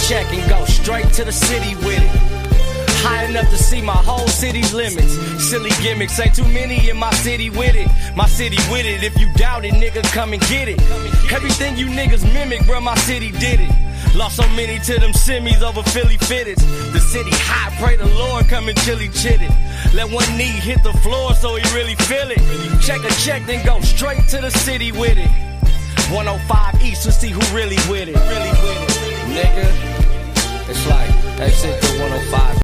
check and go straight to the city with it. High enough to see my whole city's limits. Silly gimmicks, ain't too many in my city with it. My city with it, if you doubt it, nigga, come and get it. Everything you niggas mimic, bro, my city did it. Lost so many to them semis over Philly fitteds. The city hot, pray the Lord come and chilly chitted. Let one knee hit the floor so he really feel it. Check a check, then go straight to the city with it. 105 East to see who really with it. Really with it. Nigga, it's like exit to 105.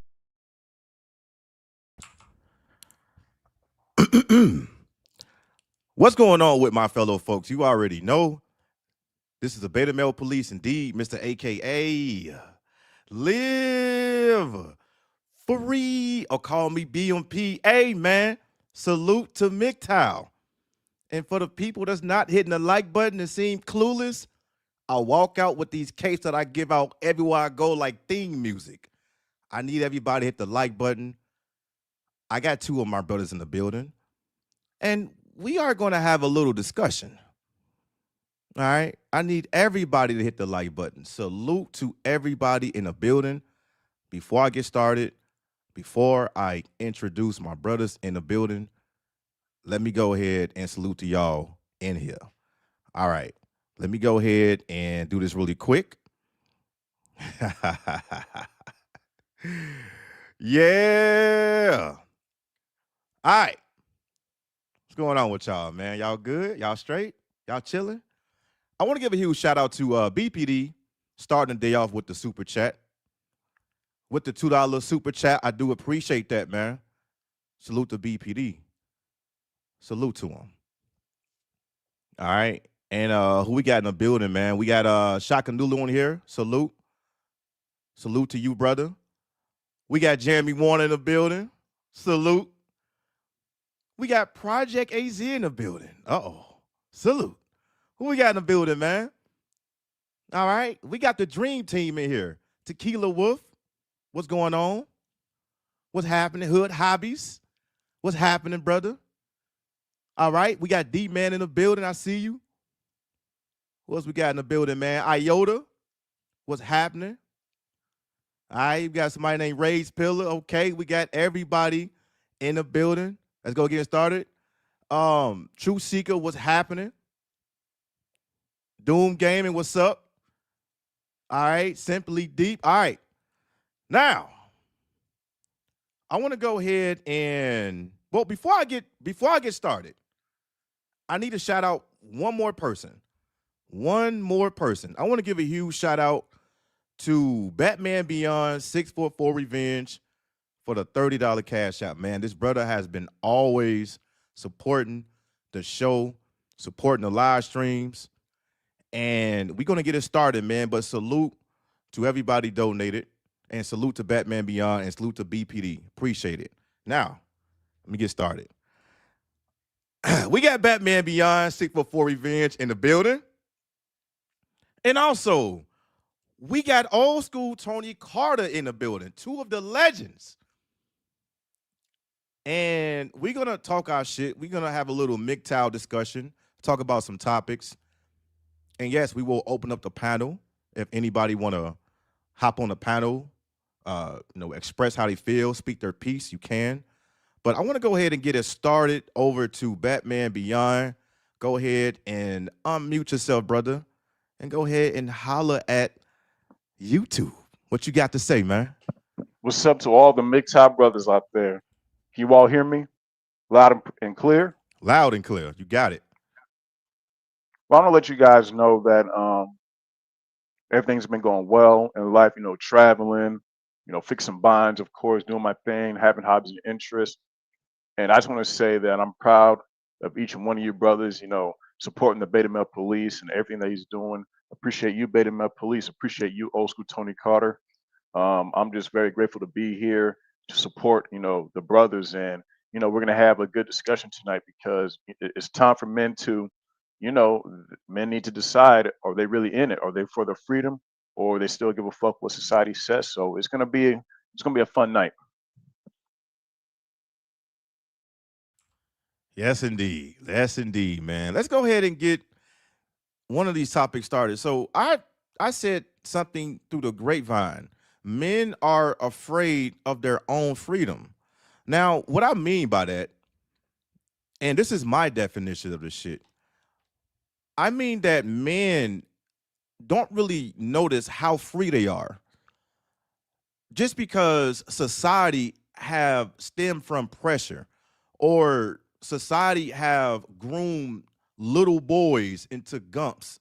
What's going on with my fellow folks? You already know. This is a Beta Male Police indeed, Mr. AKA Live Free, or call me BMP. Hey, man, salute to MGTOW. And for the people that's not hitting the like button and seem clueless, I walk out with these capes that I give out everywhere I go like theme music. I need everybody to hit the like button. I got two of my brothers in the building, and we are going to have a little discussion. All right, I need everybody to hit the like button. Salute to everybody in the building. Before I get started, before I introduce my brothers in the building, let me go ahead and salute to y'all in here. All right, let me go ahead and do this really quick. Yeah. All right. What's going on with y'all, man? Y'all good? Y'all straight? Y'all chilling? I want to give a huge shout out to BPD, starting the day off with the super chat. With the $2 super chat, I do appreciate that, man. Salute to BPD. Salute to him. All right. And who we got in the building, man? We got Shakanulu on here. Salute. Salute to you, brother. We got Jeremy Warner in the building. Salute. We got Project AZ in the building. Uh-oh. Salute. Who we got in the building, man? All right. We got the dream team in here. Tequila Wolf. What's going on? What's happening? Hood hobbies. What's happening, brother? All right, we got D-Man in the building. I see you. What else we got in the building, man? Iota. What's happening? All right, you got somebody named Ray's Pillar. Okay, we got everybody in the building. Let's go get started. True Seeker, what's happening? Doom Gaming, what's up? All right, Simply Deep. All right. Now, I want to go ahead and before I get started, I need to shout out one more person. One more person. I want to give a huge shout out to Batman Beyond 644 Revenge for the $30 cash out. Man, this brother has been always supporting the show, supporting the live streams, and we're going to get it started, man. But salute to everybody donated, and salute to Batman Beyond, and salute to BPD. Appreciate it. Now, let me get started. We got Batman Beyond 644 Revenge in the building. And also, we got old school Tony Carter in the building, two of the legends. And we're going to talk our shit. We're going to have a little MGTOW discussion, talk about some topics. And yes, we will open up the panel. If anybody want to hop on the panel, express how they feel, speak their piece, you can. But I want to go ahead and get it started over to Batman Beyond. Go ahead and unmute yourself, brother, and go ahead and holler at YouTube. What you got to say, man? What's up to all the MGTOW brothers out there? Can you all hear me loud and clear? Loud and clear. You got it. Well, I want to let you guys know that everything's been going well in life, traveling, fixing binds, of course, doing my thing, having hobbies and interests. And I just want to say that I'm proud of each and one of you brothers, supporting the Beta Male Police and everything that he's doing. Appreciate you, Beta Male Police. Appreciate you, old school Tony Carter. I'm just very grateful to be here to support, the brothers. And, we're going to have a good discussion tonight because it's time for men to, men need to decide, are they really in it? Are they for their freedom, or they still give a fuck what society says? So it's going to be a fun night. Yes, indeed. Yes, indeed, man. Let's go ahead and get one of these topics started. So I said something through the grapevine. Men are afraid of their own freedom. Now, what I mean by that, and this is my definition of this shit, I mean that men don't really notice how free they are. Just because society have stemmed from pressure, or society have groomed little boys into Gumps,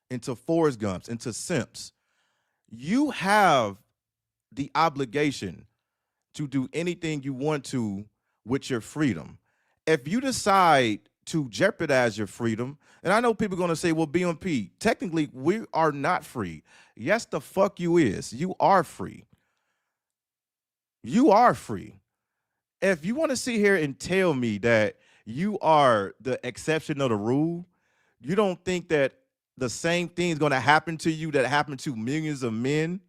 into Forrest Gumps, into simps, you have the obligation to do anything you want to with your freedom. If you decide to jeopardize your freedom, and I know people are going to say, well, BMP, technically we are not free. Yes, the fuck you is. You are free. You are free. If you want to sit here and tell me that you are the exception of the rule, you don't think that the same thing is going to happen to you that happened to millions of men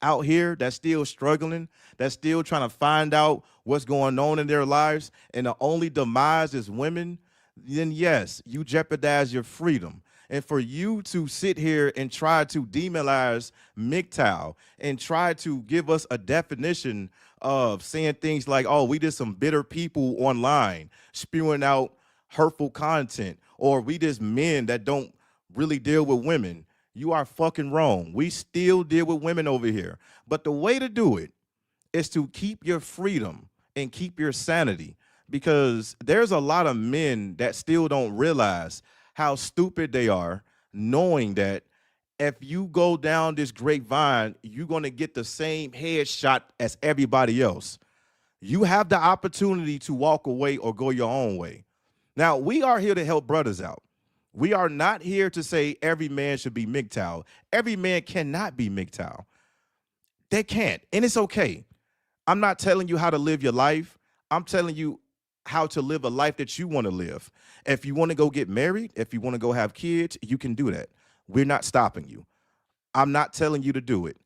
out here that's still struggling, that's still trying to find out what's going on in their lives, and the only demise is women, then yes, you jeopardize your freedom. And for you to sit here and try to demonize MGTOW and try to give us a definition of saying things like, oh, we just some bitter people online spewing out hurtful content, or we just men that don't really deal with women, you are fucking wrong. We still deal with women over here. But the way to do it is to keep your freedom and keep your sanity, because there's a lot of men that still don't realize how stupid they are, knowing that if you go down this grapevine, you're going to get the same headshot as everybody else. You have the opportunity to walk away or go your own way. Now, we are here to help brothers out. We are not here to say every man should be MGTOW. Every man cannot be MGTOW. They can't, and it's okay. I'm not telling you how to live your life. I'm telling you how to live a life that you want to live. If you want to go get married, if you want to go have kids, you can do that. We're not stopping you. I'm not telling you to do it.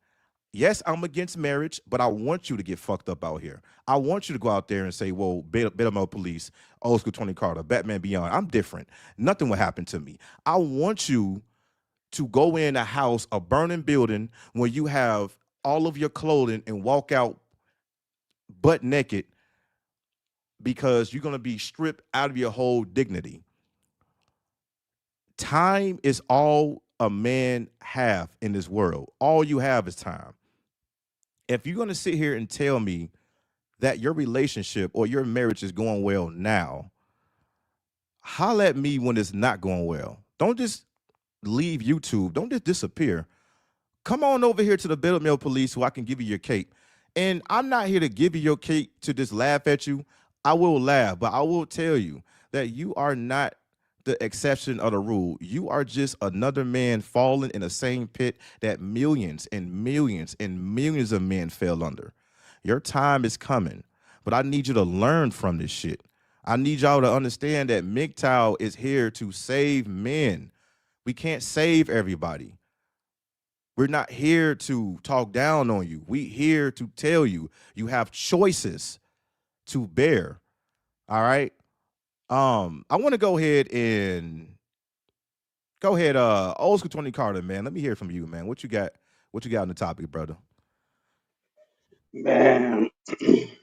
Yes, I'm against marriage, but I want you to get fucked up out here. I want you to go out there and say, "Whoa, Beta Male Police, Old School Tony Carter, Batman Beyond." I'm different. Nothing will happen to me. I want you to go in a house, a burning building, where you have all of your clothing and walk out butt naked because you're gonna be stripped out of your whole dignity. Time is all a man have in this world. All you have is time. If you're gonna sit here and tell me that your relationship or your marriage is going well now, holla at me when it's not going well. Don't just leave YouTube. Don't just disappear. Come on over here to the Beta Male Police so I can give you your cape. And I'm not here to give you your cape to just laugh at you. I will laugh, but I will tell you that you are not the exception of the rule. You are just another man falling in the same pit that millions and millions and millions of men fell under. Your time is coming, but I need you to learn from this shit. I need y'all to understand that MGTOW is here to save men. We can't save everybody. We're not here to talk down on you. We here to tell you you have choices to bear. All right. I want to go ahead, old school Tony Carter, man. Let me hear from you, man. What you got? What you got on the topic, brother? Man,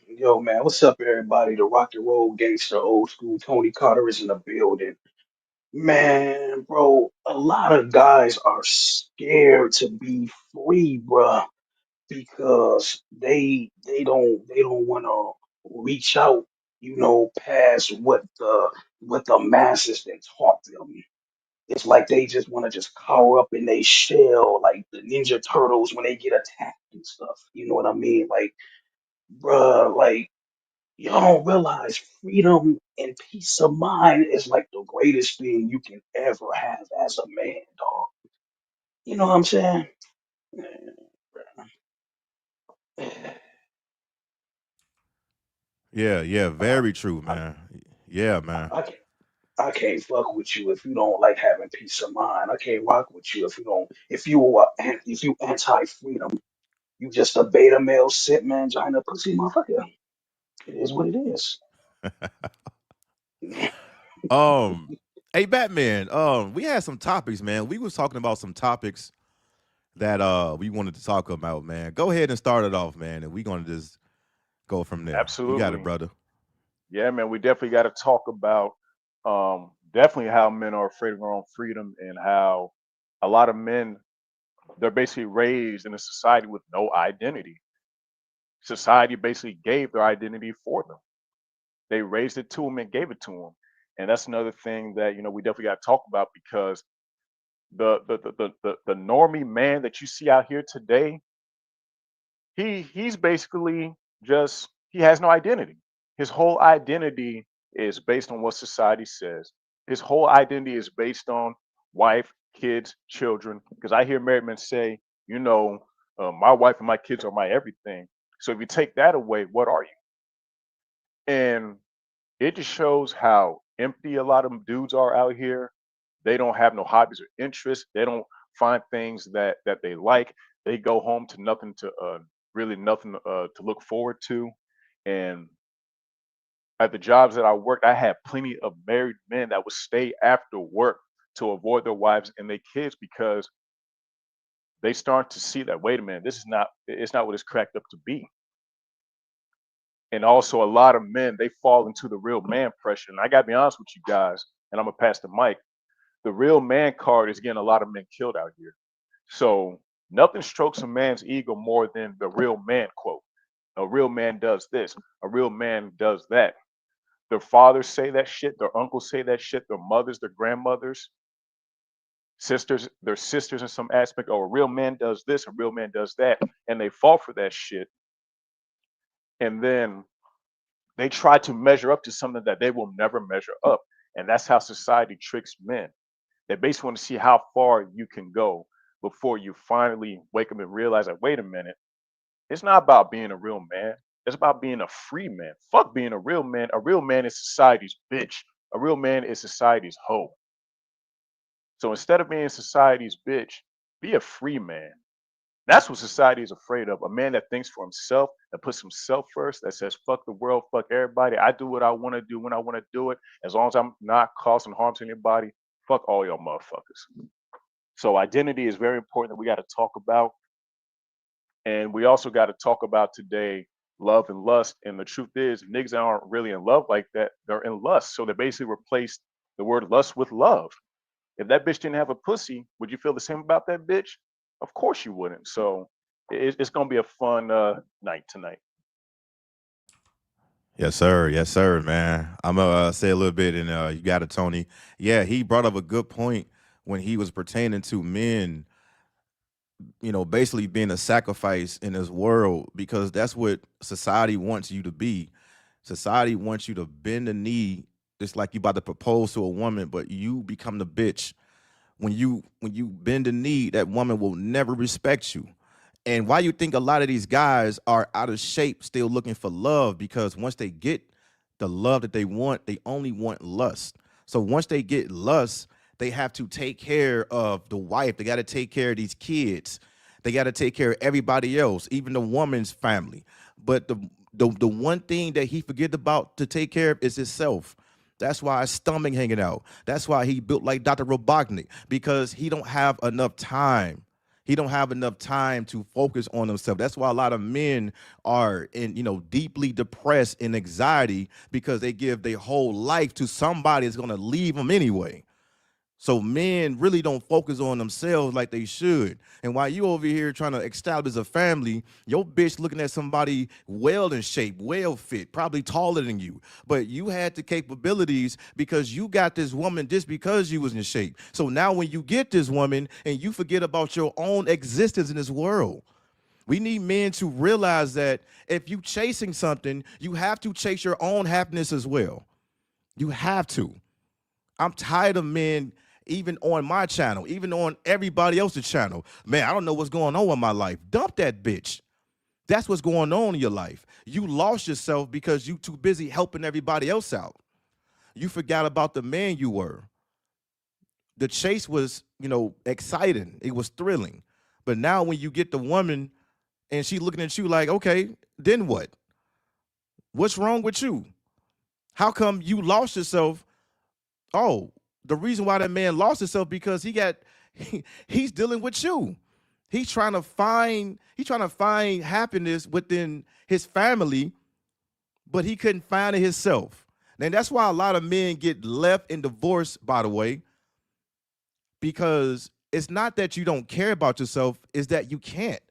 yo, man, what's up, everybody? The rock and roll gangster, old school Tony Carter is in the building. Man, bro, a lot of guys are scared to be free, bruh, because they don't want to reach out, past what the masses that taught them. It's like they just want to just cower up in their shell, like the Ninja Turtles when they get attacked and stuff. You know what I mean? Like, bruh, like y'all don't realize freedom and peace of mind is like the greatest thing you can ever have as a man, dog. You know what I'm saying? Yeah, yeah, I, very true, I, man. Yeah, man. I can't. I can't fuck with you if you don't like having peace of mind. I can't rock with you if you don't. If you anti-freedom, you just a beta male sit man, giant pussy motherfucker. It is what it is. um, hey Batman. We had some topics, man. We was talking about some topics that we wanted to talk about, man. Go ahead and start it off, man, and we gonna just go from there. You got it, Absolutely. brother. Yeah, man. We definitely got to talk about definitely how men are afraid of their own freedom and how a lot of men they're basically raised in a society with no identity. Society basically gave their identity for them. They raised it to them and gave it to them. And that's another thing that we definitely got to talk about because the normie man that you see out here today, he's basically just he has no identity. His whole identity is based on what society says. His whole identity is based on wife, kids, children. Because I hear married men say, my wife and my kids are my everything. So if you take that away, what are you? And it just shows how empty a lot of dudes are out here. They don't have no hobbies or interests. They don't find things that they like. They go home to nothing to really nothing to look forward to. And at the jobs that I worked, I had plenty of married men that would stay after work to avoid their wives and their kids because they start to see that wait a minute, this is not it's not what it's cracked up to be. And also a lot of men they fall into the real man pressure. And I gotta be honest with you guys, and I'm gonna pass the mic. The real man card is getting a lot of men killed out here. So nothing strokes a man's ego more than the real man quote. A real man does this. A real man does that. Their fathers say that shit. Their uncles say that shit. Their mothers, their grandmothers, sisters, their sisters in some aspect. Oh, a real man does this. A real man does that. And they fall for that shit. And then they try to measure up to something that they will never measure up. And that's how society tricks men. They basically want to see how far you can go before you finally wake up and realize that, wait a minute, it's not about being a real man. It's about being a free man. Fuck being a real man. A real man is society's bitch. A real man is society's hoe. So instead of being society's bitch, be a free man. That's what society is afraid of. A man that thinks for himself, that puts himself first, that says, fuck the world, fuck everybody. I do what I want to do when I want to do it. As long as I'm not causing harm to anybody, fuck all y'all motherfuckers. So identity is very important that we got to talk about. And we also got to talk about today love and lust. And the truth is, niggas aren't really in love like that. They're in lust. So they basically replaced the word lust with love. If that bitch didn't have a pussy, would you feel the same about that bitch? Of course you wouldn't. So it's gonna be a fun night tonight. Yes, sir, man. I'm gonna say a little bit, and you got it, Tony. Yeah, he brought up a good point when he was pertaining to men, basically being a sacrifice in this world because that's what society wants you to be. Society wants you to bend the knee, just like you about to propose to a woman, but you become the bitch. When you bend the knee, that woman will never respect you. And why you think a lot of these guys are out of shape, still looking for love? Because once they get the love that they want, they only want lust. So once they get lust, they have to take care of the wife. They got to take care of these kids. They got to take care of everybody else, even the woman's family. But the one thing that he forget about to take care of is himself. That's why his stomach hanging out. That's why he built like Dr. Robotnik, because he don't have enough time. He don't have enough time to focus on himself. That's why a lot of men are deeply depressed and anxiety because they give their whole life to somebody that's gonna leave them anyway. So men really don't focus on themselves like they should. And while you over here trying to establish a family, your bitch looking at somebody well in shape, well fit, probably taller than you. But you had the capabilities because you got this woman just because you was in shape. So now when you get this woman and you forget about your own existence in this world, we need men to realize that if you chasing something, you have to chase your own happiness as well. You have to. I'm tired of men, even on my channel, even on everybody else's channel. Man, I don't know what's going on in my life. Dump that bitch. That's what's going on in your life. You lost yourself because you too busy helping everybody else out. You forgot about the man you were. The chase was, exciting. It was thrilling. But now when you get the woman and she looking at you like, okay, then what? What's wrong with you? How come you lost yourself? Oh, the reason why that man lost himself because he's dealing with you. He's trying to find happiness within his family, but he couldn't find it himself. And that's why a lot of men get left in divorce, by the way, because it's not that you don't care about yourself, it's that you can't.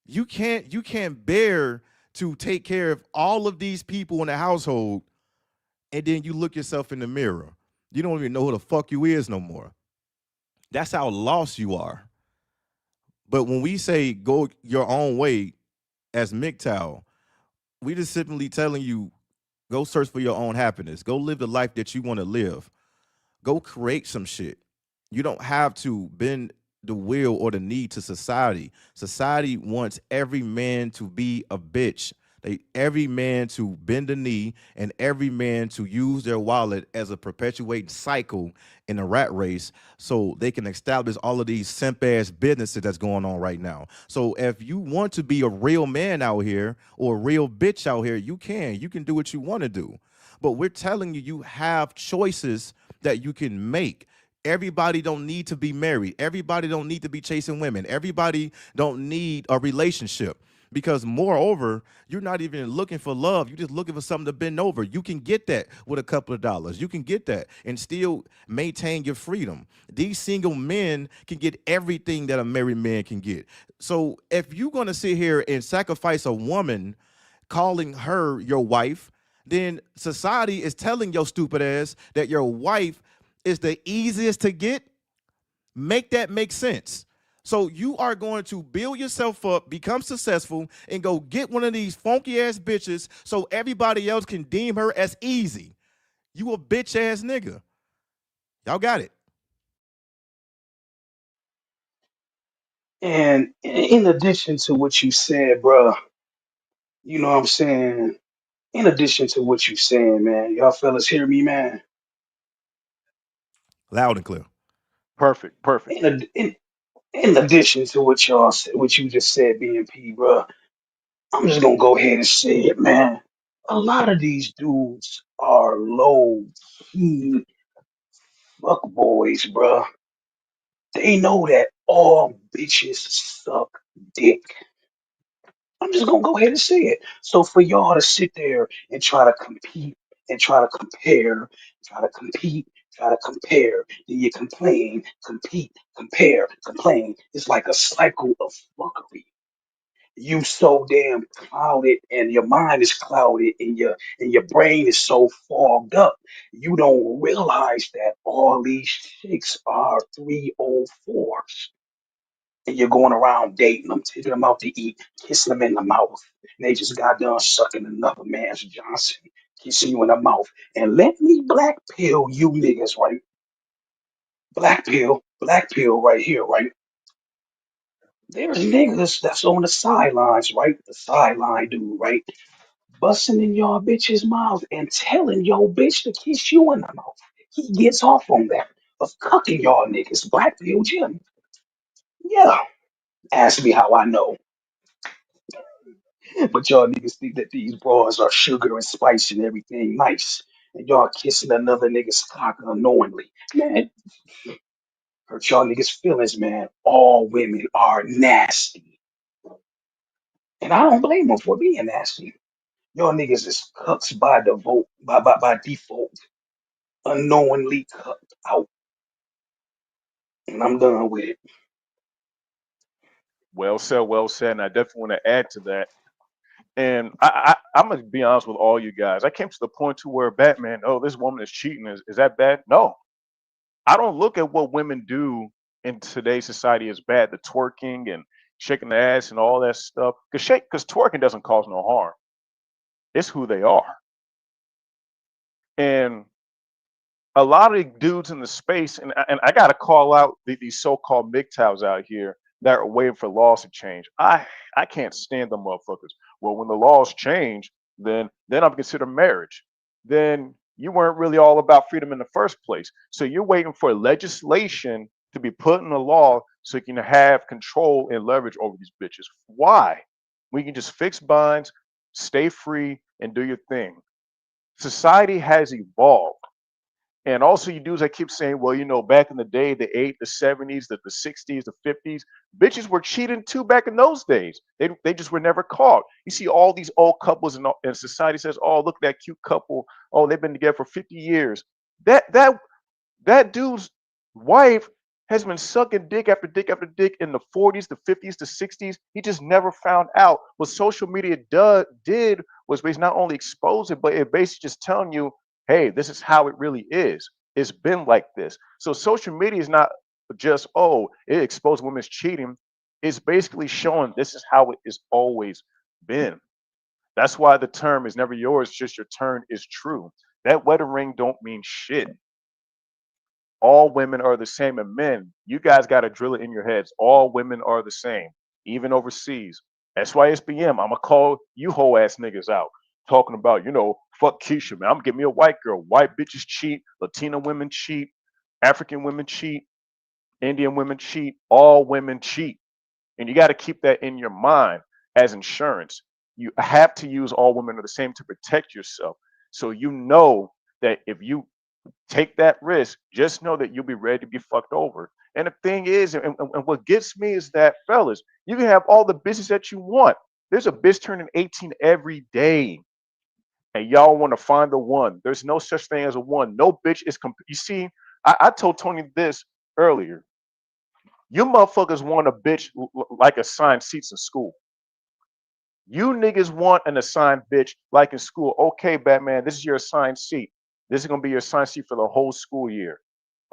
You can't bear to take care of all of these people in the household, and then you look yourself in the mirror. You don't even know who the fuck you is no more. That's how lost you are. But when we say go your own way as MGTOW, we just simply telling you go search for your own happiness. Go live the life that you want to live. Go create some shit. You don't have to bend the will or the knee to society. Society wants every man to be a bitch. Every man to bend the knee and every man to use their wallet as a perpetuating cycle in a rat race so they can establish all of these simp ass businesses that's going on right now. So if you want to be a real man out here or a real bitch out here, you can do what you want to do. But we're telling you, you have choices that you can make. Everybody don't need to be married. Everybody don't need to be chasing women. Everybody don't need a relationship. Because moreover, you're not even looking for love. You're just looking for something to bend over. You can get that with a couple of dollars. You can get that and still maintain your freedom. These single men can get everything that a married man can get. So if you're going to sit here and sacrifice a woman, calling her your wife, then society is telling your stupid ass that your wife is the easiest to get. Make that make sense. So you are going to build yourself up, become successful, and go get one of these funky ass bitches so everybody else can deem her as easy. You a bitch ass nigga. Y'all got it. And in addition to what you said, bro, you know what I'm saying? In addition to what you saying, man, y'all fellas hear me, man. Loud and clear. Perfect, perfect. In, In addition to what you just said, BNP, bro, I'm just gonna go ahead and say it, man. A lot of these dudes are low key fuck boys, bro. They know that all bitches suck dick. I'm just gonna go ahead and say it. So for y'all to sit there and try to compete and try to compare, try to compare, then you complain, compete, compare, complain. It's like a cycle of fuckery. You so damn clouded and your mind is clouded and your brain is so fogged up. You don't realize that all these chicks are 304s and you're going around dating them, taking them out to eat, kissing them in the mouth. And they just got done sucking another man's Johnson, kissing you in the mouth. And let me black pill you niggas, right? Black pill right here, right? There's niggas that's on the sidelines, right? The sideline dude, right? Busting in y'all bitch's mouth and telling your bitch to kiss you in the mouth. He gets off on that of cucking y'all niggas. Black pill Jim. Yeah. Ask me how I know. But y'all niggas think that these bras are sugar and spice and everything nice. And y'all kissing another nigga's cock unknowingly. Man, hurt y'all niggas' feelings, man. All women are nasty. And I don't blame them for being nasty. Y'all niggas is cucks by default, by default, unknowingly cucked out. And I'm done with it. Well said, well said. And I definitely want to add to that. And I'm gonna be honest with all you guys. I came to the point to where Batman, oh, this woman is cheating. Is that bad? No, I don't look at what women do in today's society as bad. The twerking and shaking the ass and all that stuff. Because twerking doesn't cause no harm. It's who they are. And a lot of dudes in the space, and I got to call out these so-called MGTOWs out here that are waiting for laws to change. I can't stand them motherfuckers. Well, when the laws change, then I'm considered marriage. Then you weren't really all about freedom in the first place. So you're waiting for legislation to be put in the law so you can have control and leverage over these bitches. Why? We can just fix binds, stay free, and do your thing. Society has evolved. And also, you dudes, I keep saying, well, back in the day, the 70s, the 60s, the 50s, bitches were cheating too back in those days. They just were never caught. You see all these old couples, and society says, oh, look at that cute couple. Oh, they've been together for 50 years. That dude's wife has been sucking dick after dick after dick in the 40s, the 50s, the 60s. He just never found out. What social media did was basically not only expose it, but it basically just telling you, hey, this is how it really is. It's been like this. So social media is not just, oh, it exposed women's cheating. It's basically showing this is how it has always been. That's why the term is never yours, just your turn is true. That wedding ring don't mean shit. All women are the same, and men, you guys got to drill it in your heads. All women are the same, even overseas. That's why SBM, I'm gonna call you whole ass niggas out talking about, fuck Keisha, man. I'm gonna get me a white girl. White bitches cheat, Latina women cheat, African women cheat, Indian women cheat, all women cheat. And you got to keep that in your mind as insurance. You have to use all women are the same to protect yourself. So you know that if you take that risk, just know that you'll be ready to be fucked over. And the thing is, and what gets me is that, fellas, you can have all the business that you want. There's a bitch turning 18 every day, and y'all want to find the one. There's no such thing as a one. No bitch is. You see, I told Tony this earlier. You motherfuckers want a bitch like assigned seats in school. You niggas want an assigned bitch like in school. Okay, Batman, this is your assigned seat. This is gonna be your assigned seat for the whole school year.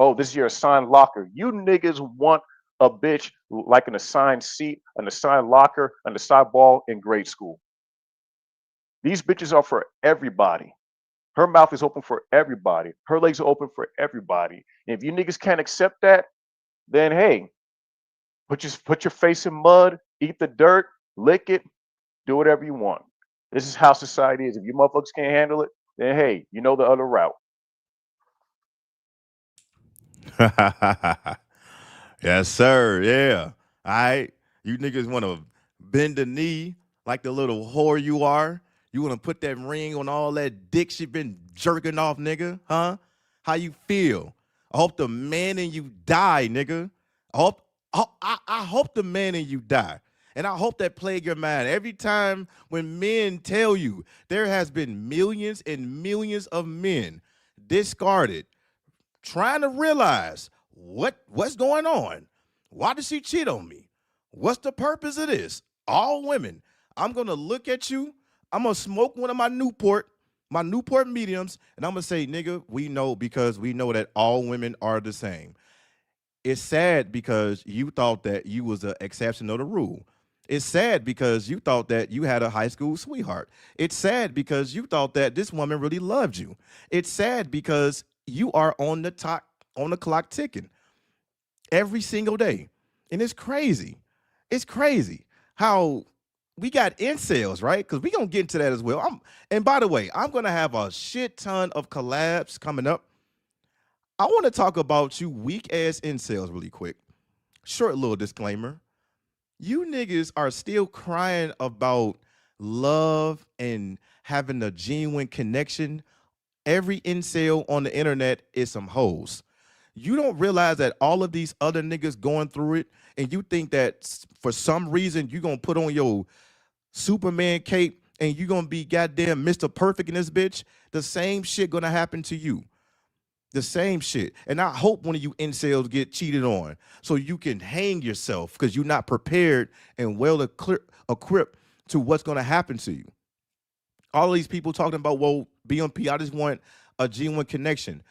Oh, this is your assigned locker. You niggas want a bitch like an assigned seat, an assigned locker, an assigned ball in grade school. These bitches are for everybody. Her mouth is open for everybody. Her legs are open for everybody. And if you niggas can't accept that, then hey, put your face in mud, eat the dirt, lick it, do whatever you want. This is how society is. If you motherfuckers can't handle it, then hey, you know the other route. Yes, sir. Yeah. All right. You niggas want to bend the knee like the little whore you are. You want to put that ring on all that dick she been jerking off, nigga? Huh? How you feel? I hope the man in you die, nigga. I hope the man in you die. And I hope that plague your mind. Every time when men tell you there has been millions and millions of men discarded, trying to realize what's going on. Why did she cheat on me? What's the purpose of this? All women. I'm gonna look at you. I'm gonna smoke one of my Newport mediums, and I'm gonna say, nigga, we know because we know that all women are the same. It's sad because you thought that you was an exception of the rule. It's sad because you thought that you had a high school sweetheart. It's sad because you thought that this woman really loved you. It's sad because you are on the clock ticking every single day. And it's crazy. It's crazy how we got incels, right? Because we gonna get into that as well. And by the way, I'm gonna have a shit ton of collabs coming up. I want to talk about you weak ass incels really quick. Short little disclaimer. You niggas are still crying about love and having a genuine connection. Every incel on the internet is some hoes. You don't realize that all of these other niggas going through it, and you think that for some reason you gonna put on your Superman cape and you gonna be goddamn Mr. Perfect in this bitch. The same shit gonna happen to you. The same shit. And I hope one of you incels get cheated on so you can hang yourself because you're not prepared and well equipped to what's going to happen to you. All these people talking about, well, BMP, I just want a genuine connection.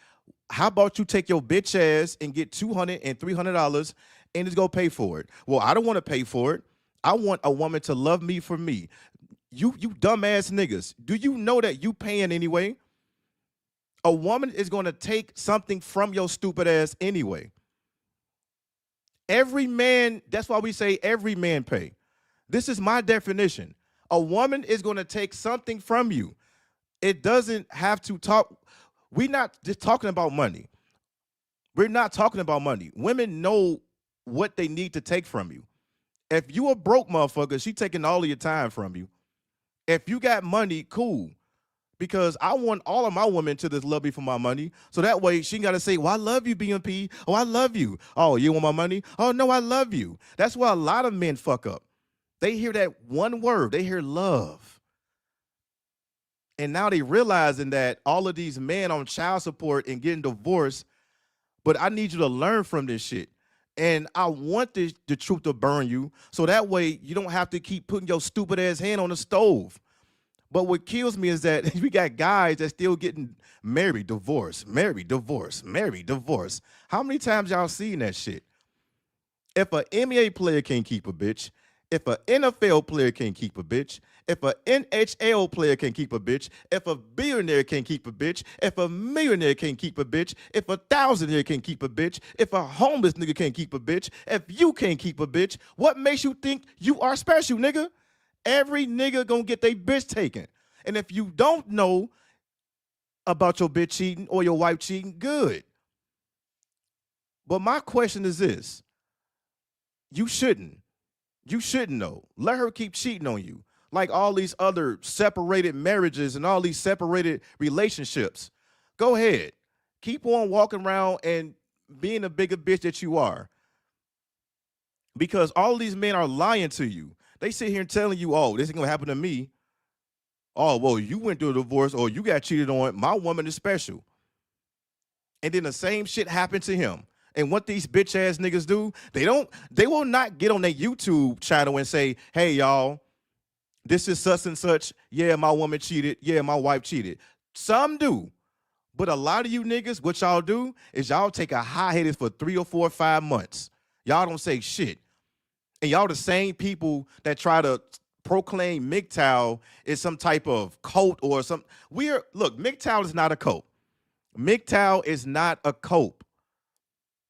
How about you take your bitch ass and get $200 and $300 and just go pay for it? Well, I don't want to pay for it. I want a woman to love me for me. You dumbass niggas. Do you know that you paying anyway? A woman is going to take something from your stupid ass anyway. Every man, that's why we say every man pay. This is my definition. A woman is going to take something from you. It doesn't have to talk. We're not just talking about money. We're not talking about money. Women know what they need to take from you. If you a broke motherfucker, she taking all of your time from you. If you got money, cool. Because I want all of my women to just love me for my money. So that way she got to say, well, I love you, BMP. Oh, I love you. Oh, you want my money? Oh, no, I love you. That's why a lot of men fuck up. They hear that one word. They hear love. And now they realizing that all of these men on child support and getting divorced, but I need you to learn from this shit. And I want the truth to burn you so that way you don't have to keep putting your stupid ass hand on the stove. But what kills me is that we got guys that still getting married, divorced, married, divorced, married, divorced. How many times y'all seen that shit? If an NBA player can't keep a bitch, if an NFL player can't keep a bitch, if an NHL player can keep a bitch, if a billionaire can keep a bitch, if a millionaire can keep a bitch, if a thousandaire can keep a bitch, if a homeless nigga can keep a bitch, if you can't keep a bitch, what makes you think you are special, nigga? Every nigga gonna get their bitch taken. And if you don't know about your bitch cheating or your wife cheating, good. But my question is this. You shouldn't. You shouldn't know. Let her keep cheating on you. Like all these other separated marriages and all these separated relationships. Go ahead. Keep on walking around and being a bigger bitch that you are. Because all these men are lying to you. They sit here and telling you, oh, this is going to happen to me. Oh, well, you went through a divorce or you got cheated on. My woman is special. And then the same shit happened to him. And what these bitch ass niggas do, they will not get on their YouTube channel and say, hey, y'all, this is such and such. Yeah, my woman cheated. Yeah, my wife cheated. Some do. But a lot of you niggas, what y'all do is y'all take a hiatus for 3 or 4 or 5 months. Y'all don't say shit. And y'all the same people that try to proclaim MGTOW is some type of cult or some. Look, MGTOW is not a cult. MGTOW is not a cult.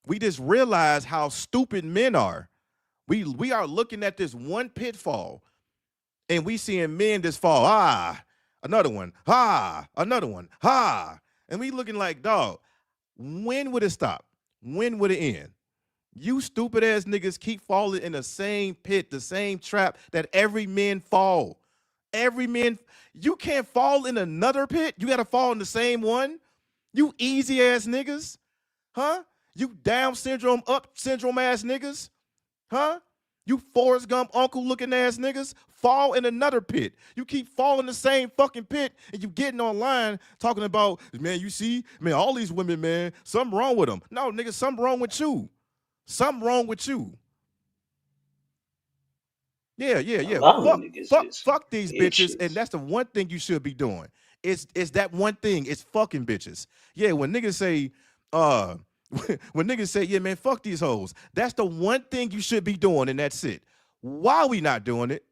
We just realize how stupid men are. We are looking at this one pitfall, and we seeing men just fall. Another one. Another one. And we looking like, dog, when would it stop? When would it end? You stupid ass niggas keep falling in the same pit, the same trap that every man fall. Every man, you can't fall in another pit. You gotta fall in the same one. You easy ass niggas, huh? You Down syndrome, up syndrome ass niggas, huh? You Forrest Gump uncle looking ass niggas fall in another pit. You keep falling the same fucking pit, and you getting online talking about, man, you see, man, all these women, man, something wrong with them. No, nigga, something wrong with you. Something wrong with you. Yeah, yeah, A yeah. lot of Fuck, niggas fuck, is fuck these bitches, and bitches. that's the one thing you should be doing. It's that one thing. It's fucking bitches. Yeah, when niggas say, uh, when niggas say, yeah, man, fuck these hoes. That's the one thing you should be doing, and that's it. Why we not doing it?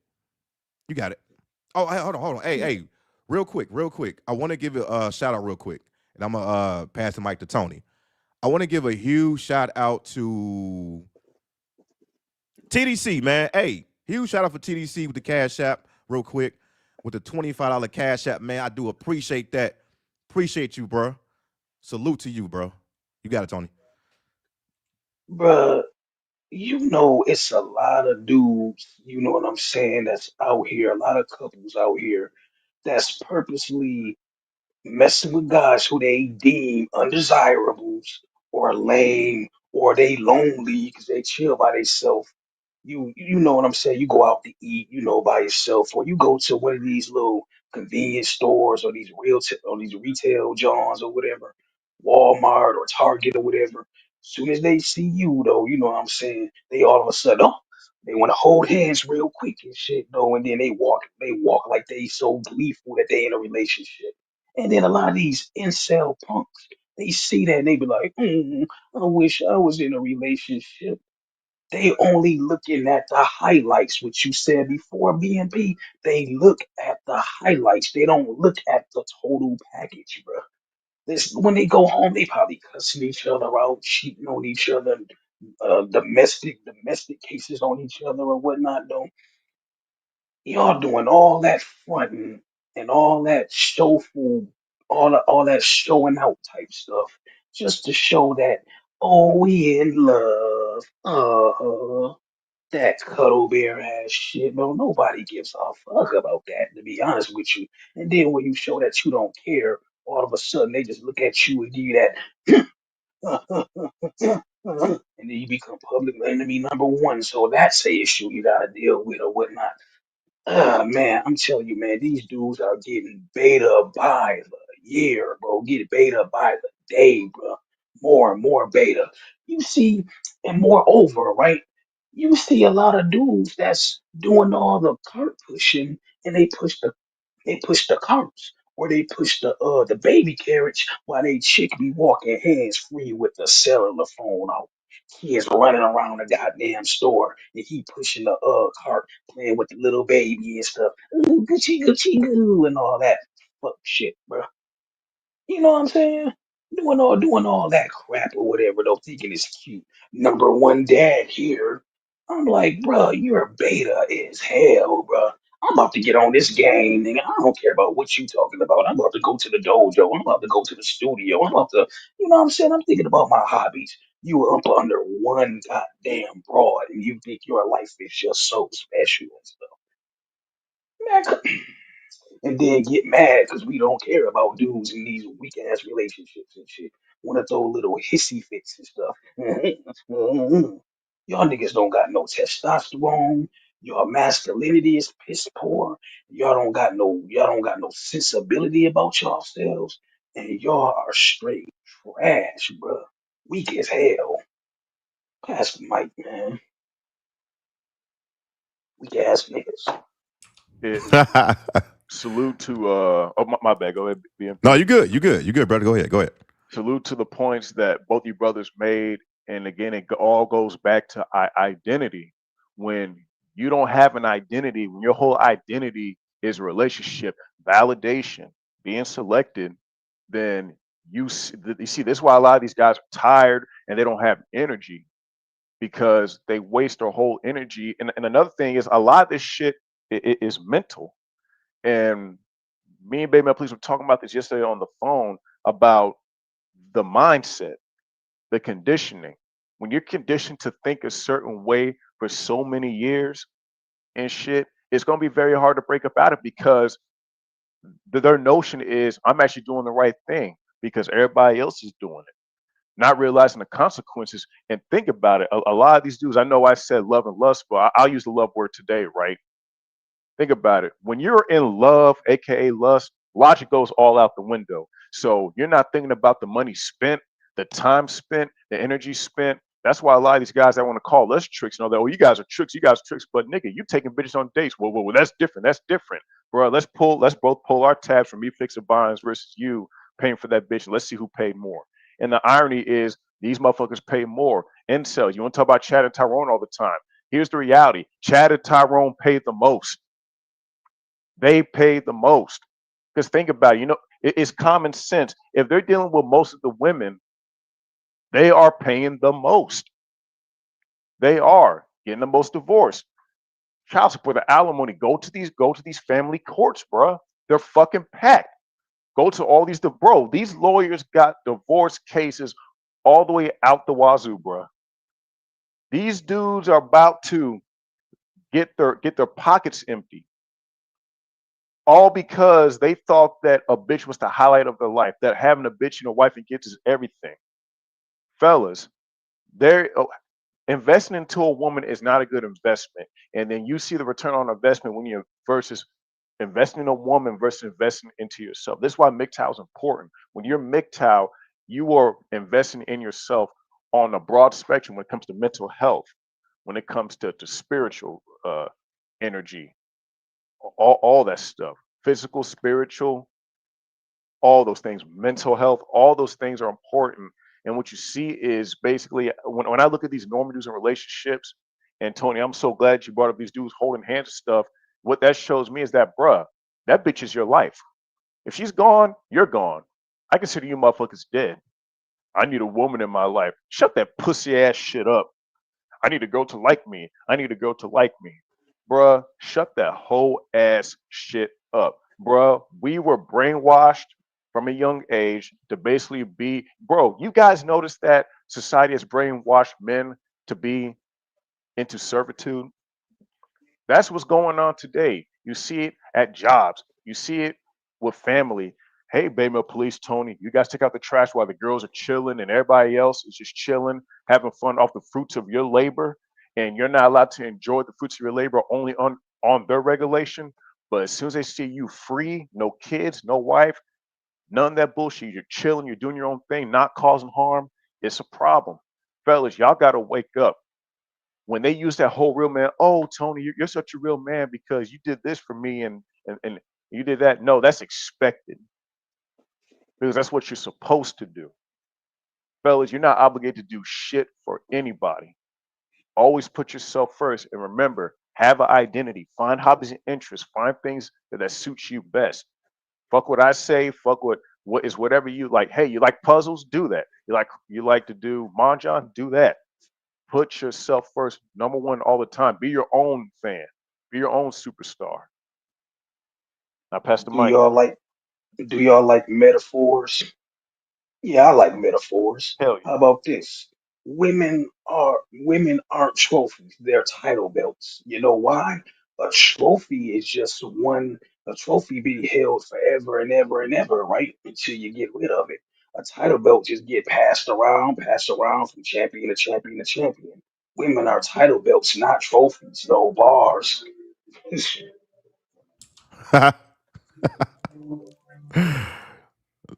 You got it. Oh, hey, hold on. Hey, Yeah. hey, real quick. I want to give a shout out real quick, and I'm gonna pass the mic to Tony. I want to give a huge shout out to TDC, man. Hey, huge shout out for TDC with the Cash App, real quick, with the $25 Cash App, man. I do appreciate that. Appreciate you, bro. Salute to you, bro. You got it, Tony. Bruh, you know it's a lot of dudes, you know what I'm saying, that's out here, a lot of couples out here that's purposely messing with guys who they deem undesirables or lame or they lonely because they chill by themselves. You know what I'm saying? You go out to eat, you know, by yourself, or you go to one of these little convenience stores or these or these retail johns or whatever, Walmart or Target or whatever. Soon as they see you though, you know what I'm saying? They all of a sudden, oh, they want to hold hands real quick and shit though, and then they walk like they so gleeful that they in a relationship. And then a lot of these incel punks, they see that and they be like, I wish I was in a relationship. They only looking at the highlights, which you said before, BNP. They look at the highlights. They don't look at the total package, bro. When they go home, they probably cussing each other out, cheating on each other, domestic cases on each other or whatnot. Though y'all doing all that fronting and all that showful, all that showing out type stuff, just to show that oh we in love. That cuddle bear ass shit, bro. Nobody gives a fuck about that, to be honest with you. And then when you show that you don't care, all of a sudden they just look at you and give you that, and then you become public enemy number one. So that's a issue you gotta deal with or whatnot. Man, I'm telling you, man, these dudes are getting beta by the year, bro. Get beta by the day, bro. More and more beta. You see, and moreover, right? You see a lot of dudes that's doing all the cart pushing, and they push the carts or they push the baby carriage while they chick be walking hands free with the cellular phone out. Kids running around the goddamn store and he pushing the cart, playing with the little baby and stuff. Ooh, Gucci Gucci goo and all that fuck shit, bro. You know what I'm saying? Doing all that crap or whatever, though, thinking it's cute. Number one dad here. I'm like, bro, you're beta as hell, bro. I'm about to get on this game, nigga. I don't care about what you talking about. I'm about to go to the dojo. I'm about to go to the studio. I'm about to, you know what I'm saying? I'm thinking about my hobbies. You up under one goddamn broad, and you think your life is just so special and stuff. Man, and then get mad because we don't care about dudes in these weak ass relationships and shit. Want to throw little hissy fits and stuff. Y'all niggas don't got no testosterone. Your masculinity is piss poor. Y'all don't got no sensibility about yourselves, and y'all are straight trash, bro. Weak as hell. Pass the mic, man. Weak ass niggas. It, salute to oh my bad. Go ahead, No, BMP. you good. You good. You good, brother. Go ahead. Go ahead. Salute to the points that both you brothers made, and again, all goes back to identity. When you don't have an identity, when your whole identity is relationship, validation, being selected, then you see this is why a lot of these guys are tired and they don't have energy because they waste their whole energy. And another thing is a lot of this shit is mental. And me and Baby Mel Police were talking about this yesterday on the phone about the mindset, the conditioning. When you're conditioned to think a certain way for so many years and shit, it's gonna be very hard to break up out of, because their notion is I'm actually doing the right thing because everybody else is doing it, not realizing the consequences. And think about it. A lot of these dudes, I know I said love and lust, but I'll use the love word today, right? Think about it. When you're in love, aka lust, logic goes all out the window. So you're not thinking about the money spent, the time spent, the energy spent. That's why a lot of these guys that want to call us tricks and all that, oh, you guys are tricks, you guys are tricks. But nigga, you taking bitches on dates. Well, that's different. That's different. Bro, let's both pull our tabs from me fixing bonds versus you paying for that bitch. Let's see who paid more. And the irony is these motherfuckers pay more. Incels. You want to talk about Chad and Tyrone all the time. Here's the reality. Chad and Tyrone paid the most. They pay the most. Because think about it, it's common sense. If they're dealing with most of the women, they are paying the most. They are getting the most divorce. Child support, the alimony. Go to these family courts, bro. They're fucking packed. Go to all bro. These lawyers got divorce cases all the way out the wazoo, bro. These dudes are about to get their pockets empty, all because they thought that a bitch was the highlight of their life, that having a bitch and a wife and kids is everything. Fellas, they're investing into a woman is not a good investment. And then you see the return on investment when you versus investing in a woman versus investing into yourself. This is why MGTOW is important. When you're MGTOW, you are investing in yourself on a broad spectrum when it comes to mental health, when it comes to spiritual energy, all that stuff, physical, spiritual, all those things, mental health, all those things are important. And what you see is basically when I look at these normal dudes in relationships, and Tony, I'm so glad you brought up these dudes holding hands and stuff. What that shows me is that, bruh, that bitch is your life. If she's gone, you're gone. I consider you motherfuckers dead. I need a woman in my life. Shut that pussy ass shit up. I need a girl to like me. I need a girl to like me. Bruh, shut that whole ass shit up. Bruh, we were brainwashed from a young age to basically be, bro, you guys notice that society has brainwashed men to be into servitude? That's what's going on today. You see it at jobs. You see it with family. Hey, Baymail Police, Tony, you guys take out the trash while the girls are chilling and everybody else is just chilling, having fun off the fruits of your labor. And you're not allowed to enjoy the fruits of your labor only on their regulation. But as soon as they see you free, no kids, no wife, none of that bullshit, you're chilling, you're doing your own thing, not causing harm, it's a problem. Fellas, y'all got to wake up. When they use that whole real man, oh, Tony, you're such a real man because you did this for me and you did that. No, that's expected because that's what you're supposed to do. Fellas, you're not obligated to do shit for anybody. Always put yourself first. And remember, have an identity. Find hobbies and interests. Find things that suits you best. Fuck what I say. Fuck what is whatever you like. Hey, you like puzzles? Do that. You like to do mahjong? Do that. Put yourself first, number one, all the time. Be your own fan. Be your own superstar. Now pass the Do mic. y'all like do y'all like metaphors? Yeah, I like metaphors. Hell How yeah. about this? Women aren't trophies, they're title belts. You know why? A trophy is just one a trophy be held forever and ever and ever, right? Until you get rid of it. A title belt just get passed around from champion to champion to champion. Women are title belts, not trophies, no bars.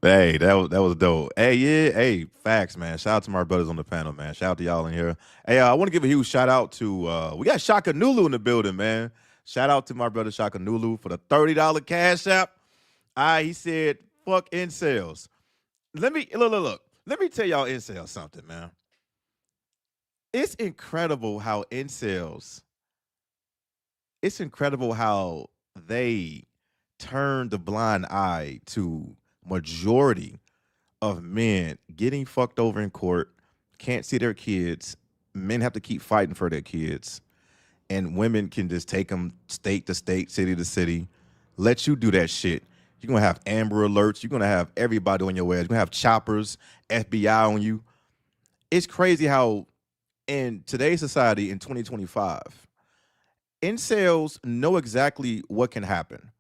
Hey, that was dope. Hey, yeah, hey, facts, man. Shout out to my brothers on the panel, man. Shout out to y'all in here. Hey, I want to give a huge shout out to we got Shaka Nulu in the building, man. Shout out to my brother Shaka Nulu for the $30 cash app. He said, fuck incels. Let me look. Let me tell y'all incels something, man. It's incredible how incels, it's incredible how they turn the blind eye to majority of men getting fucked over in court, can't see their kids. Men have to keep fighting for their kids, and women can just take them state to state, city to city, let you do that shit. You're gonna have Amber Alerts. You're gonna have everybody on your ass. You're gonna have choppers, FBI on you. It's crazy how in today's society in 2025, incels know exactly what can happen.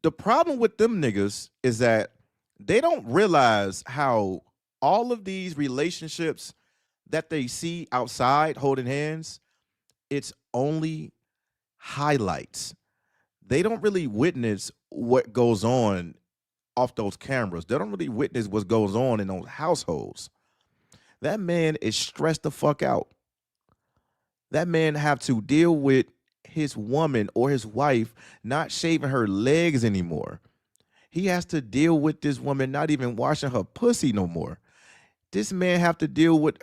The problem with them niggas is that they don't realize how all of these relationships that they see outside holding hands, it's only highlights. They don't really witness what goes on off those cameras. They don't really witness what goes on in those households. That man is stressed the fuck out. That man have to deal with his woman or his wife not shaving her legs anymore. He has to deal with this woman not even washing her pussy no more. This man have to deal with,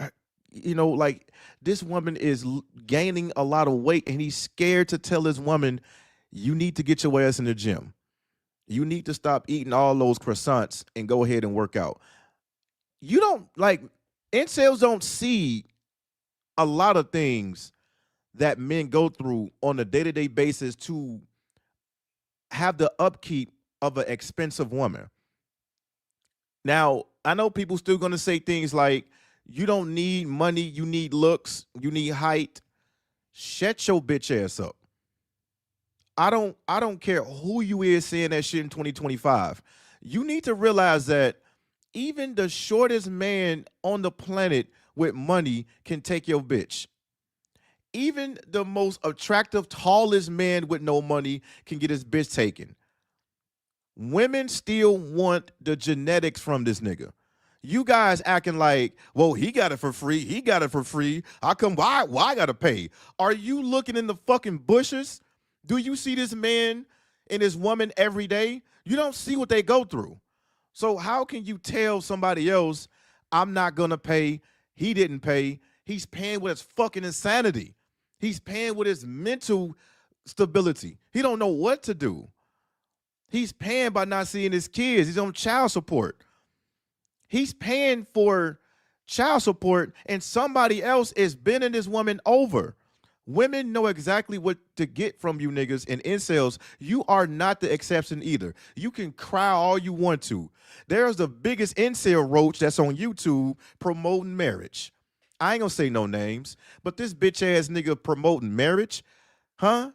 like this woman is gaining a lot of weight and he's scared to tell his woman, you need to get your ass in the gym. You need to stop eating all those croissants and go ahead and work out. You don't like incels don't see a lot of things that men go through on a day-to-day basis to have the upkeep of an expensive woman. Now, I know people still going to say things like, you don't need money, you need looks, you need height. Shut your bitch ass up. I don't care who you is saying that shit in 2025. You need to realize that even the shortest man on the planet with money can take your bitch. Even the most attractive, tallest man with no money can get his bitch taken. Women still want the genetics from this nigga. You guys acting like, well, he got it for free. He got it for free. How come? Why I gotta pay? Are you looking in the fucking bushes? Do you see this man and this woman every day? You don't see what they go through. So how can you tell somebody else, I'm not gonna pay? He didn't pay. He's paying with his fucking insanity. He's paying with his mental stability. He don't know what to do. He's paying by not seeing his kids. He's on child support. He's paying for child support and somebody else is bending this woman over. Women know exactly what to get from you niggas and incels. You are not the exception either. You can cry all you want to. There's the biggest incel roach that's on YouTube promoting marriage. I ain't gonna say no names, but this bitch ass nigga promoting marriage, huh?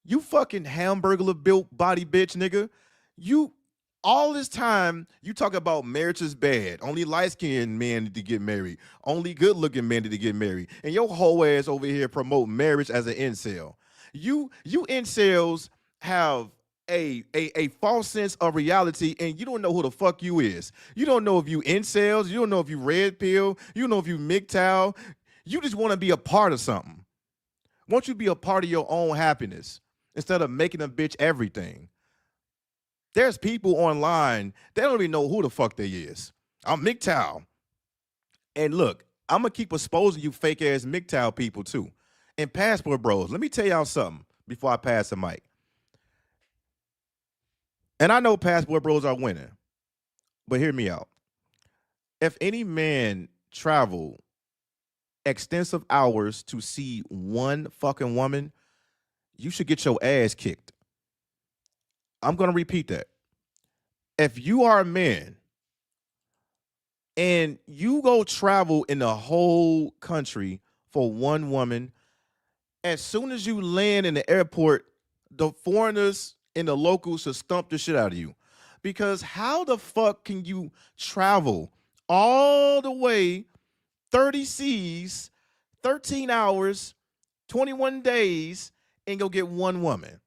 You fucking hamburger built body bitch nigga. You all this time you talk about marriage is bad. Only light-skinned men need to get married. Only good-looking men need to get married. And your whole ass over here promote marriage as an incel. You incels have a false sense of reality, and you don't know who the fuck you is. You don't know if you incels. You don't know if you red pill. You don't know if you MGTOW. You just want to be a part of something. Won't you be a part of your own happiness instead of making a bitch everything? There's people online, they don't even know who the fuck they is. I'm MGTOW. And look, I'm going to keep exposing you fake ass MGTOW people too. And passport bros, let me tell y'all something before I pass the mic. And I know passport bros are winning, but hear me out. If any man travel extensive hours to see one fucking woman, you should get your ass kicked. I'm going to repeat that. If you are a man and you go travel in the whole country for one woman, as soon as you land in the airport, the foreigners and the locals should stump the shit out of you. Because how the fuck can you travel all the way 30 C's, 13 hours, 21 days, and go get one woman?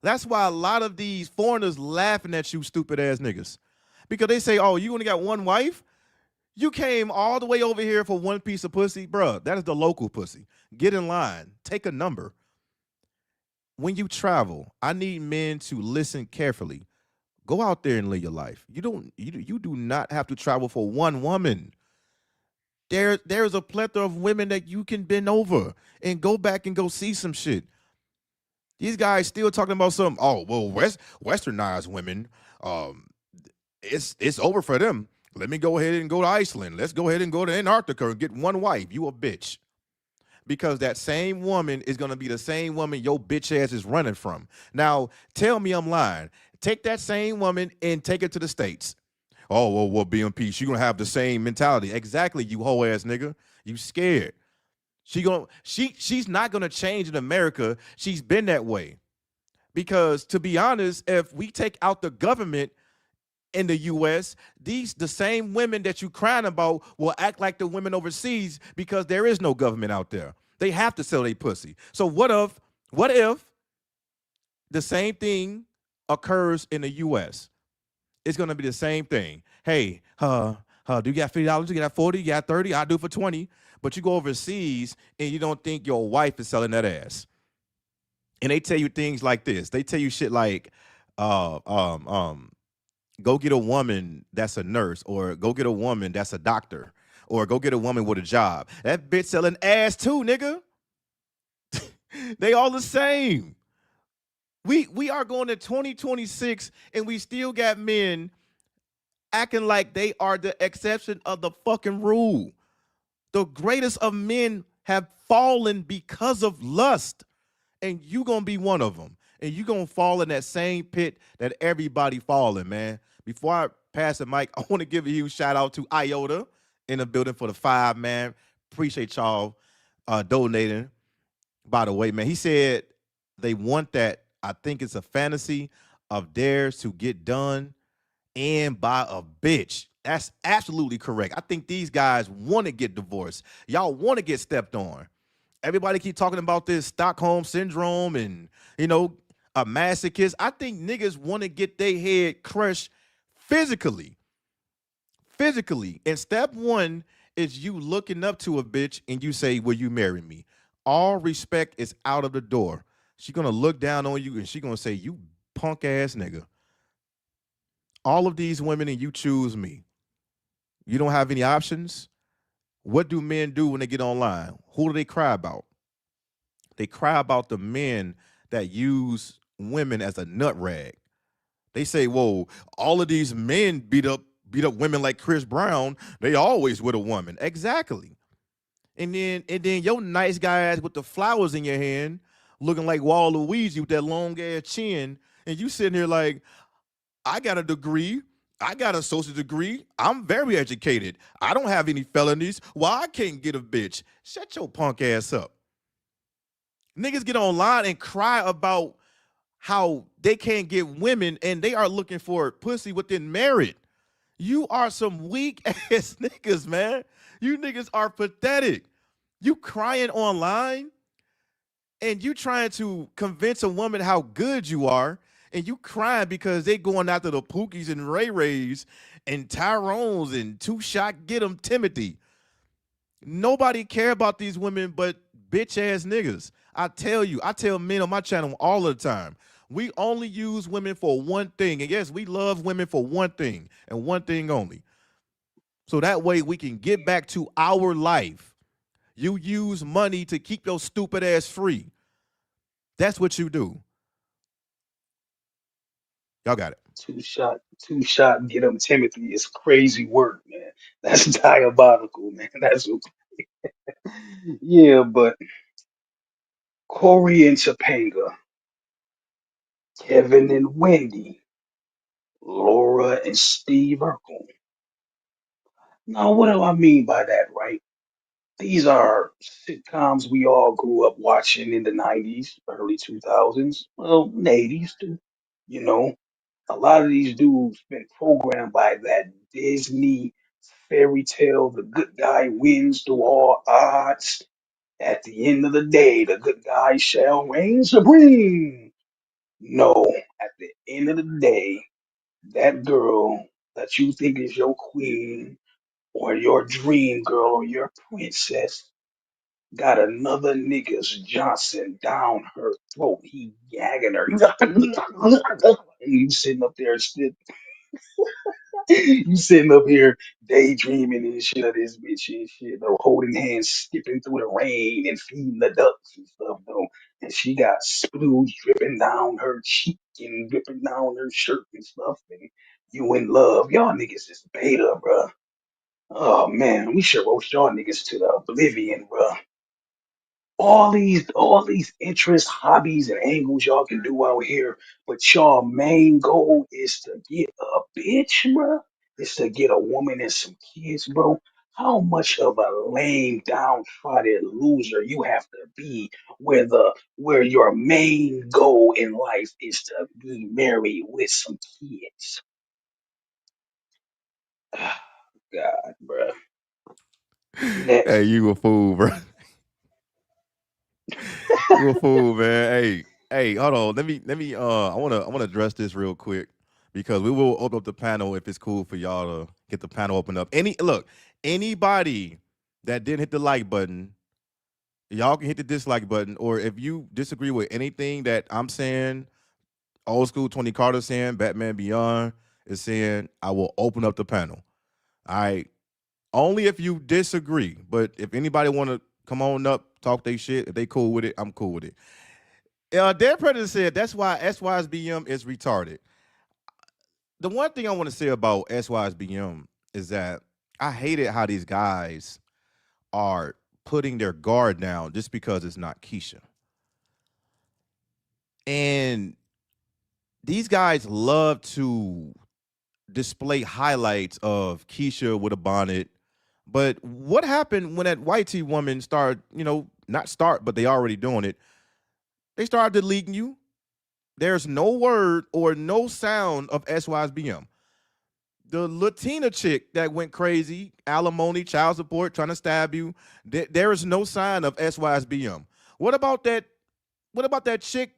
That's why a lot of these foreigners laughing at you stupid ass niggas. Because they say, oh, you only got one wife? You came all the way over here for one piece of pussy? Bruh, that is the local pussy. Get in line. Take a number. When you travel, I need men to listen carefully. Go out there and live your life. You do not have to travel for one woman. There's a plethora of women that you can bend over and go back and go see some shit. These guys still talking about some, oh, well, westernized women, it's over for them. Let me go ahead and go to Iceland. Let's go ahead and go to Antarctica and get one wife. You a bitch. Because that same woman is going to be the same woman your bitch ass is running from. Now, tell me I'm lying. Take that same woman and take her to the States. Oh, well, be in peace. You're going to have the same mentality. Exactly, you hoe ass nigga. You scared. She's not gonna change in America. She's been that way. Because to be honest, if we take out the government in the US, the same women that you crying about will act like the women overseas because there is no government out there. They have to sell their pussy. So what if the same thing occurs in the US? It's gonna be the same thing. Hey, do you got $50? You got 40? You got 30? I do for 20. But you go overseas and you don't think your wife is selling that ass. And they tell you things like this. They tell you shit like, uh, um, um, go get a woman that's a nurse, or go get a woman that's a doctor, or go get a woman with a job. That bitch selling ass too, nigga. They all the same. We are going to 2026 and we still got men acting like they are the exception of the fucking rule. The greatest of men have fallen because of lust, and you gonna be one of them. And you gonna fall in that same pit that everybody falling, man. Before I pass the mic, I want to give a huge shout out to Iota in the building for the 5, man. Appreciate y'all donating. By the way, man, he said they want that. I think it's a fantasy of theirs to get done and by a bitch. That's absolutely correct. I think these guys want to get divorced. Y'all want to get stepped on. Everybody keep talking about this Stockholm syndrome and, a masochist. I think niggas want to get their head crushed physically. Physically. And step one is you looking up to a bitch and you say, will you marry me? All respect is out of the door. She gonna look down on you and she gonna say, you punk ass nigga. All of these women and you choose me. You don't have any options. What do men do when they get online? Who do they cry about? They cry about the men that use women as a nut rag. They say, whoa, all of these men beat up women like Chris Brown. They always with a woman. Exactly. And then your nice guys with the flowers in your hand, looking like Waluigi with that long ass chin, and you sitting here like, I got a degree. I got an associate degree. I'm very educated. I don't have any felonies. Why I can't get a bitch? Shut your punk ass up. Niggas get online and cry about how they can't get women and they are looking for pussy within merit. You are some weak ass niggas, man. You niggas are pathetic. You crying online and you trying to convince a woman how good you are, and you crying because they going after the Pookies and Ray Rays and Tyrones and Two Shot Get 'em Timothy. Nobody care about these women but bitch ass niggas. I tell men on my channel all the time, we only use women for one thing. And yes, we love women for one thing and one thing only. So that way we can get back to our life. You use money to keep your stupid ass free. That's what you do. Y'all got it. Two shot, get him Timothy is crazy work, man. That's diabolical, man. Yeah, but Corey and Topanga, Kevin and Wendy, Laura and Steve Urkel. Now, what do I mean by that, right? These are sitcoms we all grew up watching in the 90s, early 2000s, well, 80s too. You know, a lot of these dudes been programmed by that Disney fairy tale, the good guy wins through all odds. At the end of the day, the good guy shall reign supreme. No, at the end of the day, that girl that you think is your queen or your dream girl or your princess got another nigga's Johnson down her throat. He gagging her. And you sitting up there still, you sitting up here daydreaming and shit of this bitch and shit, though, holding hands, skipping through the rain and feeding the ducks and stuff, though. And she got splooge dripping down her cheek and dripping down her shirt and stuff. And you in love. Y'all niggas is beta, bruh. Oh man, we should roast y'all niggas to the oblivion, bruh. All these interests, hobbies, and angles y'all can do out here, but y'all main goal is to get a bitch, bro. Is to get a woman and some kids, bro. How much of a lame, downtrodden loser you have to be where your main goal in life is to be married with some kids? God, bruh. Hey, Next. you a fool, bro. You a fool, man. Hey, hold on. Let me I wanna address this real quick because we will open up the panel if it's cool for y'all to get the panel open up. Anybody that didn't hit the like button, y'all can hit the dislike button, or if you disagree with anything that I'm saying, old school 20 Carter saying, Batman Beyond is saying, I will open up the panel. All right. Only if you disagree. But if anybody want to come on up, talk they shit, if they cool with it, I'm cool with it. Dead Predator said that's why SYSBM is retarded. The one thing I want to say about SYSBM is that I hated how these guys are putting their guard down just because it's not Keisha. And these guys love to display highlights of Keisha with a bonnet. But what happened when that white tee woman started, not start, but they already doing it. They started deleting you. There's no word or no sound of SYSBM. The Latina chick that went crazy, alimony, child support, trying to stab you, there is no sign of SYSBM. What about that chick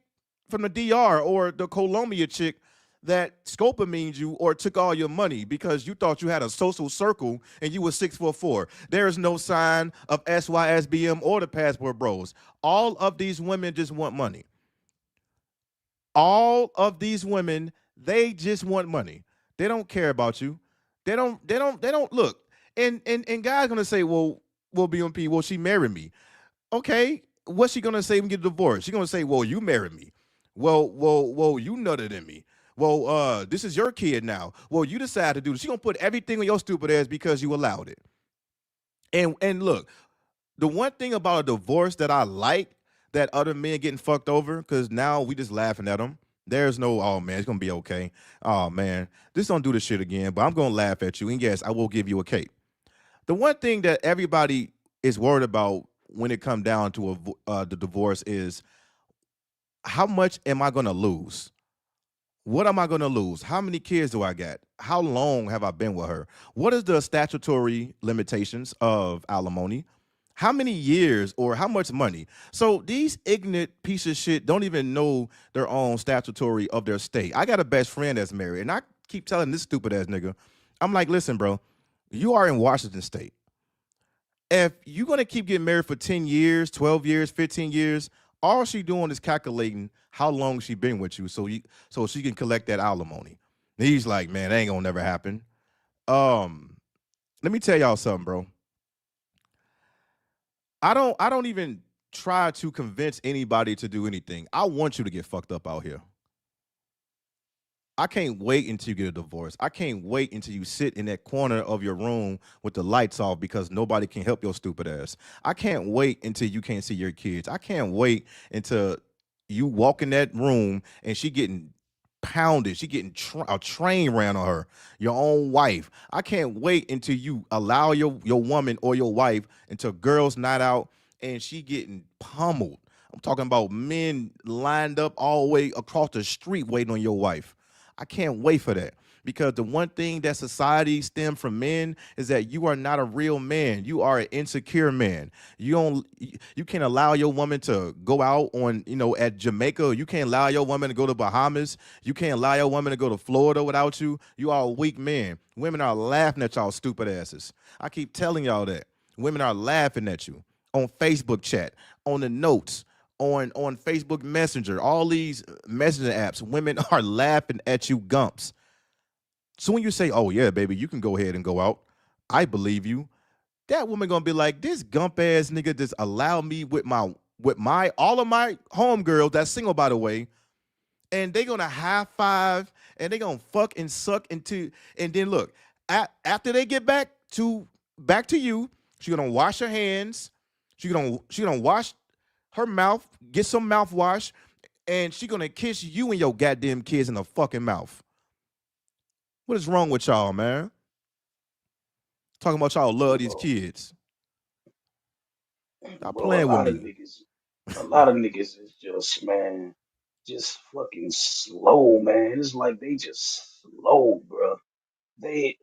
from the DR or the Colombia chick that scopomined you or took all your money because you thought you had a social circle and you were 6'4"? There is no sign of SYSBM or the Passport Bros. All of these women just want money. All of these women, they just want money. They don't care about you. They don't look. And guys gonna say, well, BMP, well, she married me. Okay, what's she gonna say when we get divorced? She gonna say, well, you married me. Well, you nutted in me. Well, this is your kid now. Well, you decided to do this. She gonna put everything on your stupid ass because you allowed it. And look, the one thing about a divorce that I like that other men getting fucked over, because now we just laughing at them. There's no, oh man, it's gonna be okay. Oh man, just don't do this shit again. But I'm gonna laugh at you, and yes, I will give you a cake. The one thing that everybody is worried about when it comes down to the divorce is how much am I gonna lose? What am I going to lose? How many kids do I got? How long have I been with her? What is the statutory limitations of alimony? How many years or how much money? So these ignorant pieces of shit don't even know their own statutory of their state. I got a best friend that's married, and I keep telling this stupid ass nigga, I'm like, listen, bro, you are in Washington State. If you're going to keep getting married for 10 years, 12 years, 15 years, all she doing is calculating how long she been with you so she can collect that alimony. And he's like, man, that ain't gonna never happen. Let me tell y'all something, bro. I don't even try to convince anybody to do anything. I want you to get fucked up out here. I can't wait until you get a divorce. I can't wait until you sit in that corner of your room with the lights off because nobody can help your stupid ass. I can't wait until you can't see your kids. I can't wait until you walk in that room and she getting pounded. She getting a train ran on her, your own wife. I can't wait until you allow your woman or your wife into girls' night out and she getting pummeled. I'm talking about men lined up all the way across the street waiting on your wife. I can't wait for that because the one thing that society stems from men is that you are not a real man. You are an insecure man. You can't allow your woman to go out on, at Jamaica. You can't allow your woman to go to Bahamas. You can't allow your woman to go to Florida without you. You are a weak man. Women are laughing at y'all stupid asses. I keep telling y'all that. Women are laughing at you on Facebook chat, on the notes, on Facebook Messenger, all these messenger apps. Women are laughing at you gumps. So when you say, oh yeah, baby, you can go ahead and go out, I believe you. That woman gonna be like, this gump ass nigga just allow me with my all of my homegirls that's single, by the way, and they gonna high five and they gonna fuck and suck into, and then look, after they get back to you, she gonna wash her hands, she gonna wash her mouth, get some mouthwash, and she gonna kiss you and your goddamn kids in the fucking mouth. What is wrong with y'all, man? Talking about y'all love these Bro, kids. Stop bro, playing with me. a lot of niggas is just, man, just fucking slow, man. It's like they just slow, bro.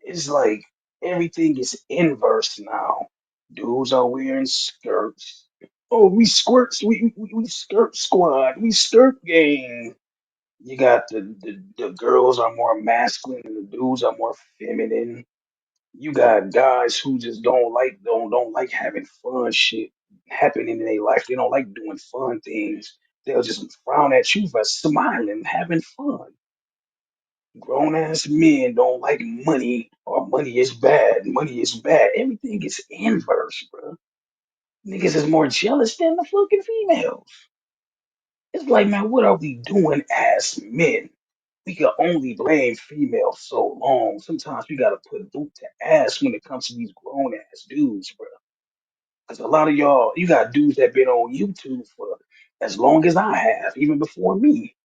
It's like everything is inverse now. Dudes are wearing skirts. Oh, we squirts, we skirt squad, we skirt gang. You got the girls are more masculine and the dudes are more feminine. You got guys who just don't like having fun shit happening in their life. They don't like doing fun things. They'll just frown at you for smiling, having fun. Grown ass men don't like money or money is bad. Money is bad. Everything is inverse, bro. Niggas is more jealous than the fucking females. It's like, man, what are we doing as men? We can only blame females so long. Sometimes we gotta put boot to ass when it comes to these grown ass dudes, bro. Because a lot of y'all, you got dudes that been on YouTube for as long as I have, even before me,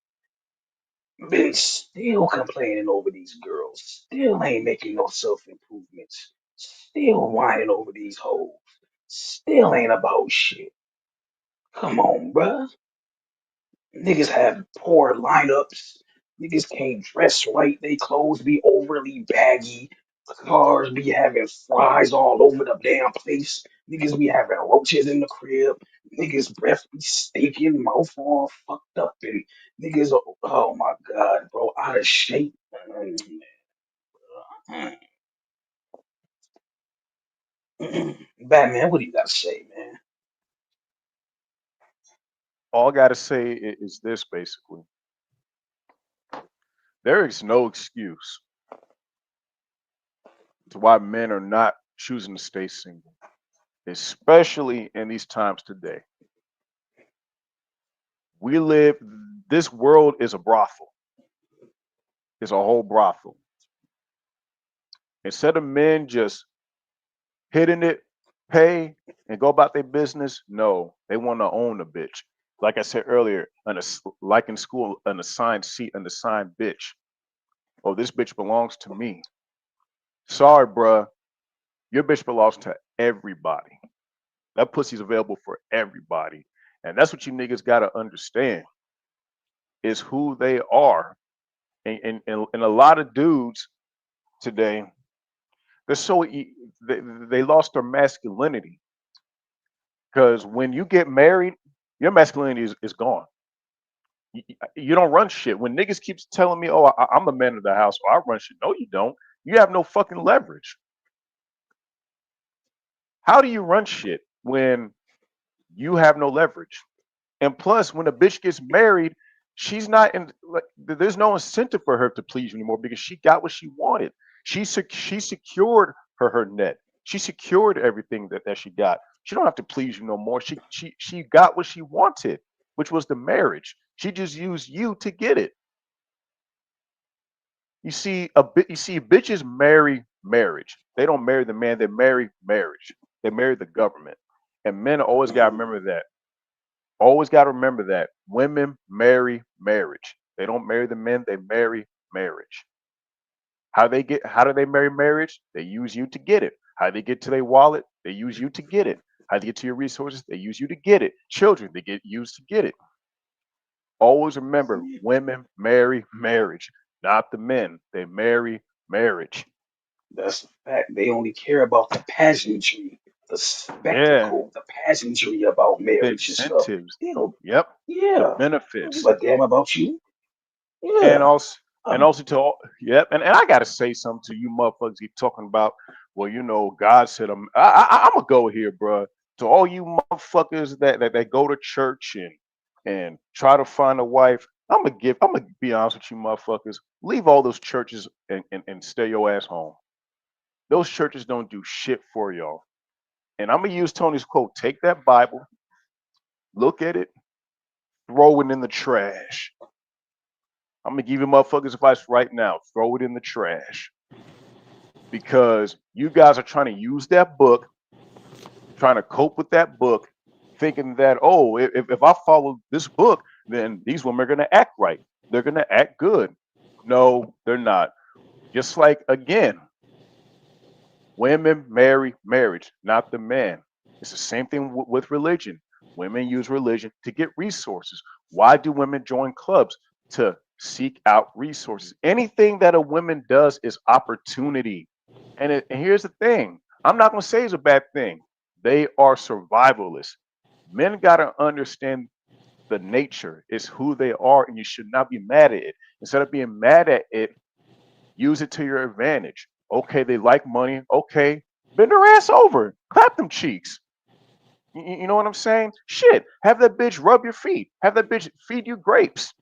been still complaining over these girls, still ain't making no self improvements, still whining over these hoes, still ain't about shit. Come on, bruh. Niggas have poor lineups. Niggas can't dress right. They clothes be overly baggy. Cars be having flies all over the damn place. Niggas be having roaches in the crib. Niggas breath be stinking, mouth all fucked up, and niggas, oh my god, bro, out of shape. Batman, what do you gotta say, man? All I gotta say is this basically. There is no excuse to why men are not choosing to stay single, especially in these times today. We live, this world is a brothel, it's a whole brothel. Instead of men just hitting it, pay, and go about their business, no, they want to own a bitch. Like I said earlier, like in school, an assigned seat, an assigned bitch. Oh, this bitch belongs to me. Sorry, bruh. Your bitch belongs to everybody. That pussy's available for everybody. And that's what you niggas gotta understand is who they are. And a lot of dudes today, they're they lost their masculinity. Because when you get married, your masculinity is gone. You don't run shit. When niggas keeps telling me, "Oh, I'm the man of the house," or "I run shit," no, you don't. You have no fucking leverage. How do you run shit when you have no leverage? And plus, when a bitch gets married, she's not in like there's no incentive for her to please you anymore because she got what she wanted. She secured her net. She secured everything that she got. She don't have to please you no more. She got what she wanted, which was the marriage. She just used you to get it. You see bitches marry marriage. They don't marry the man, they marry marriage. They marry the government. And men always gotta remember that. Always got to remember that women marry marriage. They don't marry the men, they marry marriage. How do they marry marriage? They use you to get it. How they get to their wallet? They use you to get it. How they get to your resources? They use you to get it. Children, they get used to get it. Always remember women marry marriage, not the men. They marry marriage. That's a fact. They only care about the pageantry, the Yeah. spectacle, the pageantry about The marriage and stuff. incentives. They don't, Yep. The yeah. They don't give benefits. a damn about you. And Yeah. also and Um, also to all, yep, and I gotta say something to you motherfuckers keep talking about, well, God said I'm gonna go here, bro. To all you motherfuckers that go to church and try to find a wife, I'm gonna be honest with you motherfuckers. Leave all those churches and stay your ass home. Those churches don't do shit for y'all. And I'm gonna use Tony's quote, take that Bible, look at it, throw it in the trash. I'm gonna give you motherfuckers advice right now. Throw it in the trash because you guys are trying to use that book, trying to cope with that book, thinking that if I follow this book, then these women are gonna act right. They're gonna act good. No, they're not. Just like again, Women marry marriage, not the man. It's the same thing with religion. Women use religion to get resources. Why do women join clubs? To seek out resources. Anything that a woman does is opportunity. And here's the thing, I'm not going to say it's a bad thing. They are survivalists. Men got to understand the nature is who they are, and you should not be mad at it. Instead of being mad at it, use it to your advantage. Okay, they like money. Okay, bend her ass over, clap them cheeks. You know what I'm saying? Shit, have that bitch rub your feet. Have that bitch feed you grapes.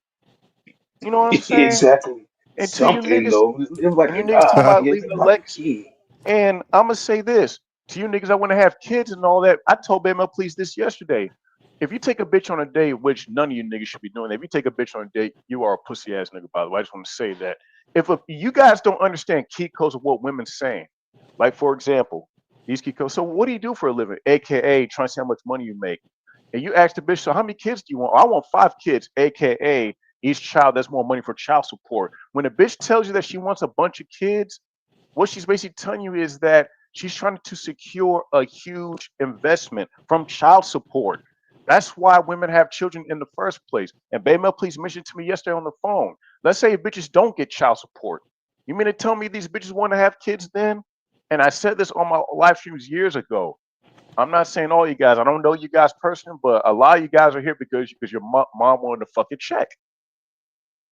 You know what I'm saying? Exactly. And to you Something niggas, though. Live like and a you niggas talking god. about Yeah, leaving live a like a legacy. king. And I'm gonna say this to you niggas, I want to have kids and all that. I told Bama Please this yesterday. If you take a bitch on a date, which none of you niggas should be doing, if you take a bitch on a date, you are a pussy ass nigga. By the way, I just want to say that. If you guys don't understand key codes of what women's saying, like for example, these key codes. So what do you do for a living? AKA trying to see how much money you make. And you ask the bitch, so how many kids do you want? I want 5 kids, AKA each child that's more money for child support. When a bitch tells you that she wants a bunch of kids, what she's basically telling you is that she's trying to secure a huge investment from child support. That's why women have children in the first place. And Baymel, please mentioned to me yesterday on the phone. Let's say bitches don't get child support. You mean to tell me these bitches want to have kids then? And I said this on my live streams years ago. I'm not saying all you guys. I don't know you guys personally, but a lot of you guys are here because your mom wanted to fucking check.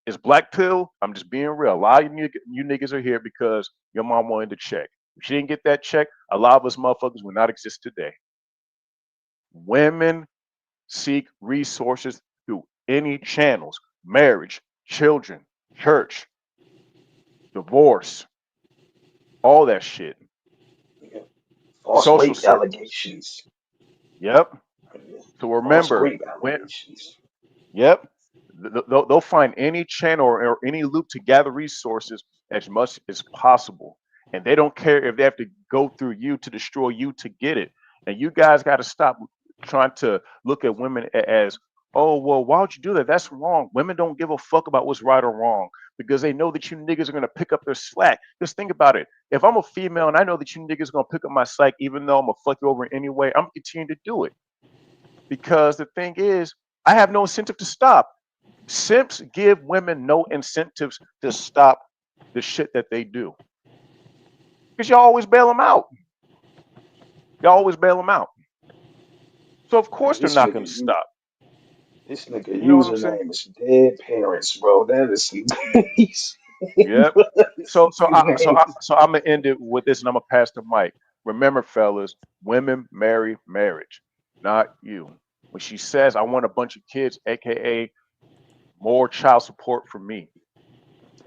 It's black pill. I'm just being real. A lot of you niggas are here because your mom wanted to check. If she didn't get that check, a lot of us motherfuckers would not exist today. Women seek resources through any channels: marriage, children, church, divorce, all that shit. Yeah. False Social rape circles. allegations. Yep. Yeah. So False remember, rape when allegations. yep. They'll find any channel or any loop to gather resources as much as possible. And they don't care if they have to go through you to destroy you to get it. And you guys got to stop trying to look at women as, oh, well, why would you do that? That's wrong. Women don't give a fuck about what's right or wrong because they know that you niggas are going to pick up their slack. Just think about it. If I'm a female and I know that you niggas are going to pick up my slack, even though I'm going to fuck you over anyway, I'm going to continue to do it. Because the thing is, I have no incentive to stop. Simps give women no incentives to stop the shit that they do because y'all always bail them out. Y'all always bail them out. So of Man, course they're not going to stop. this nigga You know what I'm saying? username is dead parents, bro. That is some Yep. name. So I'm gonna end it with this, and I'm gonna pass the mic. Remember, fellas, women marry marriage, not you. When she says, "I want a bunch of kids," aka more child support for me,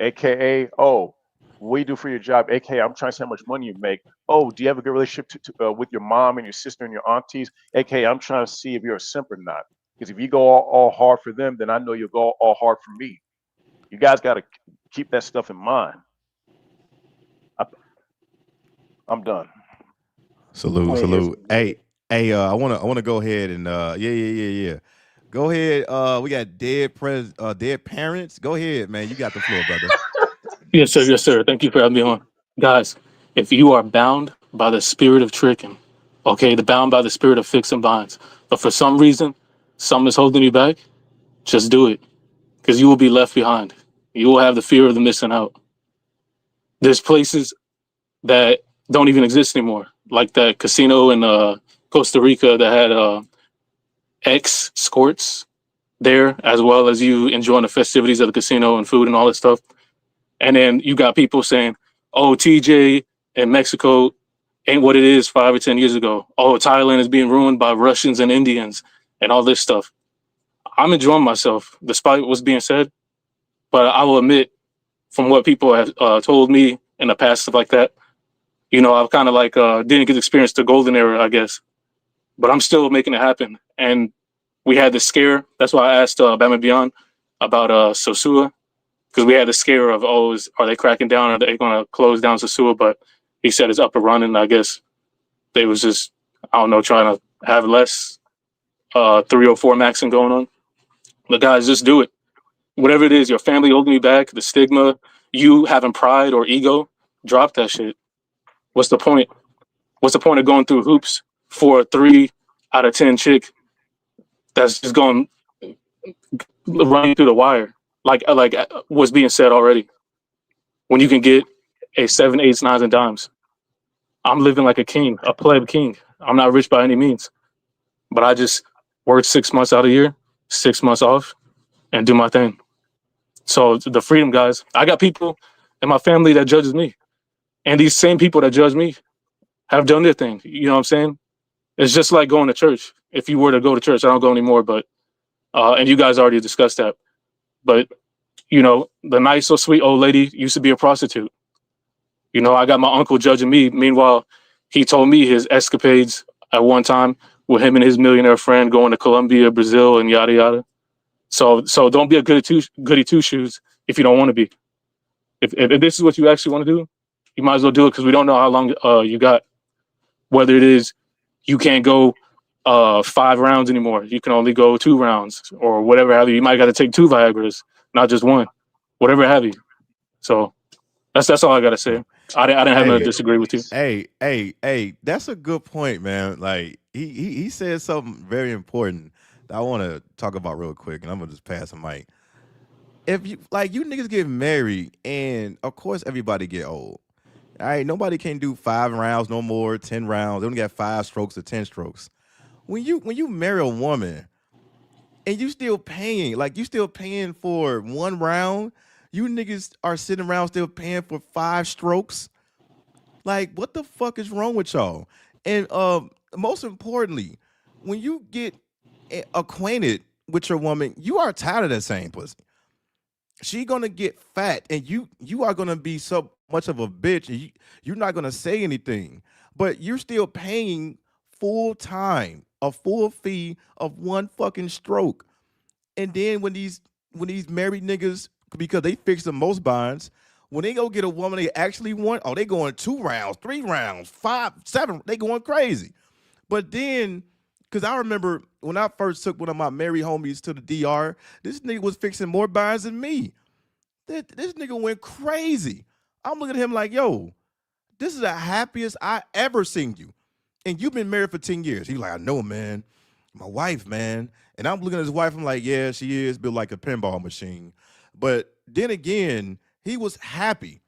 aka oh, what do you do for your job, aka I'm trying to see how much money you make. Oh, do you have a good relationship with your mom and your sister and your aunties, aka I'm trying to see if you're a simp or not, because if you go all hard for them, then I know you'll go all hard for me. You guys got to keep that stuff in mind. I, I'm done. Salute, Point is, salute. Hey, I wanna go ahead and yeah. Go ahead. We got dead parents. Go ahead, man. You got the floor, brother. Yes, sir. Yes, sir. Thank you for having me on. Guys, if you are bound by the spirit of tricking, okay, the bound by the spirit of fixing binds, but for some reason, something is holding you back, just do it because you will be left behind. You will have the fear of the missing out. There's places that don't even exist anymore, like that casino in Costa Rica that had ex escorts there, as well as you enjoying the festivities of the casino and food and all that stuff. And then you got people saying, oh, TJ in Mexico ain't what it is 5 or 10 years ago. Oh, Thailand is being ruined by Russians and Indians and all this stuff. I'm enjoying myself despite what's being said. But I will admit, from what people have told me in the past, stuff like that, you know, I've kind of like didn't get to experience the golden era, I guess. But I'm still making it happen. And we had this scare. That's why I asked Bama Beyond about Sosua, because we had the scare of, oh, are they cracking down? Are they going to close down Sasua? But he said it's up and running. I guess they was just, I don't know, trying to have less 304 maxing going on. But guys, just do it. Whatever it is, your family holding you back, the stigma, you having pride or ego, drop that shit. What's the point? What's the point of going through hoops for a 3 out of 10 chick that's just going running through the wire, like what's being said already? When you can get a 7, 8s, 9s, and dimes. I'm living like a king, a pleb king. I'm not rich by any means, but I just work 6 months out of the year, 6 months off, and do my thing. So the freedom, guys. I got people in my family that judges me, and these same people that judge me have done their thing. You know what I'm saying? It's just like going to church. If you were to go to church, I don't go anymore, but and you guys already discussed that. But you know, the nice or sweet old lady used to be a prostitute. You know, I got my uncle judging me. Meanwhile, he told me his escapades at one time with him and his millionaire friend going to Colombia, Brazil, and yada yada. So don't be a goody two shoes if you don't want to be. If this is what you actually want to do, you might as well do it, because we don't know how long you got. Whether it is you can't go 5 rounds anymore, you can only go 2 rounds or whatever have you. You might got to take 2 Viagra's, not just one, whatever have you. So that's all I gotta say. I didn't have to Hey, disagree with you. hey, that's a good point, man. Like he said something very important that I want to talk about real quick, and I'm gonna just pass the mic. If you like, you niggas get married, and of course everybody get old. All right, nobody can do 5 rounds no more, 10 rounds. They only got 5 strokes or 10 strokes. When you marry a woman and you still paying, like you still paying for 1 round, you niggas are sitting around still paying for 5 strokes. Like, what the fuck is wrong with y'all? And most importantly, when you get acquainted with your woman, you are tired of that same pussy. She gonna get fat, and you are gonna be so much of a bitch, and you're not gonna say anything, but you're still paying full time a full fee of 1 fucking stroke. And then when these married niggas, because they fix the most bonds, when they go get a woman they actually want, oh, they going 2 rounds, 3 rounds, 5, 7, they going crazy. But then, because I remember when I first took one of my married homies to the DR, this nigga was fixing more bonds than me. This nigga went crazy. I'm looking at him like, yo, this is the happiest I ever seen you. And you've been married for 10 years. He's like, I know, man. My wife, man. And I'm looking at his wife, I'm like, yeah, she is built like a pinball machine. But then again, he was happy.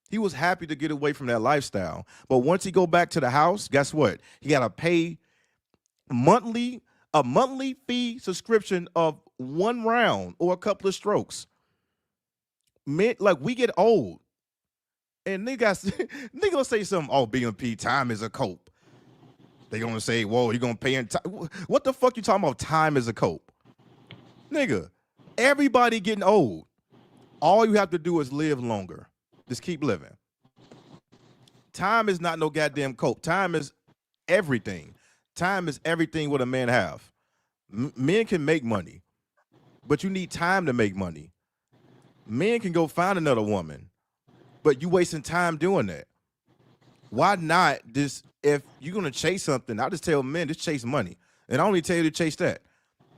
He was happy to get away from that lifestyle. But once he go back to the house, guess what? He got to pay a monthly fee subscription of 1 round or a couple of strokes. Man, like, we get old. And niggas gonna say something, oh, BMP, time is a cope. They gonna say, whoa, you gonna pay in time. What the fuck you talking about time is a cope? Nigga, everybody getting old. All you have to do is live longer. Just keep living. Time is not no goddamn cope. Time is everything. Time is everything what a man have. Men can make money, but you need time to make money. Men can go find another woman, but you wasting time doing that. Why not just, if you're gonna chase something, I just tell men, just chase money. And I only tell you to chase that.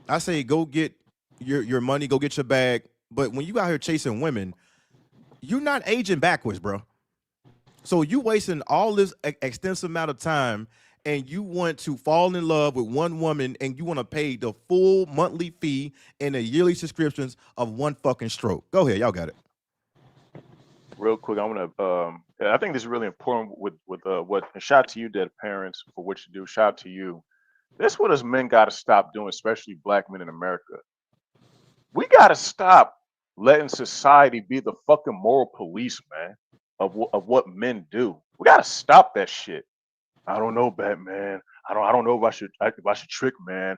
I say go get your money, go get your bag. But when you out here chasing women, you're not aging backwards, bro. So you wasting all this extensive amount of time, and you want to fall in love with one woman, and you want to pay the full monthly fee and the yearly subscriptions of 1 fucking stroke. Go ahead, y'all got it. Real quick, I want to. I think this is really important with what. And shout out to you, dead parents, for what you do. Shout out to you. This is what us men got to stop doing, especially black men in America. We got to stop letting society be the fucking moral police, man, of what men do. We got to stop that shit. I don't know, Batman. I don't know if I should trick, man.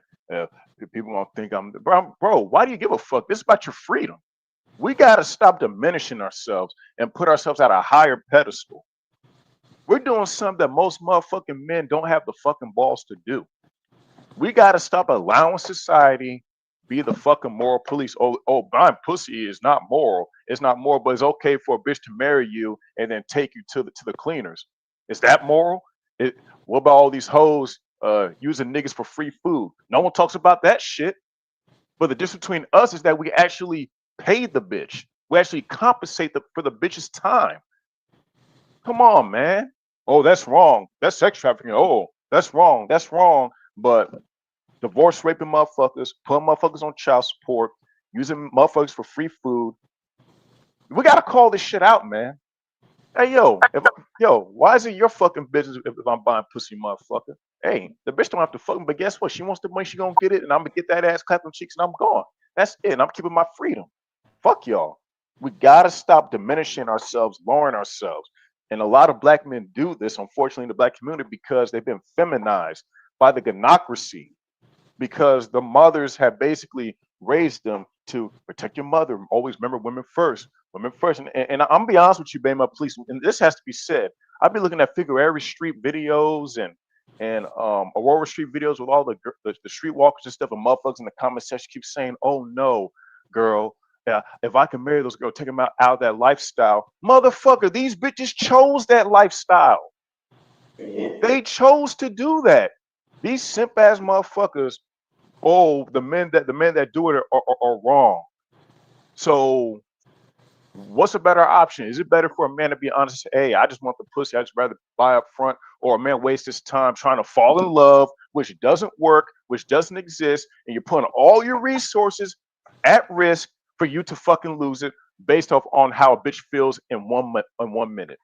People gonna think I'm bro. Why do you give a fuck? This is about your freedom. We got to stop diminishing ourselves and put ourselves at a higher pedestal. We're doing something that most motherfucking men don't have the fucking balls to do. We got to stop allowing society be the fucking moral police. Oh, buying pussy is not moral. It's not moral, but it's okay for a bitch to marry you and then take you to the cleaners. Is that moral? What about all these hoes using niggas for free food? No one talks about that shit. But the difference between us is that we actually pay the bitch. We actually compensate for the bitch's time. Come on, man. Oh, that's wrong. That's sex trafficking. Oh, that's wrong. That's wrong. But divorce raping motherfuckers, putting motherfuckers on child support, using motherfuckers for free food. We gotta call this shit out, man. Hey, why is it your fucking business if I'm buying pussy, motherfucker? Hey, the bitch don't have to fuck me, but guess what? She wants the money, she gonna get it, and I'm gonna get that ass clapping cheeks, and I'm gone. That's it. And I'm keeping my freedom. Fuck y'all. We gotta stop diminishing ourselves, lowering ourselves. And a lot of black men do this, unfortunately, in the black community because they've been feminized by the gynocracy because the mothers have basically raised them to protect your mother. Always remember women first. Women first. And I'm gonna be honest with you, Bama, please. And this has to be said. I've been looking at Figueroa Street videos and Aurora Street videos with all the streetwalkers and stuff, and motherfuckers in the comment section keep saying, "Oh no, girl, if I can marry those girls, take them out of that lifestyle." Motherfucker, these bitches chose that lifestyle. Yeah. They chose to do that. These simp ass motherfuckers. Oh, the men that do it are wrong. So what's a better option? Is it better for a man to be honest and say, hey, I just want the pussy, I just rather buy up front, or a man waste his time trying to fall in love, which doesn't work, which doesn't exist, and you're putting all your resources at risk for you to fucking lose it based off on how a bitch feels in 1 minute.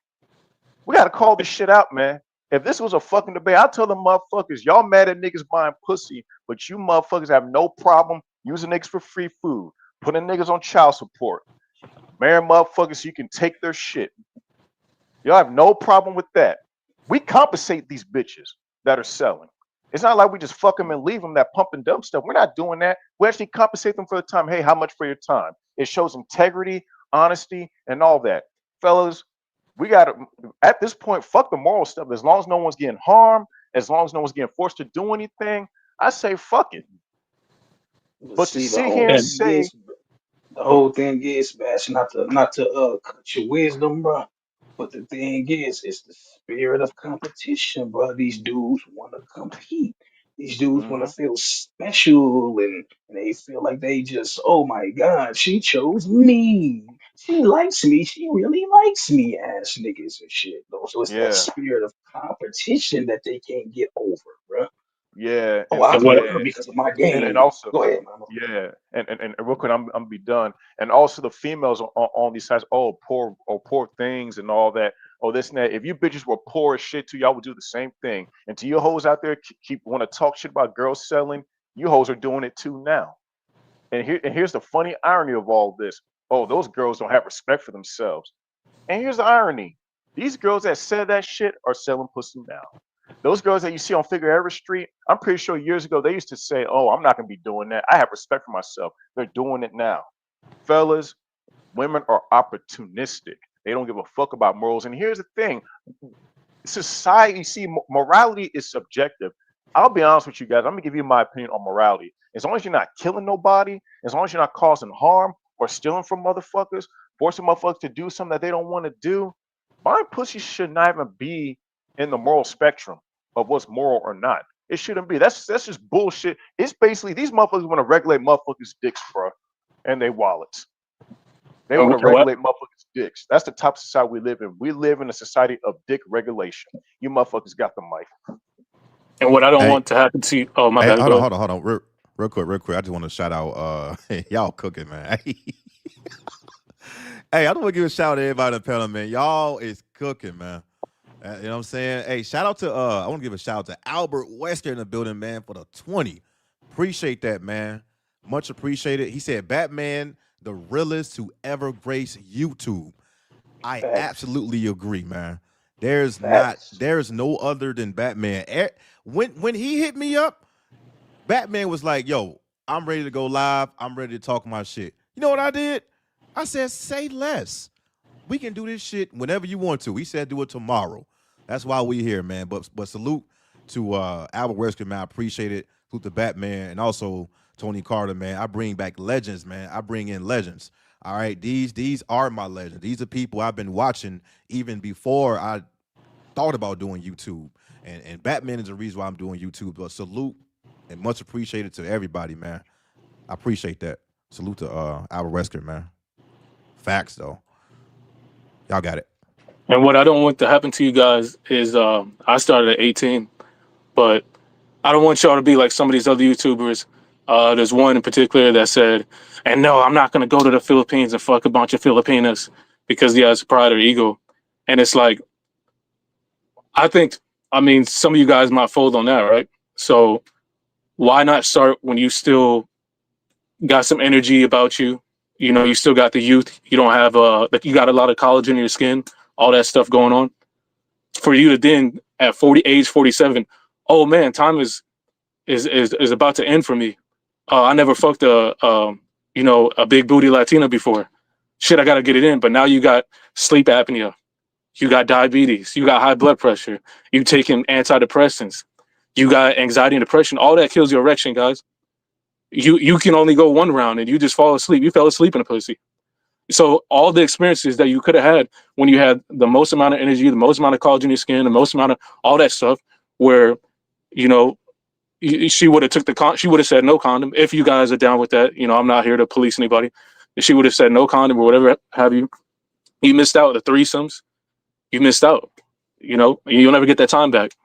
We gotta call this shit out, man. If this was a fucking debate, I'll tell them motherfuckers, y'all mad at niggas buying pussy, but you motherfuckers have no problem using niggas for free food, putting niggas on child support, marrying motherfuckers so you can take their shit. Y'all have no problem with that. We compensate these bitches that are selling. It's not like we just fuck them and leave them that pump and dump stuff. We're not doing that. We actually compensate them for the time. Hey, how much for your time? It shows integrity, honesty, and all that. Fellas, we got to, at this point, fuck the moral stuff. As long as no one's getting harmed, as long as no one's getting forced to do anything, I say fuck it. But But to see, the sit whole here and And thing say, is, the whole thing is, Bash, not to cut your wisdom, bro. But the thing is, it's the spirit of competition, bro. These dudes want to compete. These dudes want to mm-hmm, feel special, and they feel like they just, oh my God, she chose me. She likes me. She really likes me, ass niggas and shit. Though. So it's that yeah, spirit of competition that they can't get over, bro. yeah, Oh, and I and beat what her yeah, because of my and game. also, Go ahead, mama. yeah, and real quick, I'm be done. And also the females on these sites, poor things and all that. Oh, this and that. If you bitches were poor as shit too, y'all would do the same thing. And to you hoes out there, keep want to talk shit about girls selling. You hoes are doing it too now. And here's the funny irony of all this. Oh, those girls don't have respect for themselves. And here's the irony: these girls that said that shit are selling pussy now. Those girls that you see on Figueroa Street, I'm pretty sure years ago they used to say, "Oh, I'm not gonna be doing that. I have respect for myself." They're doing it now. Fellas, women are opportunistic. They don't give a fuck about morals. And here's the thing: society, see, morality is subjective. I'll be honest with you guys. I'm gonna give you my opinion on morality. As long as you're not killing nobody, as long as you're not causing harm or stealing from motherfuckers, forcing motherfuckers to do something that they don't want to do, buying pussy should not even be in the moral spectrum of what's moral or not. It shouldn't be. That's just bullshit. It's basically these motherfuckers want to regulate motherfuckers' dicks, bro, and they wallets. They want to and what regulate motherfuckers' dicks. That's the type of society we live in. We live in a society of dick regulation. You motherfuckers got the mic. and what I don't Hey, want to happen to you. Oh, my hey, bad. Go ahead. hold on, real quick, real quick. I just want to shout out, y'all cooking, man. Hey, I don't want to give a shout out to everybody in the panel, man. Y'all is cooking, man. You know what I'm saying? Hey, shout out to I want to give a shout out to Albert Wesker in the building, man, for the 20. Appreciate that, man. Much appreciated. He said Batman, the realest to ever grace YouTube. I Facts. absolutely agree, man. Facts. There's no other than Batman. When he hit me up, Batman was like, "Yo, I'm ready to go live. I'm ready to talk my shit." You know what I did? I said, "Say less. We can do this shit whenever you want to." He said, "Do it tomorrow." That's why we here, man. But salute to Albert Wesker, man. I appreciate it. Salute to Batman and also Tony Carter, man. I bring back legends, man. I bring in legends. All right, these are my legends. These are people I've been watching even before I thought about doing YouTube. And Batman is the reason why I'm doing YouTube. But salute and much appreciated to everybody, man. I appreciate that. Salute to Albert Wesker, man. Facts though. Y'all got it. And what I don't want to happen to you guys is I started at 18, but I don't want y'all to be like some of these other YouTubers. There's one in particular that said, and no, I'm not going to go to the Philippines and fuck a bunch of Filipinas because he has pride or ego. And it's like, I think, I mean, some of you guys might fold on that, right? So why not start when you still got some energy about you? You know, you still got the youth. You don't have, like, you got a lot of college in your skin, all that stuff going on. For you to then, at age 47, oh man, time is about to end for me. I never fucked a big booty Latina before. Shit, I gotta get it in. But now you got sleep apnea, you got diabetes, you got high blood pressure, you taking antidepressants, you got anxiety and depression. All that kills your erection, guys. You can only go one round and you just fall asleep. You fell asleep in a pussy. So all the experiences that you could have had when you had the most amount of energy, the most amount of collagen in your skin, the most amount of all that stuff, where you know she would have took she would have said no condom. If you guys are down with that, I'm not here to police anybody. She would have said no condom or whatever have you. You missed out the threesomes. You missed out. You'll never get that time back.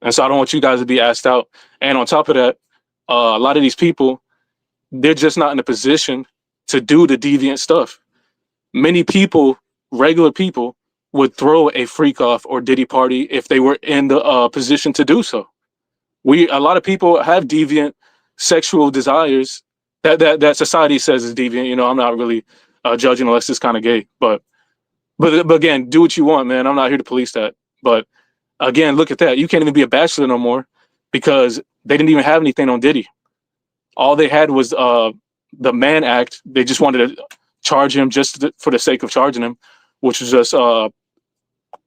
And so I don't want you guys to be asked out. And on top of that, a lot of these people, they're just not in a position to do the deviant stuff. Many people, regular people, would throw a freak off or diddy party if they were in the position to do so. A lot of people have deviant sexual desires that society says is deviant. I'm not really judging unless it's kind of gay, but again, do what you want, man. I'm not here to police that. But again, look at that. You can't even be a bachelor no more because they didn't even have anything on Diddy. All they had was the Mann Act. They just wanted to charge him just for the sake of charging him, which was just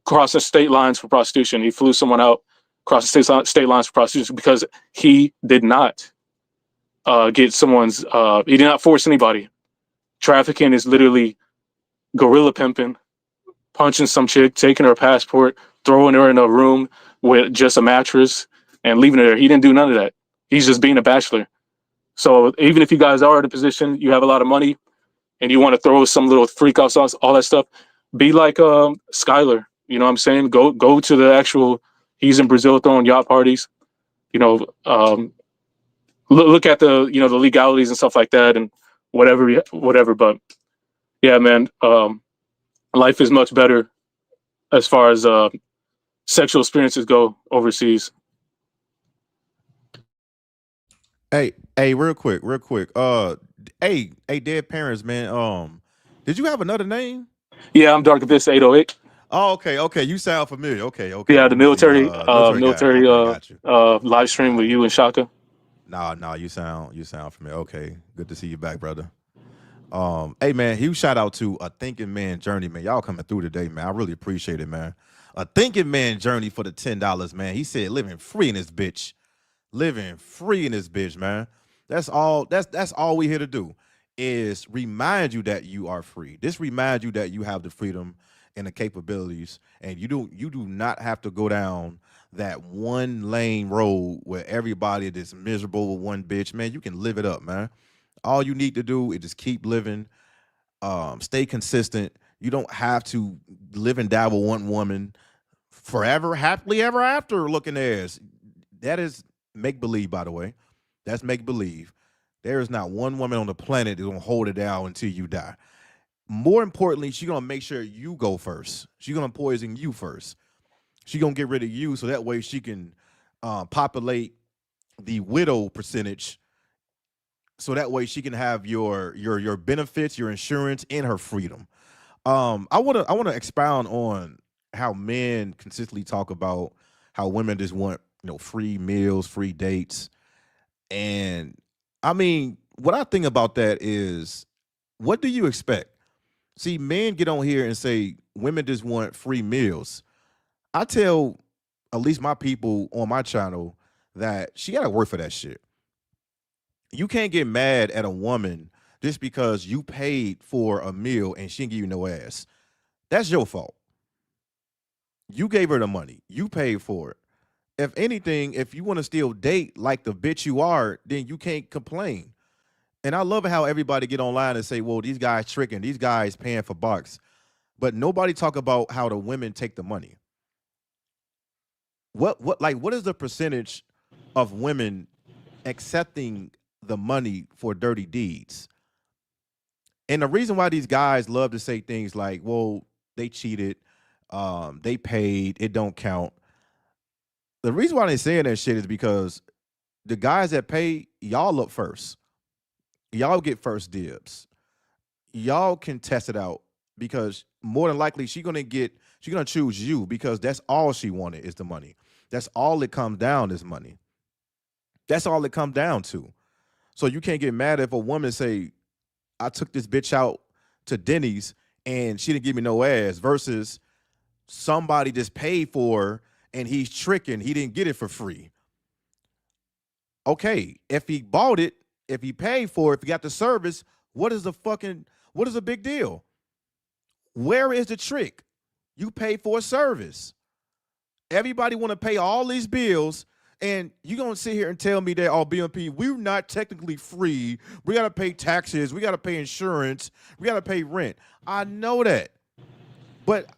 crossing state lines for prostitution. He flew someone out across the state lines for prostitution because he did not get someone's. He did not force anybody. Trafficking is literally gorilla pimping, punching some chick, taking her passport, throwing her in a room with just a mattress and leaving her there. He didn't do none of that. He's just being a bachelor. So even if you guys are in a position, you have a lot of money, and you want to throw some little freak out sauce, all that stuff, be like Skylar. You know what I'm saying? Go to the actual. He's in Brazil throwing yacht parties. Look at the the legalities and stuff like that and whatever. But yeah, man, life is much better as far as sexual experiences go overseas. Hey, real quick. Hey, dead parents, man. Did you have another name? Yeah, I'm Dark Abyss 808. Oh, okay. You sound familiar. Okay. Yeah, the Let me see. military Military guy. Okay, got you. live stream with you and Shaka. Nah, you sound familiar. Okay, good to see you back, brother. Hey man, huge shout out to A Thinking Man Journey, man. Y'all coming through today, man. I really appreciate it, man. A Thinking Man Journey for the $10, man. He said living free in this bitch. Living free in this bitch, man. That's all we here to do is remind you that you are free. This reminds you that you have the freedom and the capabilities, and you do not have to go down that one lane road where everybody is miserable with one bitch, man. You can live it up, man. All you need to do is just keep living, stay consistent. You don't have to live and die with one woman forever, happily ever after looking ass. That is make believe, by the way. That's make believe. There is not one woman on the planet that's gonna hold it down until you die. More importantly, she's gonna make sure you go first. She's gonna poison you first. She's gonna get rid of you so that way she can populate the widow percentage. So that way she can have your benefits, your insurance, and her freedom. I wanna expound on how men consistently talk about how women just want free meals, free dates, and I mean what I think about that is, what do you expect? See, men get on here and say women just want free meals. I tell at least my people on my channel that she got to work for that shit. You can't get mad at a woman just because you paid for a meal and she didn't give you no ass. That's your fault. You gave her the money. You paid for it. If anything, if you want to still date like the bitch you are, then you can't complain. And I love how everybody get online and say, well, these guys tricking, these guys paying for bucks. but nobody talk about how the women take the money. What is the percentage of women accepting the money for dirty deeds? And the reason why these guys love to say things like, well, they cheated, they paid, it don't count. The reason why they saying that shit is because the guys that pay, y'all up first. Y'all get first dibs. Y'all can test it out because more than likely she's gonna choose you because that's all she wanted is the money. That's all it comes down is money. That's all it comes down to. So you can't get mad if a woman say, I took this bitch out to Denny's and she didn't give me no ass versus somebody just paid for her and he's tricking. He didn't get it for free. Okay, if he bought it, if he paid for it, if he got the service, what is the big deal? Where is the trick? You pay for a service. Everybody want to pay all these bills, and you gonna sit here and tell me that, oh, BMP, we're not technically free. We gotta pay taxes, we gotta pay insurance, we gotta pay rent. I know that. But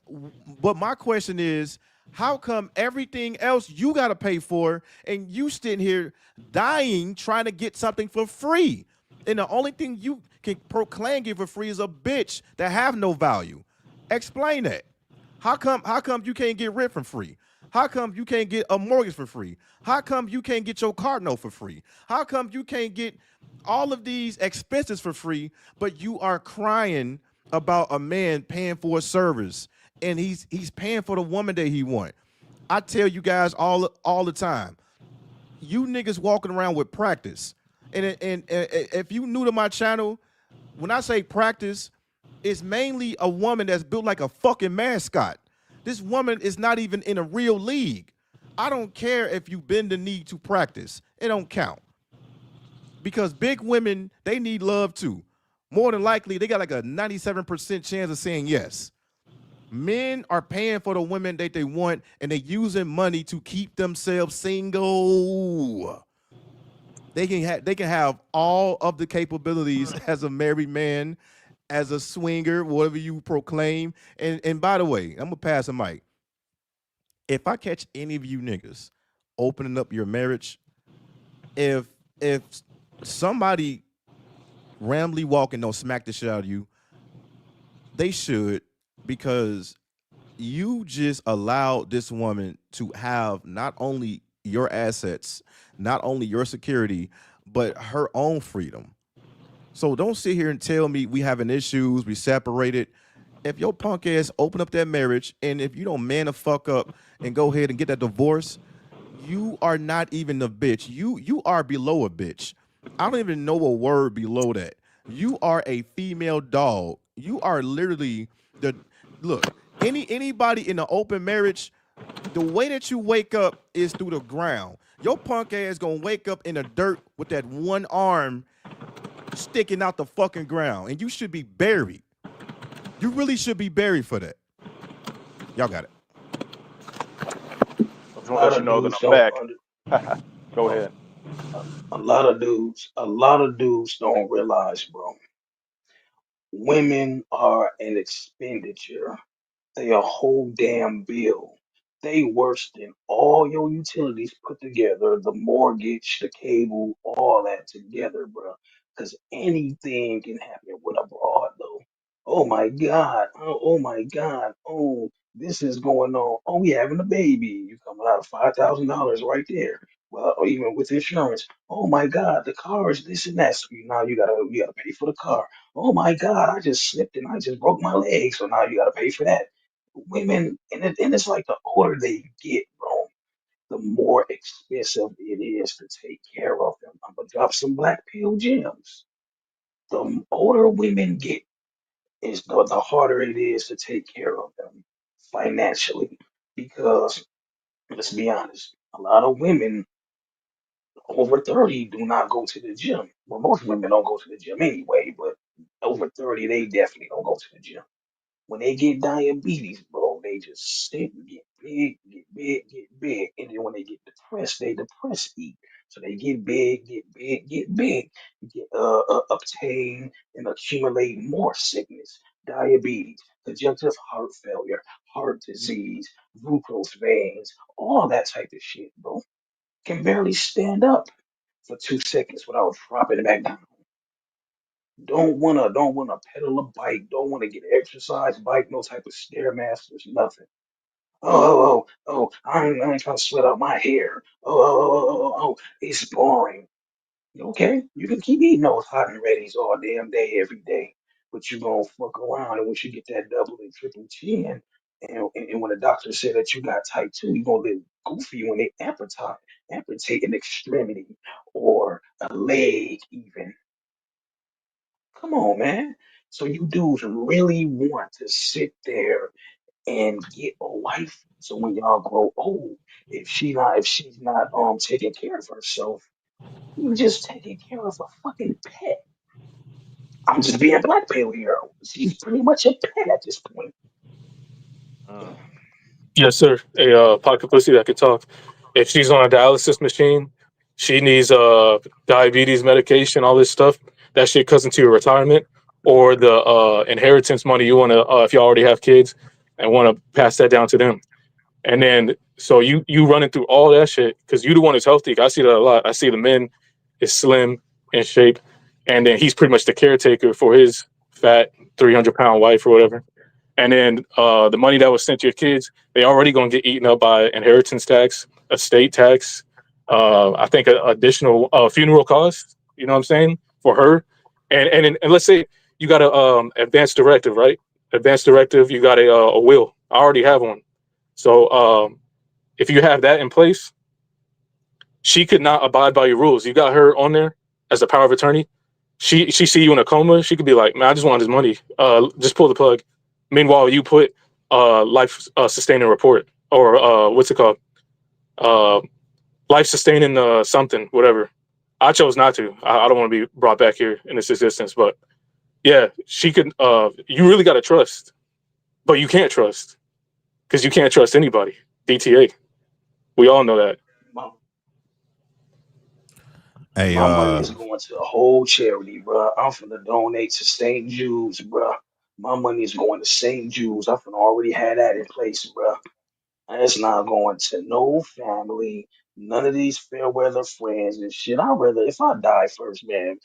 my question is, how come everything else you gotta pay for and you sitting here dying trying to get something for free? And the only thing you can proclaim get for free is a bitch that have no value. Explain that. How come you can't get rent for free? How come you can't get a mortgage for free? How come you can't get your car note for free? How come you can't get all of these expenses for free, but you are crying about a man paying for a service and he's paying for the woman that he want? I tell you guys all the time, you niggas walking around with practice. And if you new to my channel, when I say practice, it's mainly a woman that's built like a fucking mascot. This woman is not even in a real league. I don't care if you bend the knee to practice. It don't count. Because big women, they need love too. More than likely, they got like a 97% chance of saying yes. Men are paying for the women that they want, and they're using money to keep themselves single. They can have all of the capabilities as a married man, as a swinger, whatever you proclaim. And by the way, I'm gonna pass the mic. If I catch any of you niggas opening up your marriage, if somebody randomly walking don't smack the shit out of you, they should, because you just allowed this woman to have not only your assets, not only your security, but her own freedom. So don't sit here and tell me we having issues, we separated. If your punk ass open up that marriage, and if you don't man the fuck up and go ahead and get that divorce, you are not even a bitch. You are below a bitch. I don't even know a word below that. You are a female dog. You are literally the look. Anybody in an open marriage, the way that you wake up is through the ground. Your punk ass gonna wake up in the dirt with that one arm sticking out the fucking ground, and you should be buried. You really should be buried for that. Y'all got it. I just A want to lot let you of know that dudes I'm don't back. under, Go bro. ahead. A lot of dudes don't realize, bro. Women are an expenditure. They a whole damn bill. They worse than all your utilities put together, the mortgage, the cable, all that together, bro. Because anything can happen with a broad, though. Oh my God. Oh my God. Oh, this is going on. Oh, we having a baby. You coming out of $5,000 right there. Well, or even with insurance. Oh my God, the car is this and that. So now you gotta pay for the car. Oh my God, I just slipped and I just broke my leg. So now you gotta pay for that. Women, and it's like the older they get, bro, the more expensive it is to take care of them. I'm gonna drop some black pill gems. The older women get, is the harder it is to take care of them financially. Because let's be honest, a lot of women over 30 do not go to the gym. Well, most women don't go to the gym anyway, but over 30, they definitely don't go to the gym. When they get diabetes, bro, they just sit and get big, get big, get big. And then when they get depressed, they depress eat. So they get big, get big, get big, get obtain and accumulate more sickness, diabetes. conjunctive heart failure, heart disease, glucose veins, all that type of shit, bro. Can barely stand up for 2 seconds without dropping back down. Don't wanna pedal a bike, don't wanna get an exercise bike, no type of stairmasters, nothing. I ain't trying to sweat out my hair. It's boring. Okay, you can keep eating those hot and ready's all damn day, every day, but you gonna fuck around, and once you get that double and triple chin, and when the doctor said that you got type 2, you gonna live goofy when they amputate an extremity or a leg even. Come on, man. So you dudes really want to sit there and get a wife. So when y'all grow old, if she's not taking care of herself, you just taking care of a fucking pet. I'm just being black pill here. She's pretty much a pet at this point. Mm. Yes, sir. A pocket pussy that can talk. If she's on a dialysis machine, she needs diabetes medication, all this stuff. That shit cuts into your retirement or the inheritance money you want to, if you already have kids and want to pass that down to them. And then so you running through all that shit because you the one who's healthy. I see that a lot. I see the men is slim in shape, and then he's pretty much the caretaker for his fat 300-pound wife or whatever. And then the money that was sent to your kids, they already gonna get eaten up by inheritance tax, estate tax. I think additional funeral costs. You know what I'm saying for her, and let's say you got a advance directive, right? Advance directive. You got a will. I already have one. So if you have that in place, she could not abide by your rules. You got her on there as a power of attorney. She see you in a coma. She could be like, "Man, I just want his money. Just pull the plug." Meanwhile, you put life sustaining report or what's it called? Uh, life sustaining something, whatever. I chose not to. I don't want to be brought back here in this existence. But yeah, she could. You really got to trust, but you can't trust because you can't trust anybody. DTA. We all know that. My, Hey, my money is going to a whole charity, bro. I'm finna donate to St. Jude's, bro. My money is going to St. Jude's. I finna already had that in place, bro. And it's not going to no family, none of these fair weather friends and shit. I'd rather, if I die first, man,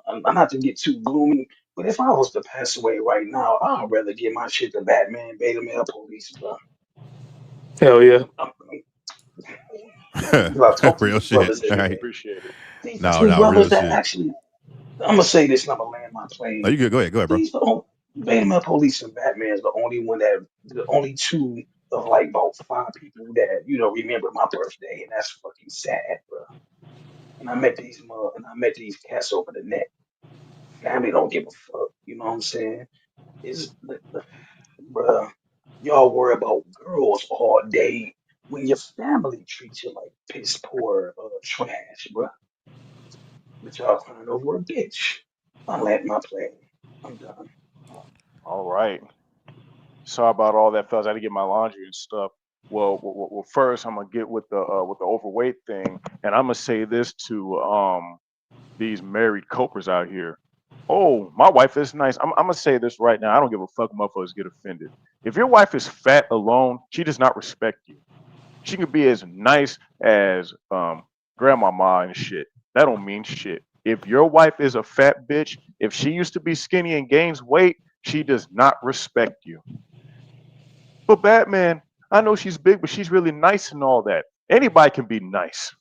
I'm not to get too gloomy, but if I was to pass away right now, I'd rather give my shit to Batman, Beta Male Police, bro. Hell yeah. I talk to real these shit. brothers All every Appreciate it. right. day. Appreciate it. These the No, two no, real brothers that shit. actually, I'm gonna say this and I'm gonna land my No, plane. you good. Go ahead, bro. These the only, Beta Male Police and Batman is the only one that, the only two of like about five people that, remember my birthday, and that's fucking sad, bro. And I met these cats over the net. Family don't give a fuck. You know what I'm saying? Is bruh, y'all worry about girls all day when your family treats you like piss poor trash, bruh. But y'all crying over a bitch. I land my plane. I'm done. All right. Sorry about all that, fellas. I had to get my laundry and stuff. Well, first I'm gonna get with the overweight thing, and I'm gonna say this to these married copers out here. Oh, my wife is nice. I'm gonna say this right now. I don't give a fuck. Motherfuckers get offended. If your wife is fat alone, she does not respect you. She can be as nice as grandmama and shit. That don't mean shit. If your wife is a fat bitch, if she used to be skinny and gains weight, she does not respect you. But Batman, I know she's big, but she's really nice and all that. Anybody can be nice.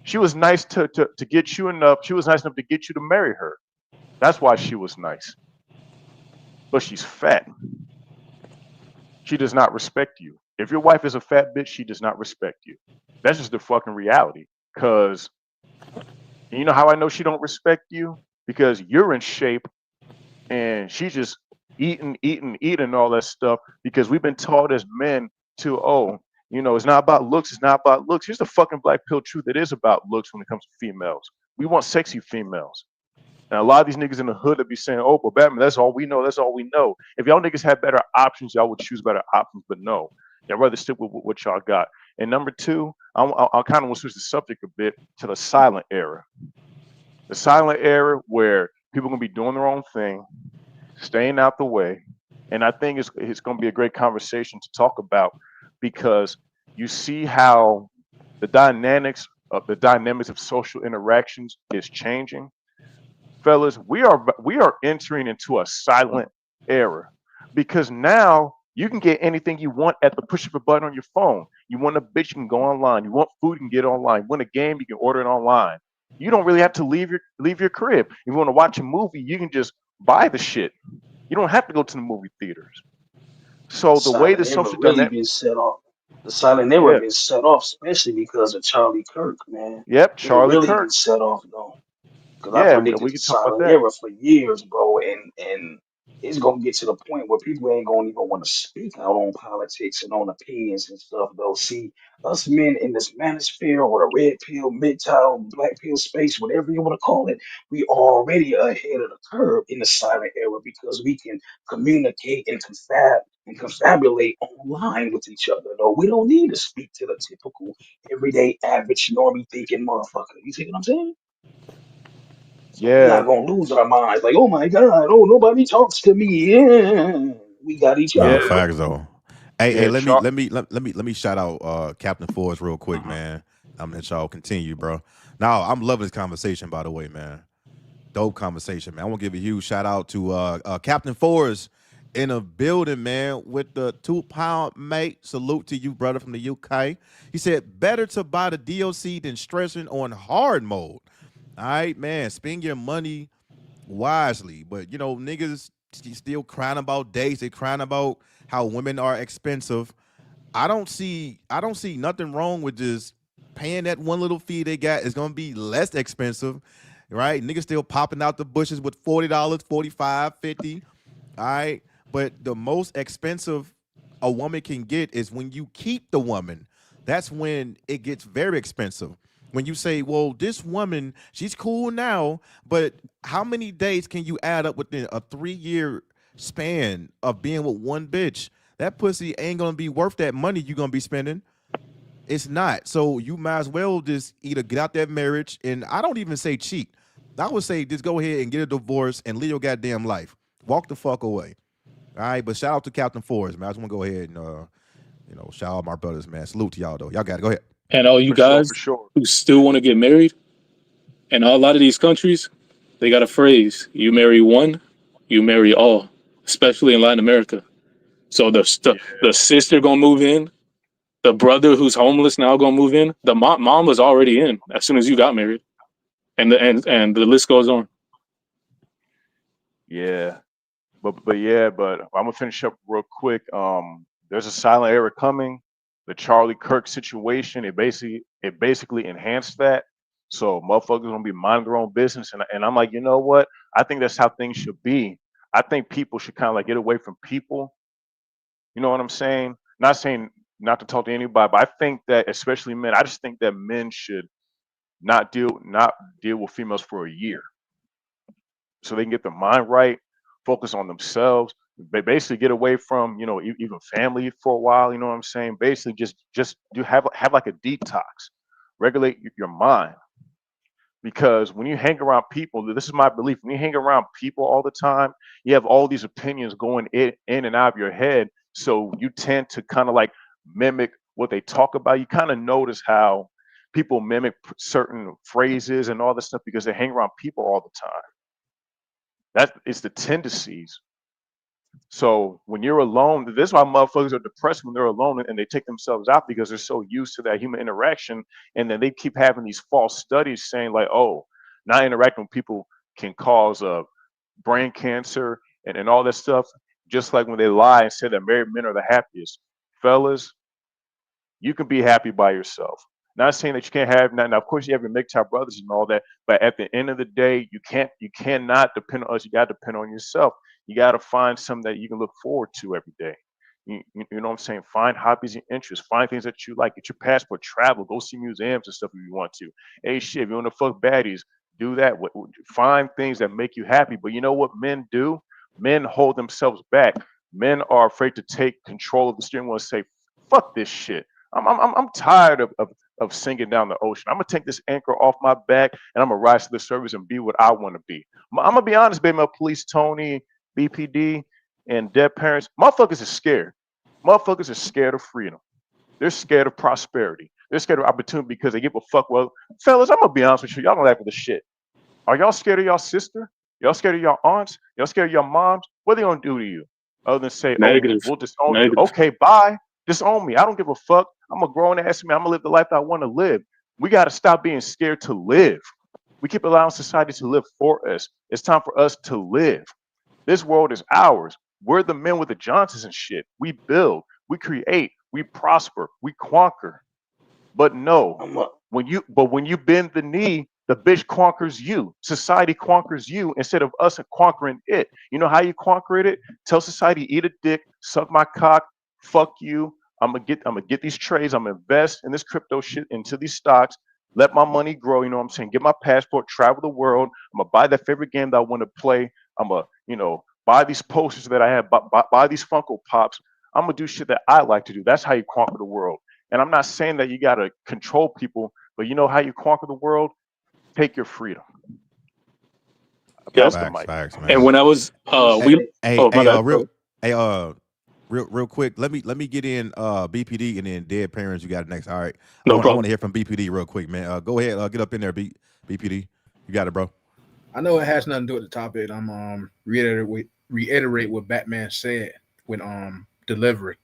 She was nice to get you enough. She was nice enough to get you to marry her. That's why she was nice. But she's fat. She does not respect you. If your wife is a fat bitch, she does not respect you. That's just the fucking reality. Cause you know how I know she don't respect you? Because you're in shape and she's just eating all that stuff. Because we've been taught as men to, it's not about looks, it's not about looks. Here's the fucking black pill truth. It is about looks when it comes to females. We want sexy females. And a lot of these niggas in the hood that be saying, "Oh, but Batman, that's all we know. That's all we know." If y'all niggas had better options, y'all would choose better options. But no, y'all rather stick with what y'all got. And number two, I kind of want to switch the subject a bit to the silent era. The silent era where people gonna be doing their own thing, staying out the way, And I think it's going to be a great conversation to talk about because you see how the dynamics of social interactions is changing. Fellas, we are entering into a silent era because now you can get anything you want at the push of a button on your phone. You want a bitch, you can go online. You want food, you can get it online. You want a game, you can order it online. You don't really have to leave your crib. If you want to watch a movie, you can just buy the shit. You don't have to go to the movie theaters. The So the way the silent era social really dynamic, been set off. The silent era yeah, been set off, especially because of Charlie Kirk, man. yep, It Charlie really Kirk, been set off though. Because I yeah, and predicted we the can talk about silent that. era for years, bro, and it's gonna get to the point where people ain't gonna even want to speak out on politics and on opinions and stuff. Though, see, us men in this manosphere or the red pill, MGTOW, black pill space, whatever you want to call it, we already ahead of the curve in the silent era because we can communicate and confabulate online with each other. Though we don't need to speak to the typical everyday average normie thinking motherfucker. You see what I'm saying? So we Yeah, not gonna lose our minds. Like, oh my God, oh nobody talks to me. Yeah, we got each yeah, Nah, other. facts though. Hey, yeah, let me shout out Captain Forrest real quick, Uh-huh. man. I'm gonna let y'all continue, bro. Now, I'm loving this conversation, by the way, man. Dope conversation, man. I want to give a huge shout out to Captain Forrest in a building, man, with the 2 pound mate. Salute to you, brother, from the UK. He said, better to buy the DLC than stressing on hard mode. All right, man. Spend your money wisely. But niggas still crying about dates. They crying about how women are expensive. I don't see nothing wrong with just paying that one little fee they got. It's gonna be less expensive, right? Niggas still popping out the bushes with $40, 45, 50. All right. But the most expensive a woman can get is when you keep the woman. That's when it gets very expensive. When you say, well, this woman, she's cool now, but how many days can you add up within a 3 year span of being with one bitch? That pussy ain't gonna be worth that money you're gonna be spending. It's not. So you might as well just either get out that marriage, and I don't even say cheat. I would say just go ahead and get a divorce and live your goddamn life. Walk the fuck away. All right, but shout out to Captain Forrest, man. I just want to go ahead and shout out my brothers, man. Salute to y'all though. Y'all got to go ahead. And all you for sure, guys for sure. who still want to get married, in a lot of these countries, they got a phrase: "You marry one, you marry all." Especially in Latin America. So the sister gonna move in, the brother who's homeless now gonna move in. The mom was already in as soon as you got married, and the list goes on. Yeah, but I'm gonna finish up real quick. There's a silent era coming. The Charlie Kirk situation, it basically enhanced that. So motherfuckers gonna be minding their own business, and I'm like, you know what? I think that's how things should be. I think people should kind of like get away from people. You know what I'm saying? Not saying not to talk to anybody, but I think that especially men, I just think that men should not deal with females for a year so they can get their mind right, focus on themselves, basically get away from even family for a while. You know what I'm saying? Basically, just do have like a detox, regulate your mind because when you hang around people, this is my belief. When you hang around people all the time, you have all these opinions going in and out of your head. So you tend to kind of like mimic what they talk about. You kind of notice how people mimic certain phrases and all this stuff because they hang around people all the time. That is the tendencies. So when you're alone, this is why motherfuckers are depressed when they're alone and they take themselves out because they're so used to that human interaction. And then they keep having these false studies saying like, oh, not interacting with people can cause brain cancer and all that stuff. Just like when they lie and say that married men are the happiest. Fellas, you can be happy by yourself. Not saying that you can't have now. Of course, you have your MGTOW brothers and all that, but at the end of the day, you cannot depend on us. You got to depend on yourself. You got to find something that you can look forward to every day. You know what I'm saying? Find hobbies and interests. Find things that you like. Get your passport. Travel. Go see museums and stuff if you want to. Hey, shit, if you want to fuck baddies, do that. Find things that make you happy. But you know what men do? Men hold themselves back. Men are afraid to take control of the steering wheel and say, "Fuck this shit. I'm tired of sinking down the ocean. I'm gonna take this anchor off my back and I'm gonna rise to the surface and be what I want to be. I'm gonna be honest, baby. My police Tony, BPD, And dead parents, motherfuckers are scared. Motherfuckers are scared of freedom. They're scared of prosperity. They're scared of opportunity because they give a fuck. Well, fellas, I'm gonna be honest with you. Y'all don't act with the shit. Are y'all scared of y'all sister? Y'all scared of y'all aunts? Y'all scared of your moms? What are they gonna do to you? Other than say, oh, Negative. we'll disown you. Negative. Okay, bye. Disown me. I don't give a fuck. I'm a grown ass man. I'm gonna live the life I want to live. We gotta stop being scared to live. We keep allowing society to live for us. It's time for us to live. This world is ours. We're the men with the Johnsons and shit. We build, we create, we prosper, we conquer. But no, I'm a, when you bend the knee, the bitch conquers you. Society conquers you instead of us conquering it. You know how you conquer it? Tell society, eat a dick, suck my cock, fuck you. I'm gonna get these trades. I'm gonna invest in this crypto shit into these stocks. Let my money grow. You know what I'm saying? Get my passport, travel the world. I'm gonna buy that favorite game that I want to play. I'm gonna, buy these posters that I have, buy these Funko Pops. I'm gonna do shit that I like to do. That's how you conquer the world. And I'm not saying that you got to control people, but you know how you conquer the world? Take your freedom. I Yep. pass the Facts, mic. facts, And man. when I was I'm gonna Hey, we say, hey, oh my hey, bad. hey, real quick. Let me get in BPD and then dead parents. You got it next. All right. I No want I problem. want to hear from BPD real quick, man. Go ahead. Get up in there, BPD. You got it, bro. I know it has nothing to do with the topic. I'm reiterate what Batman said when delivery.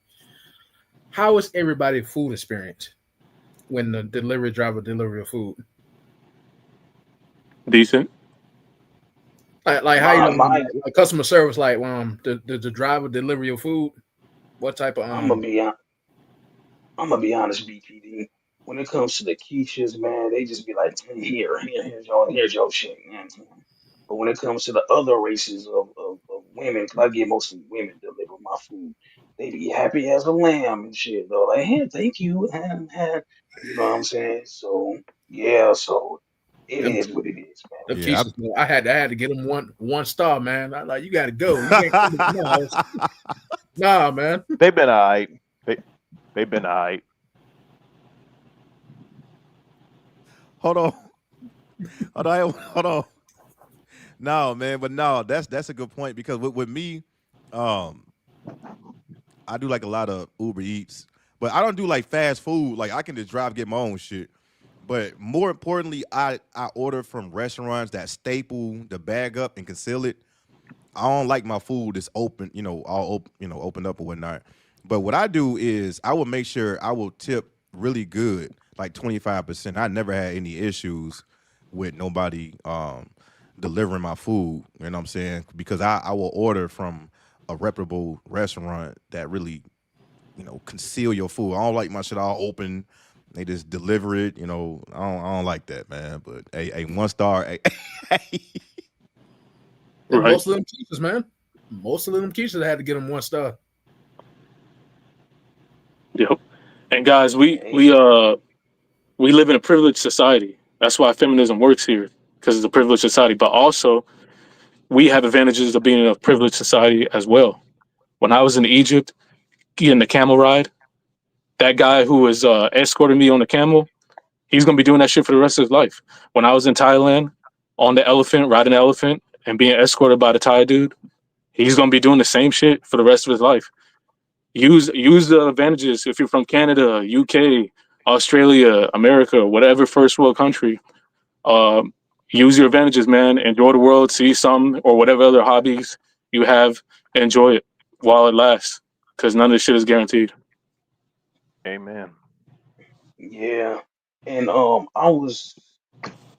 How is everybody food experience when the delivery driver deliver your food? Decent. Like how you my know my like customer service, like the driver deliver your food? What type of I'm gonna be I'm gonna be honest, BPD. When it comes to the quiches, man, they just be like, here's your shit, man. But when it comes to the other races of women, 'cause I get mostly women deliver my food, they be happy as a lamb and shit. Though, like, hey, thank you, and you know what I'm saying? So yeah, so it them is what it is, man. them Yeah. quiches? I had to get them one star, man. I like you got to go. You can't come to my house. Nah, man. They've been all right. They, they've been all right. Hold on. Hold on. No, man, but no, that's a good point because with me, um, I do like a lot of Uber Eats, but I don't do like fast food. Like I can just drive get my own shit. But more importantly, I order from restaurants that staple the bag up and conceal it. I don't like my food that's open, all open, opened up or whatnot. But what I do is I will make sure I will tip really good, like 25%. I never had any issues with nobody delivering my food. You know what I'm saying? Because I will order from a reputable restaurant that really, conceal your food. I don't like my shit all open. They just deliver it. I don't like that, man. But a 1 star. Hey, And Right. most of them quiches, man. Most of them quiches, I had to get them one star. Yep. And guys, Hey, we live in a privileged society. That's why feminism works here because it's a privileged society. But also, we have advantages of being in a privileged society as well. When I was in Egypt getting the camel ride, that guy who was escorting me on the camel, he's gonna be doing that shit for the rest of his life. When I was in Thailand on the elephant, riding the elephant, and being escorted by the Thai dude, he's gonna be doing the same shit for the rest of his life. Use the advantages if you're from Canada, UK, Australia, America, whatever first world country. Um, Use your advantages, man. Enjoy the world, see some or whatever other hobbies you have. Enjoy it while it lasts, because none of this shit is guaranteed. Amen. yeah,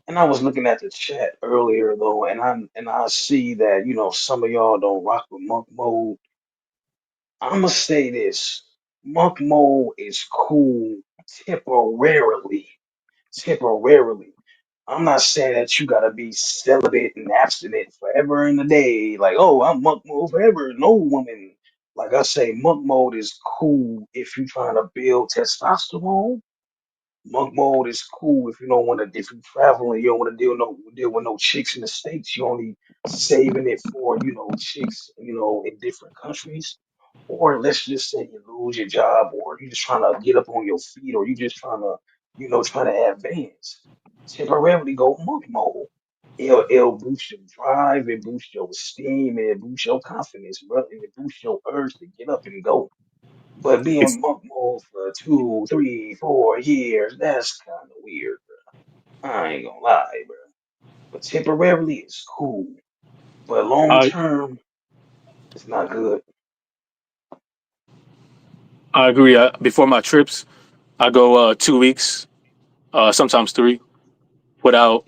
and I was looking at the chat earlier though, and I see that some of y'all don't rock with monk mode. I'ma say this: monk mode is cool temporarily. Temporarily. I'm not saying that you gotta be celibate and abstinent forever in the day. Like, oh, I'm monk mode forever. No woman. Like I say, monk mode is cool if you're trying to build testosterone. Monk mode is cool if you don't want to. If you travel and you don't want to deal with no chicks in the states, you only saving it for chicks in different countries. Or let's just say you lose your job, or you just trying to get up on your feet, or you just trying to trying to advance. Temporarily go monk mode. It'll boost your drive, it boosts your esteem, and it boosts your confidence, bro, and it boosts your urge to get up and go. But It's being monk mode for 2, 3, 4 years, that's kind of weird, bro. I ain't gonna lie, bro. But temporarily, it's cool. But long I term, it's not good. I agree. Before my trips, I go 2 weeks, sometimes three, without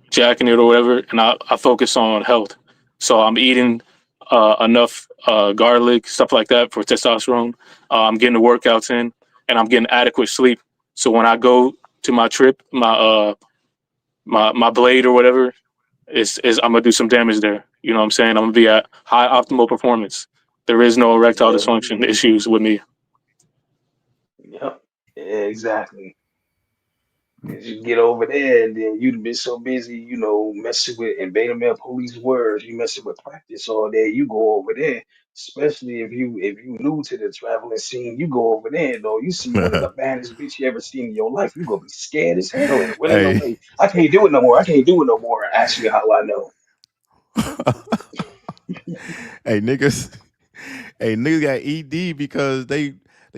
jacking it or whatever, and I focus on health. So I'm eating enough garlic, stuff like that for testosterone. I'm getting the workouts in, and I'm getting adequate sleep. So when I go to my trip, my blade or whatever is I'm gonna do some damage there. You know what I'm saying? I'm gonna be at high optimal performance. There is no erectile Yeah, dysfunction issues with me. yep, exactly. Cause you get over there and then you've been so busy, messing with and beta male police words, you messing with practice all day, you go over there. Especially if you new to the traveling scene, you go over there though. You see one of the baddest bitch you ever seen in your life, you gonna be scared as hell. Like, well, ain't no Hey, way. I can't do it no more. I can't do it no more. Ask you how I know. hey niggas, hey niggas got ED because they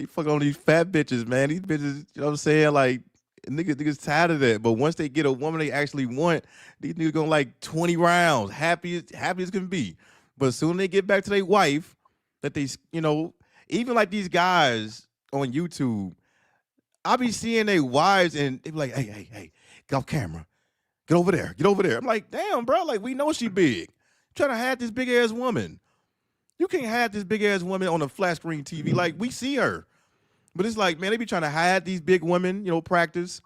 fuck on these fat bitches, man. These bitches, you know what I'm saying? Like niggas tired of that. But once they get a woman they actually want, these niggas going like 20 rounds, happy as can be. But soon they get back to their wife, that they, even like these guys on YouTube, I be seeing their wives and they be like, hey, get off camera. Get over there. Get over there. I'm like, damn, bro. Like, we know she big. Trying to have this big ass woman. You can't have this big ass woman on a flat screen TV. Like, we see her. But it's like, man, they be trying to hide these big women, practice.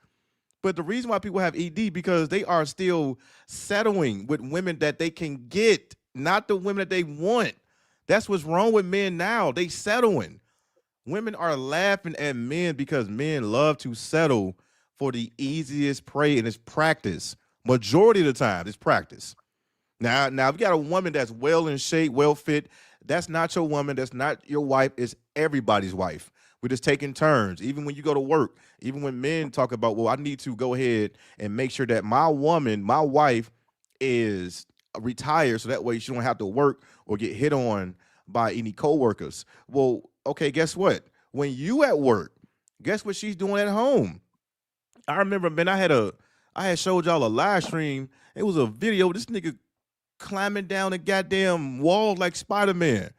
But the reason why people have ED because they are still settling with women that they can get, not the women that they want. That's what's wrong with men now. They settling. Women are laughing at men because men love to settle for the easiest prey, and it's practice. Majority of the time, it's practice. Now, if you got a woman that's well in shape, well fit, that's not your woman. That's not your wife. It's everybody's wife. We're just taking turns. Even when you go to work, even when men talk about, well, I need to go ahead and make sure that my woman, my wife, is retired, so that way she don't have to work or get hit on by any coworkers. Well, okay, guess what? When you at work, guess what she's doing at home? I remember, man, I had showed y'all a live stream. It was a video. This nigga climbing down a goddamn wall like Spider-Man.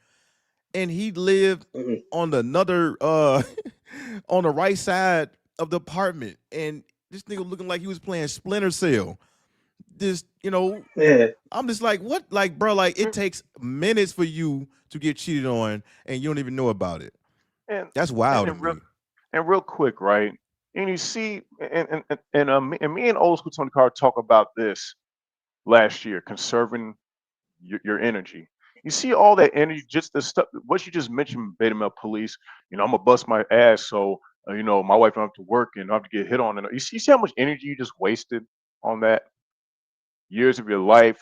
And he lived Mhm. on another on the right side of the apartment. And this nigga looking like he was playing Splinter Cell. This, Yeah, I'm just like, what? Like, bro, like it takes minutes for you to get cheated on and you don't even know about it. And That's and, wild to and real me. and real quick, right? And you see, me and old school Tony Carr talk about this last year, conserving your energy. You see all that energy, just the stuff, what you just mentioned, beta male police. I'm gonna bust my ass, so my wife don't have to work and don't have to get hit on. And you see how much energy you just wasted on that, years of your life.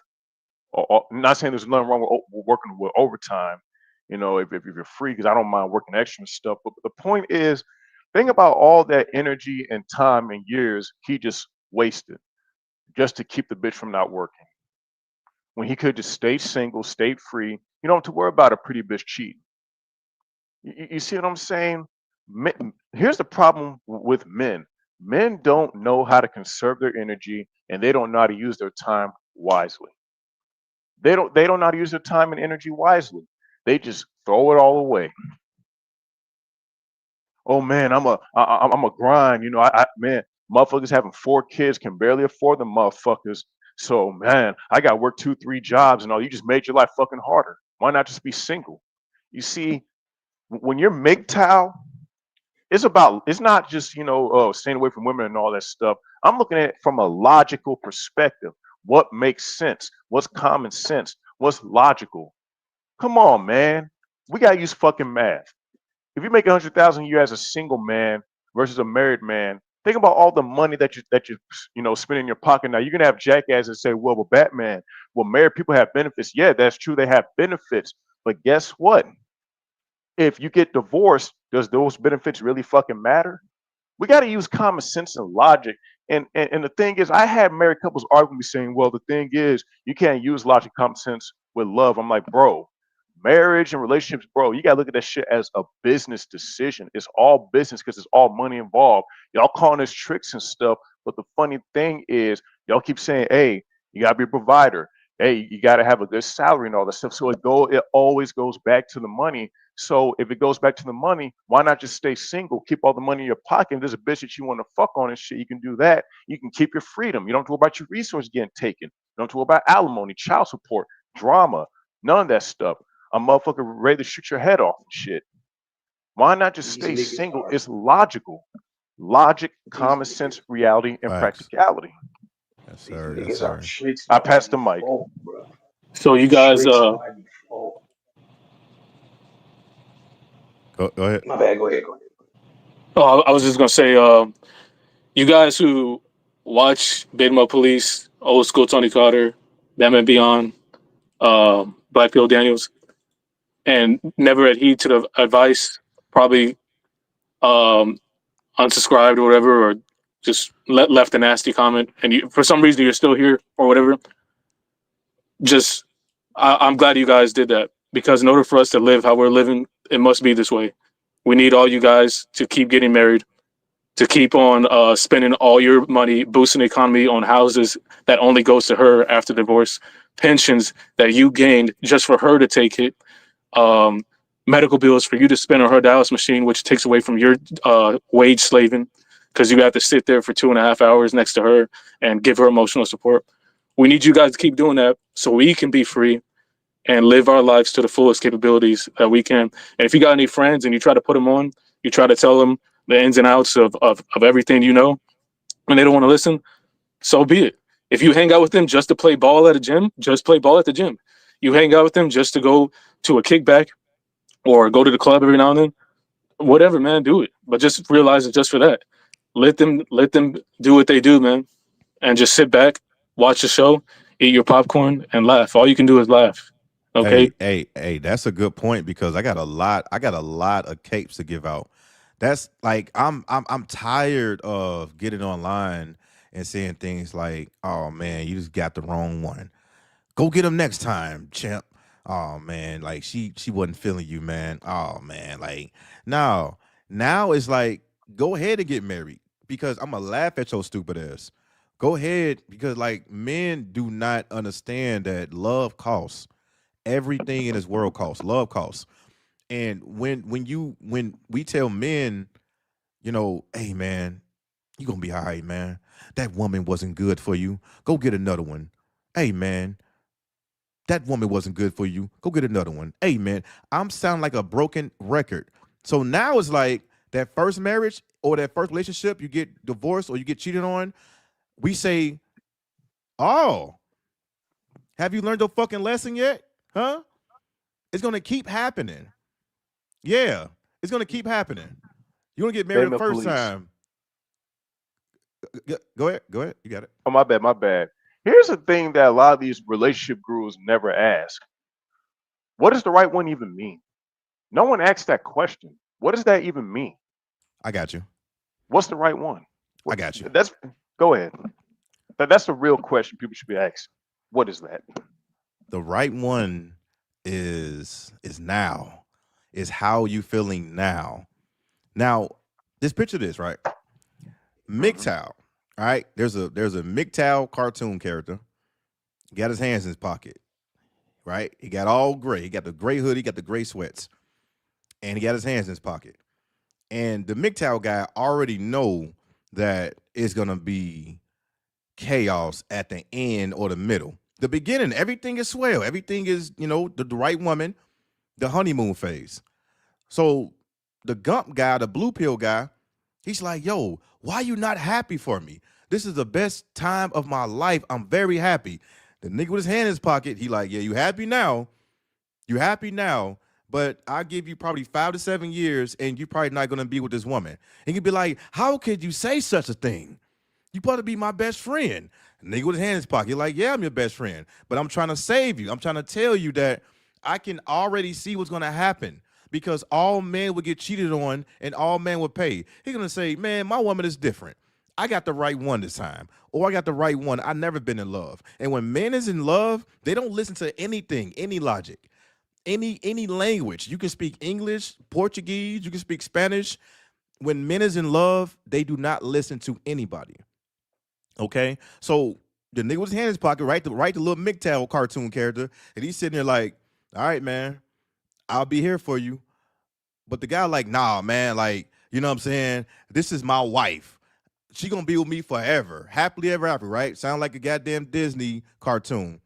Not saying there's nothing wrong with working with overtime, if you're free, because I don't mind working extra and stuff. But the point is, think about all that energy and time and years he just wasted just to keep the bitch from not working. When he could just stay single, stay free, you don't have to worry about a pretty bitch cheating. You see what I'm saying? Here's the problem with men. Men don't know how to conserve their energy, and they don't know how to use their time wisely. They don't know how to use their time and energy wisely. They just throw it all away. Oh man, I'm a grind. Man, motherfuckers having 4 kids can barely afford them motherfuckers. So man, I got to work 2, 3 jobs and all. You just made your life fucking harder. Why not just be single? You see, when you're MGTOW, it's not just staying away from women and all that stuff. I'm looking at it from a logical perspective. What makes sense? What's common sense? What's logical? Come on, man. We gotta use fucking math. If you make 100,000 a year as a single man versus a married man, think about all the money that you spend in your pocket. Now you're gonna have jackasses say, "Well, Batman, well, married people have benefits." Yeah, that's true. They have benefits, but guess what? If you get divorced, does those benefits really fucking matter? We got to use common sense and logic And the thing is, I had married couples arguing me saying, well, the thing is, you can't use logic, common sense with love. I'm like, bro, marriage and relationships, bro, you gotta look at that shit as a business decision. It's all business because it's all money involved. Y'all calling us tricks and stuff, but the funny thing is, y'all keep saying, hey, you gotta be a provider. Hey, you gotta have a good salary and all that stuff. So it always goes back to the money. So if it goes back to the money, why not just stay single? Keep all the money in your pocket. If there's a bitch that you want to fuck on and shit, you can do that. You can keep your freedom. You don't have to worry about your resources getting taken. You don't have to worry about alimony, child support, drama, none of that stuff. A motherfucker ready to shoot your head off and shit. Why not just These stay niggas single? are It's logical. Logic, these common niggas sense, reality, and Facts. practicality. Yes, these sir. Yes, niggas are sir. tricks I by passed the mic. default, bro. So you guys, Tricks by default. Go ahead. My bad. Go ahead. Go ahead. oh, I was just gonna say, you guys who watch Big Mo Police, old school Tony Carter, Batman Beyond, Black Pill Daniels, and never adhere to the advice, probably um, unsubscribed or whatever, or just left a nasty comment, and you, for some reason you're still here or whatever. Just, I'm glad you guys did that, because in order for us to live how we're living, it must be this way. We need all you guys to keep getting married, to keep on spending all your money, boosting the economy on houses that only goes to her after divorce, pensions that you gained just for her to take it, um, medical bills for you to spend on her dialysis machine, which takes away from your wage slaving, because you have to sit there for 2.5 hours next to her and give her emotional support. We need you guys to keep doing that so we can be free and live our lives to the fullest capabilities that we can. And if you got any friends and you try to put them on, you try to tell them the ins and outs of everything you know, and they don't want to listen, so be it. If you hang out with them just to play ball at a gym, just play ball at the gym. You hang out with them just to go to a kickback or go to the club every now and then, whatever, man, do it. But just realize it's just for that. Let them do what they do, man, and just sit back, watch the show, eat your popcorn, and laugh. All you can do is laugh. Okay. Hey, that's a good point because I got a lot of capes to give out. That's like I'm tired of getting online and saying things like, "Oh man, you just got the wrong one. Go get him next time, champ." Oh man, like she wasn't feeling you, man. Oh man, like now it's like go ahead and get married because I'm gonna laugh at your stupid ass. Go ahead because like men do not understand that love costs. Everything in this world costs. Love costs. And when we tell men, hey man, you gonna be all right, man. That woman wasn't good for you. Go get another one. Hey man, that woman wasn't good for you. Go get another one. Hey man, I'm sounding like a broken record. So now it's like that first marriage or that first relationship, you get divorced or you get cheated on. We say, oh, have you learned your fucking lesson yet? Huh? It's gonna keep happening. Yeah, it's gonna keep happening. You want to get married the Bama first police. time? Go ahead. Go ahead. You got it. Oh, my bad, my bad. Here's the thing that a lot of these relationship gurus never ask. What does the right one even mean? No one asks that question. What does that even mean? I got you. What's the right one? I What, got you. that's Go ahead. That's the real question people should be asking. What is that? The right one is now. Is how you feeling now. Now, just picture this, right? Hmm. MGTOW. All right. There's a MGTOW cartoon character. He got his hands in his pocket. Right? He got all gray. He got the gray hoodie, got the gray sweats, and he got his hands in his pocket. And the MGTOW guy already know that it's gonna be chaos at the end or the middle. The beginning, everything is swell. Everything is, the right woman, the honeymoon phase. So the Gump guy, the blue pill guy, he's like, yo, why you not happy for me? This is the best time of my life. I'm very happy. The nigga with his hand in his pocket, he like, yeah, you happy now? You happy now? But I'll give you probably 5 to 7 years and you're probably not gonna be with this woman. And you'd be like, how could you say such a thing? You supposed to be my best friend. Nigga with his hand in his pocket. You're like, yeah, I'm your best friend. But I'm trying to save you. I'm trying to tell you that I can already see what's gonna happen because all men would get cheated on and all men would pay. He's gonna say, man, my woman is different. I got the right one this time, or I got the right one. I never been in love. And when men is in love, they don't listen to anything, any logic, any language. You can speak English, Portuguese, you can speak Spanish. When men is in love, they do not listen to anybody. Okay, so the nigga with his hand in his pocket, right, the little MGTOW cartoon character, and he's sitting there like, all right, man, I'll be here for you. But the guy like, nah, man, like, you know what I'm saying? This is my wife. She gonna be with me forever, happily ever after, right? Sound like a goddamn Disney cartoon.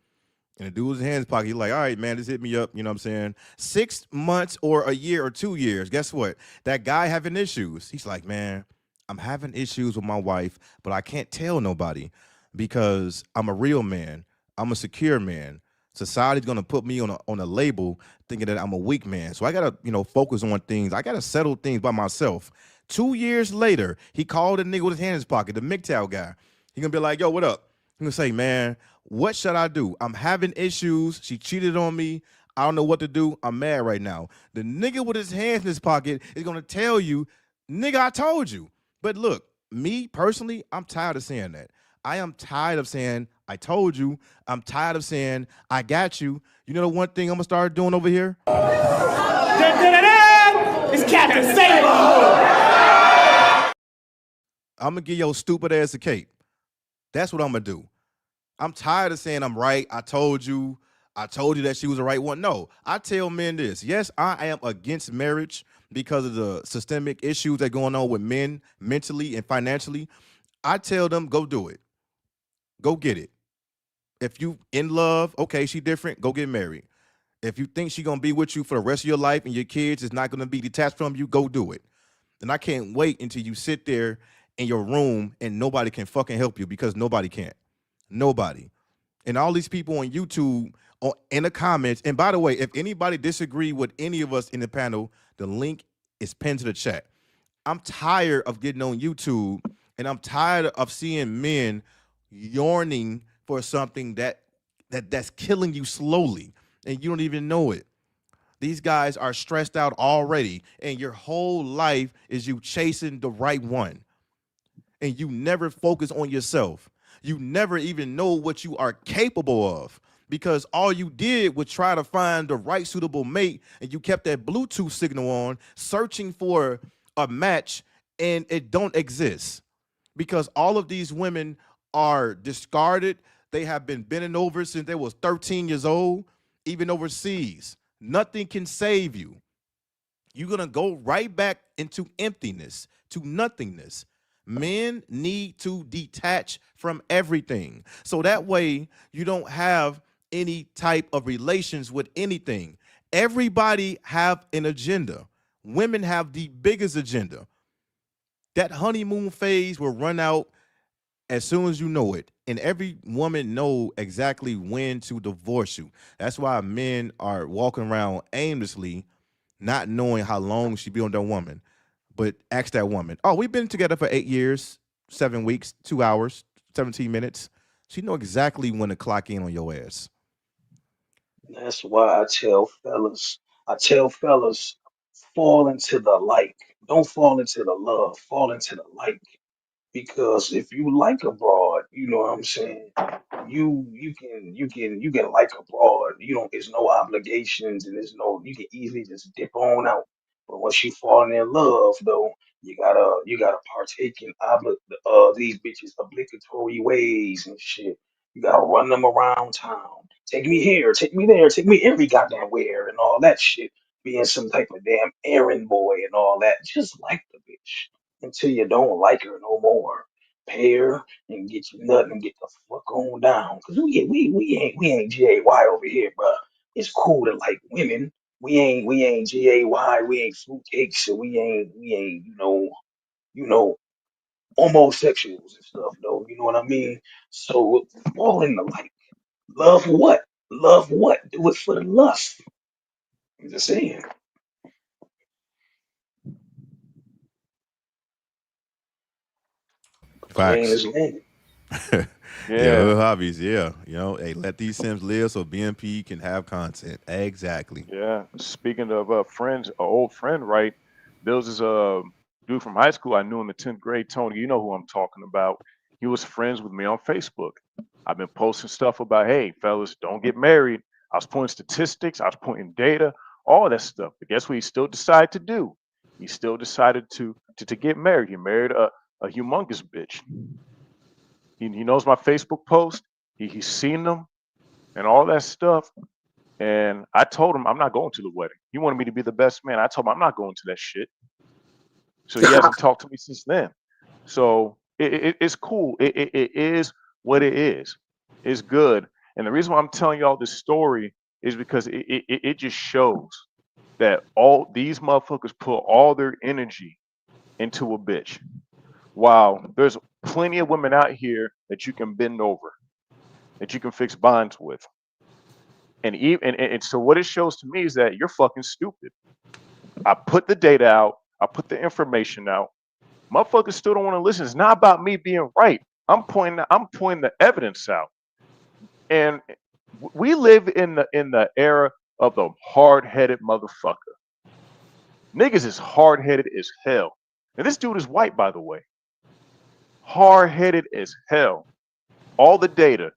And the dude was in his pocket. He's like, all right, man, just hit me up. You know what I'm saying? 6 months or a year or 2 years. Guess what? That guy having issues. He's like, man, I'm having issues with my wife, but I can't tell nobody because I'm a real man. I'm a secure man. Society's gonna put me on a label thinking that I'm a weak man. So I gotta, focus on things. I gotta settle things by myself. 2 years later, he called a nigga with his hand in his pocket, the MGTOW guy. He gonna be like, yo, what up? He gonna say, man, what should I do? I'm having issues. She cheated on me. I don't know what to do. I'm mad right now. The nigga with his hands in his pocket is gonna tell you, nigga, I told you. But look, me personally, I'm tired of saying that. I am tired of saying, I told you. I'm tired of saying, I got you. You know the one thing I'm gonna start doing over here? It's Captain Saber! I'm gonna give your stupid ass a cape. That's what I'm gonna do. I'm tired of saying I'm right. I told you that she was the right one. No, I tell men this. Yes, I am against marriage because of the systemic issues that are going on with men mentally and financially. I tell them, go do it. Go get it. If you in love, okay, she different, go get married. If you think she gonna be with you for the rest of your life and your kids is not gonna be detached from you, go do it. And I can't wait until you sit there in your room and nobody can fucking help you because nobody can. Nobody. And all these people on YouTube in the comments. And by the way, if anybody disagree with any of us in the panel, the link is pinned to the chat. I'm tired of getting on YouTube and I'm tired of seeing men yearning for something that's killing you slowly and you don't even know it. These guys are stressed out already, and your whole life is you chasing the right one. And you never focus on yourself. You never even know what you are capable of because all you did was try to find the right suitable mate, and you kept that Bluetooth signal on, searching for a match, and it don't exist because all of these women are discarded. They have been bending over since they was 13 years old, even overseas. Nothing can save you. You're going to go right back into emptiness, to nothingness. Men need to detach from everything. So that way you don't have any type of relations with anything. Everybody have an agenda. Women have the biggest agenda. That honeymoon phase will run out as soon as you know it, and every woman know exactly when to divorce you. That's why men are walking around aimlessly, not knowing how long she be on that woman. But ask that woman, oh, we've been together for 8 years, 7 weeks, 2 hours, 17 minutes. She know exactly when to clock in on your ass. That's why I tell fellas, fall into the like. Don't fall into the love. Fall into the like. Because if you like abroad, you know what I'm saying, you can like abroad. You don't there's no obligations and there's no you can easily just dip on out. But once you fall in love though, you gotta partake in these bitches obligatory ways and shit. You gotta run them around town. Take me here, take me there, take me every goddamn where and all that shit. Being some type of damn errand boy and all that. Just like the bitch until you don't like her no more. Pay her and get you nothing and get the fuck on down. Cause we ain't GAY over here, bro. It's cool to like women. We ain't GAY. We ain't fruitcakes. So we ain't homosexuals and stuff though. You know what I mean? So fall in the like. Love what? Love what? Do it for the lust. I'm just saying. Plain Facts. as land. Yeah, Yeah, hood hobbies. Yeah, hey, let these Sims live so BMP can have content. Exactly. yeah. Speaking of friends, an old friend, right? There was this Dude from high school I knew in the 10th grade, Tony, you know who I'm talking about. He was friends with me on Facebook. I've been posting stuff about, hey, fellas, don't get married. I was pointing statistics, I was pointing data, all that stuff. But guess what he still decided to do? He still decided to get married. He married a humongous bitch. He knows my Facebook post. He's seen them and all that stuff. And I told him I'm not going to the wedding. He wanted me to be the best man. I told him I'm not going to that shit. So he hasn't talked to me since then. So it's cool. It is what it is. It's good. And the reason why I'm telling y'all this story is because it just shows that all these motherfuckers put all their energy into a bitch. While there's plenty of women out here that you can bend over, that you can fix bonds with. And so what it shows to me is that you're fucking stupid. I put the data out, I put the information out. Motherfuckers still don't want to listen. It's not about me being right. I'm pointing the evidence out. And we live in the era of the hard-headed motherfucker. Niggas is hard-headed as hell. And this dude is white, by the way. Hard-headed as hell. All the data.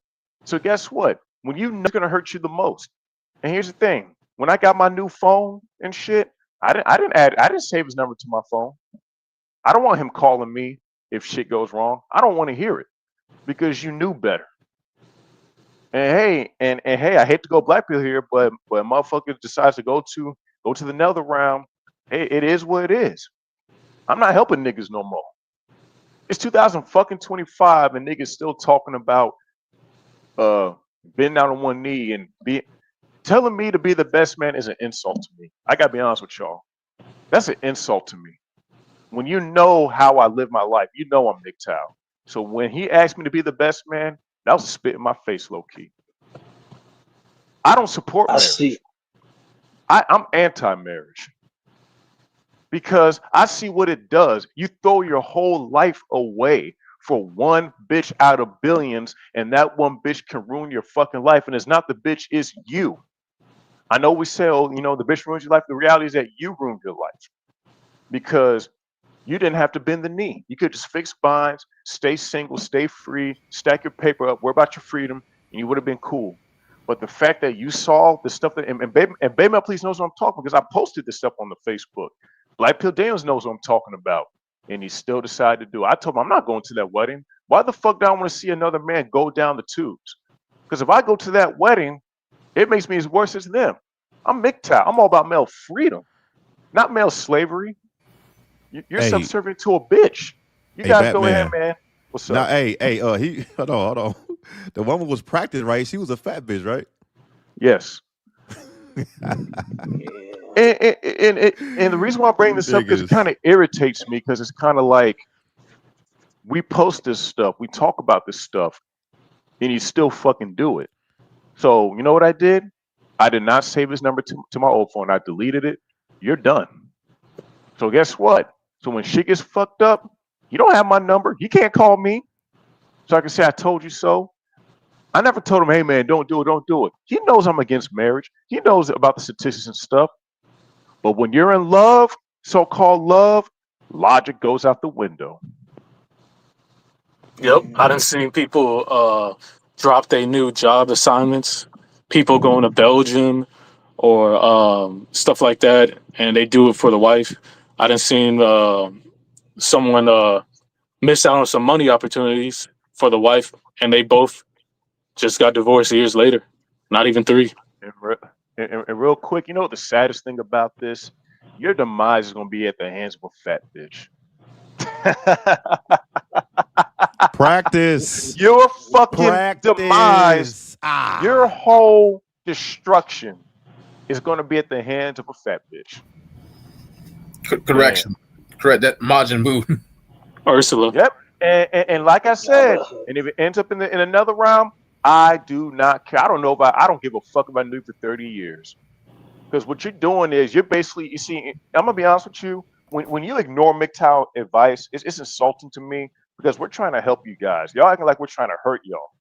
So guess what? When you know it's gonna hurt you the most. And here's the thing: when I got my new phone and shit, I didn't save his number to my phone. I don't want him calling me if shit goes wrong. I don't want to hear it because you knew better. And hey, and hey, I hate to go black pill here, but motherfucker decides to go to the nether realm. Hey, it is what it is. I'm not helping niggas no more. It's 2025 and niggas still talking about bending down on one knee and telling me to be the best man is an insult to me. I gotta be honest with y'all. That's an insult to me. When you know how I live my life, you know I'm MGTOW. So when he asked me to be the best man, that was a spit in my face, low key. I don't support I marriage. see. I'm anti-marriage because I see what it does. You throw your whole life away for one bitch out of billions, and that one bitch can ruin your fucking life. And it's not the bitch, it's you. I know we say, oh, the bitch ruins your life. The reality is that you ruined your life because you didn't have to bend the knee. You could just fix binds, stay single, stay free, stack your paper up, worry about your freedom, and you would have been cool. But the fact that you saw the stuff that, and Baby Mel Please knows what I'm talking because I posted this stuff on the Facebook. Black Pill Daniels knows what I'm talking about. And he still decided to do it. I told him I'm not going to that wedding. Why the fuck do I want to see another man go down the tubes? Because if I go to that wedding, it makes me as worse as them. I'm MGTOW. I'm all about male freedom, not male slavery. You're Hey, subservient to a bitch. You hey, guys go ahead, Batman. man. What's Now, up? hey, he hold on. The woman was practiced, right? She was a fat bitch, right? Yes. Yeah. And the reason why I bring You this up because it niggas. kind of irritates me because it's kind of like we post this stuff, we talk about this stuff, and you still fucking do it. So you know what I did? I did not save his number to my old phone. I deleted it. You're done. So guess what? So when shit gets fucked up, you don't have my number. You can't call me. So I can say I told you so. I never told him, hey man, don't do it, don't do it. He knows I'm against marriage. He knows about the statistics and stuff. But when you're in love, so-called love, logic goes out the window. Yep, I done seen people drop their new job assignments. People going to Belgium or stuff like that, and they do it for the wife. I done seen someone miss out on some money opportunities for the wife, and they both just got divorced years later. Not even 3. And, and real quick, you know what the saddest thing about this? Your demise is gonna be at the hands of a fat bitch. Practice. Your fucking demise, Practice. your Ah. whole destruction is gonna be at the hands of a fat bitch. Man. Correction. Correct that Majin Buu. Ursula. Yep. And like I said, Jabba. and if it ends up in another round, I do not care. I don't give a fuck about Nuke for 30 years. Because what you're doing is you see, I'm gonna be honest with you, when you ignore MGTOW advice, it's insulting to me because we're trying to help you guys. Y'all acting like we're trying to hurt y'all.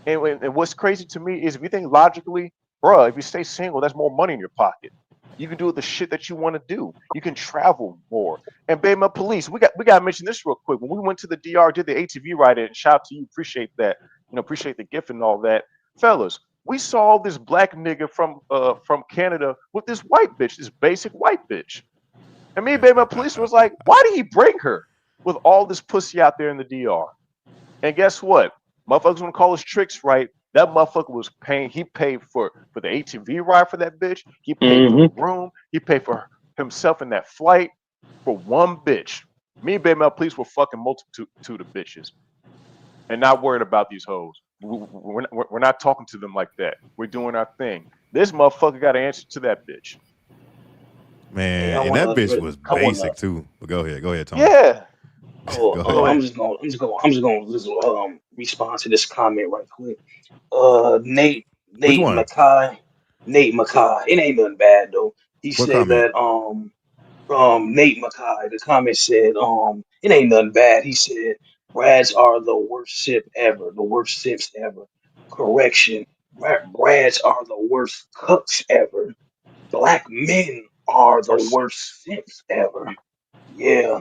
And what's crazy to me is if you think logically, bruh, if you stay single, that's more money in your pocket. You can do the shit that you want to do. You can travel more. And Bama Police, we got to mention this real quick. When we went to the DR, did the ATV ride, and shout out to you, appreciate that. Appreciate the gift and all that, fellas. We saw this black nigga from Canada with this white bitch, this basic white bitch. And me and Bama Police was like, why did he bring her with all this pussy out there in the DR? And guess what? Motherfuckers want to call us tricks, right? That motherfucker was paying. He paid for the ATV ride for that bitch. He paid for the room. He paid for himself in that flight for one bitch. Me and Baby Mel Police were fucking multitude of bitches, and not worried about these hoes. We're not talking to them like that. We're doing our thing. This motherfucker got to answer to that bitch. Man, and that bitch was basic too. But go ahead, Tony. Yeah. I'm just gonna respond to this comment right quick. Nate Which one? Mackay. It ain't nothing bad though. He What said comment? that Nate Mackay, the comment said it ain't nothing bad. He said Brads are the worst sip ever, the worst sips ever. Correction. Brads are the worst cooks ever. Black men are the worst sips ever. Yeah.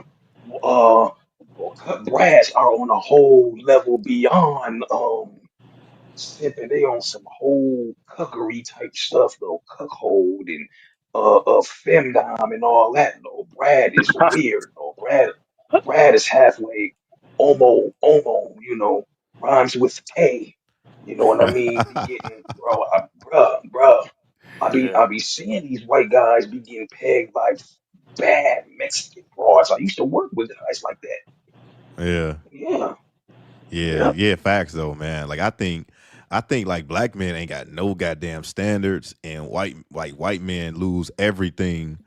Uh Brads are on a whole level beyond sipping. They on some whole cookery type stuff though, cuckold and femdom and all that though. Brad is weird though. Brad is halfway omo, rhymes with K. You know what I mean? Be getting bruh. I be seeing these white guys be getting pegged by bad Mexican broads. I used to work with guys like that. Yeah. Yeah. Yeah, facts though, man. Like I think like black men ain't got no goddamn standards, and white men lose everything.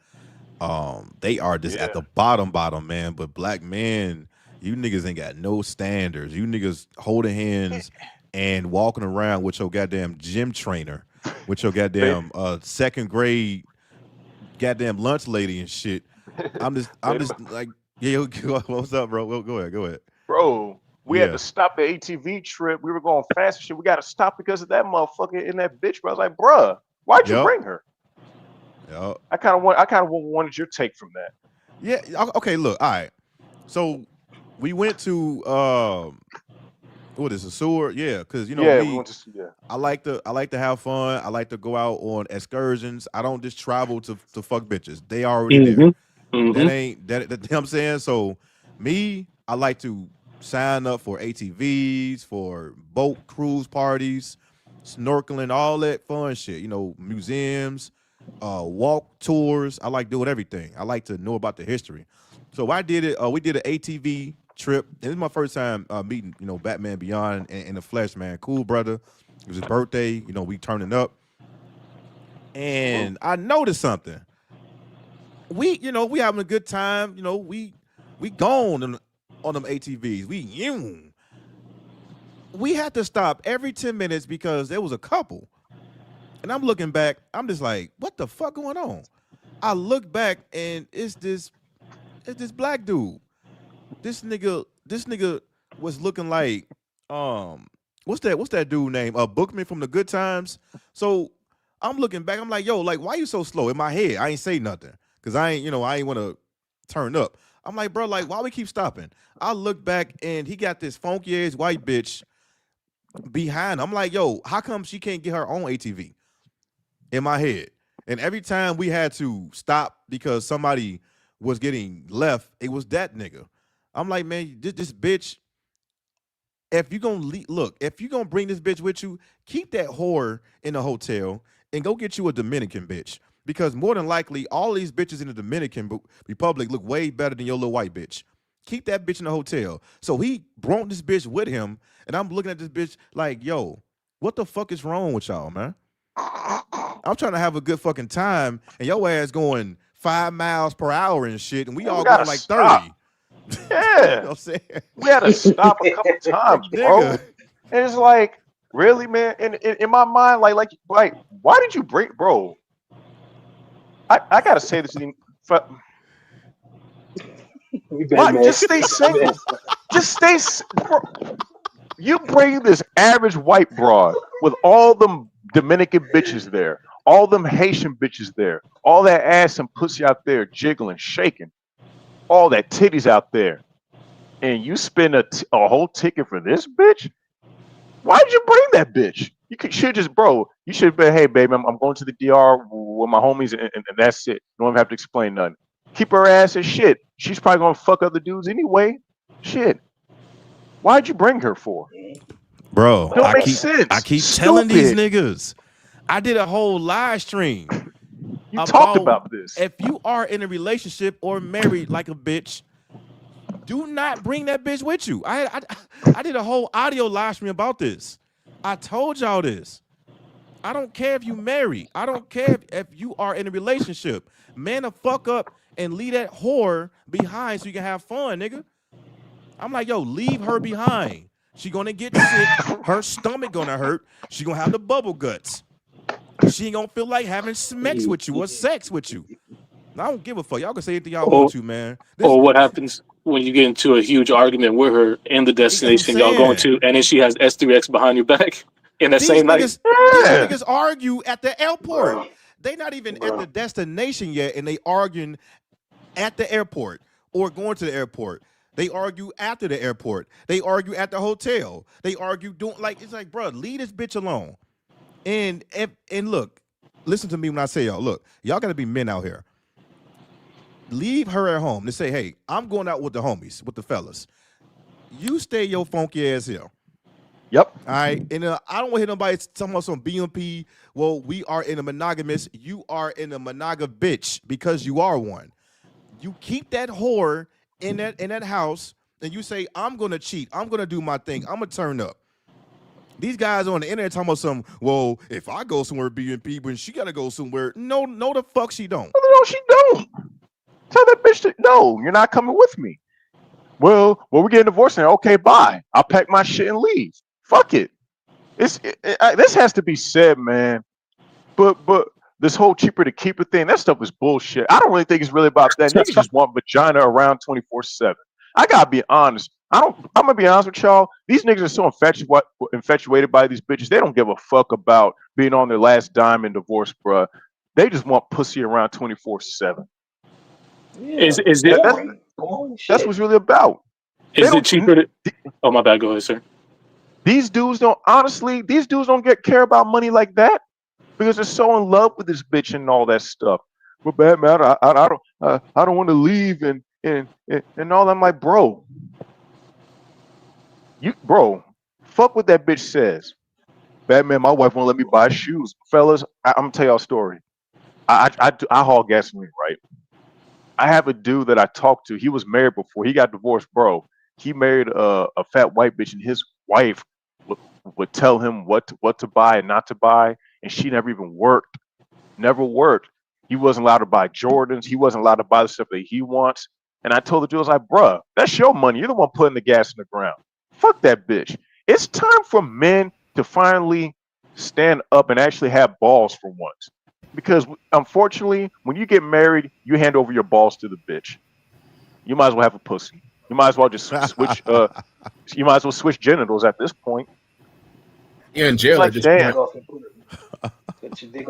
They are just at the bottom, man. But black men, you niggas ain't got no standards. You niggas holding hands and walking around with your goddamn gym trainer, with your goddamn second grade goddamn lunch lady and shit. I'm just like, yeah, what's up, bro? Go ahead. Bro, we had to stop the ATV trip. We were going fast and shit. We got to stop because of that motherfucker and that bitch. Bro, I was like, bruh, why'd you bring her? Yep. I kind of wanted your take from that. Yeah. Okay. Look. All right. So we went to what is a sewer? Yeah, because we went to I like to have fun. I like to go out on excursions. I don't just travel to fuck bitches. They already there. That ain't that. You know what I'm saying? So me, I like to sign up for ATVs, for boat cruise parties, snorkeling, all that fun shit. Museums, walk tours. I like doing everything. I like to know about the history. So I did it. We did an ATV trip. And this is my first time meeting, Batman Beyond in the flesh, man. Cool brother. It was his birthday. We turning up. And I noticed something. We having a good time. We gone on them ATVs. We had to stop every 10 minutes because there was a couple. And I'm looking back, I'm just like, what the fuck going on? I look back and it's this black dude. This nigga was looking like what's that dude name? Bookman from the Good Times. So I'm looking back, I'm like, yo, like, why you so slow? In my head, I ain't say nothing. Cause I ain't want to turn up. I'm like, bro, like, why we keep stopping? I look back and he got this funky ass white bitch behind him. I'm like, yo, how come she can't get her own ATV? In my head. And every time we had to stop because somebody was getting left, it was that nigga. I'm like, man, this bitch, if you gonna if you gonna bring this bitch with you, keep that whore in the hotel and go get you a Dominican bitch. Because more than likely, all these bitches in the Dominican Republic look way better than your little white bitch. Keep that bitch in the hotel. So he brought this bitch with him, and I'm looking at this bitch like, yo, what the fuck is wrong with y'all, man? I'm trying to have a good fucking time, and your ass going 5 miles per hour and shit, and we all going like 30. Yeah. You know what I'm saying? We had to stop a couple times, bro. And it's like, really, man? In my mind, like, why did you bring, bro? I gotta say this. Just stay single. Just stay. Bro. You bring this average white broad with all them Dominican bitches there. all them Haitian bitches there, all that ass and pussy out there jiggling, shaking, all that titties out there, and you spend a whole ticket for this bitch? Why'd you bring that bitch? Should just, bro. You should have been, hey, baby, I'm going to the DR with my homies, and that's it. You don't have to explain nothing. Keep her ass as shit. She's probably gonna fuck other dudes anyway. Shit. Why'd you bring her for? Bro, Don't I make keep sense. telling these Stupid. niggas. I did a whole live stream You talked about about this. if you are in a relationship or married like a bitch, do not bring that bitch with you. I did a whole audio live stream about this. I told y'all this. I don't care if you married. I don't care if you are in a relationship. Man, the fuck up and leave that whore behind so you can have fun, nigga. I'm like, yo, leave her behind. She gonna get sick. Her stomach gonna hurt. She gonna have the bubble guts. She ain't gonna feel like having sex with you or sex with you. I don't give a fuck. Y'all can say anything y'all want to, man. Or what happens when you get into a huge argument with her in the destination y'all going to, and then she has S3X behind your back in that These same night? niggas argue at the airport. Bruh. They not even at Bruh. the destination yet, and they arguing at the airport or going to the airport. They argue after the airport. They argue at the hotel. They argue doing it's like, bro, leave this bitch alone. And look, listen to me when I say y'all gotta be men out here. Leave her at home. They say, hey, I'm going out with the homies, with the fellas. You stay your funky ass here. Yep. All right. And I don't want to hear nobody talking about some BMP. Well, we are in a monogamous. You are in a monogamous bitch because you are one. You keep that whore in that house, and you say, I'm gonna cheat. I'm gonna do my thing. I'm gonna turn up. These guys on the internet talking about some, well, if I go somewhere BMP, when she gotta go somewhere. No, the fuck she don't. No, she don't. Tell that bitch no, you're not coming with me. Well, we're getting divorced now. Okay, bye. I'll pack my shit and leave. Fuck it. This has to be said, man. But this whole cheaper to keep it thing, that stuff is bullshit. I don't really think it's really about that. Niggas just want vagina around 24/7. I gotta be honest. I'm gonna be honest with y'all. These niggas are so infatuated by these bitches. They don't give a fuck about being on their last dime in divorce, bruh. They just want pussy around 24/7. Yeah, Is it boring shit. That's what's really about. is it cheaper to? Oh, my bad. Go ahead, sir. These dudes don't care about money like that because they're so in love with this bitch and all that stuff. But Batman, I don't want to leave and all. I'm like, bro, fuck what that bitch says. Batman, my wife won't let me buy shoes. Fellas, I'm gonna tell y'all a story. I haul gasoline, right? I have a dude that I talked to. He was married before. He got divorced, bro. He married a fat white bitch, and his wife would tell him what to buy and not to buy, and she never even worked. Never worked. He wasn't allowed to buy Jordans. He wasn't allowed to buy the stuff that he wants. And I told the dude, I was like, bruh, that's your money. You're the one putting the gas in the ground. Fuck that bitch. It's time for men to finally stand up and actually have balls for once. Because unfortunately, when you get married, you hand over your balls to the bitch. You might as well have a pussy. You might as well just switch. You might as well switch genitals at this point. You're in jail Like, at this damn. point.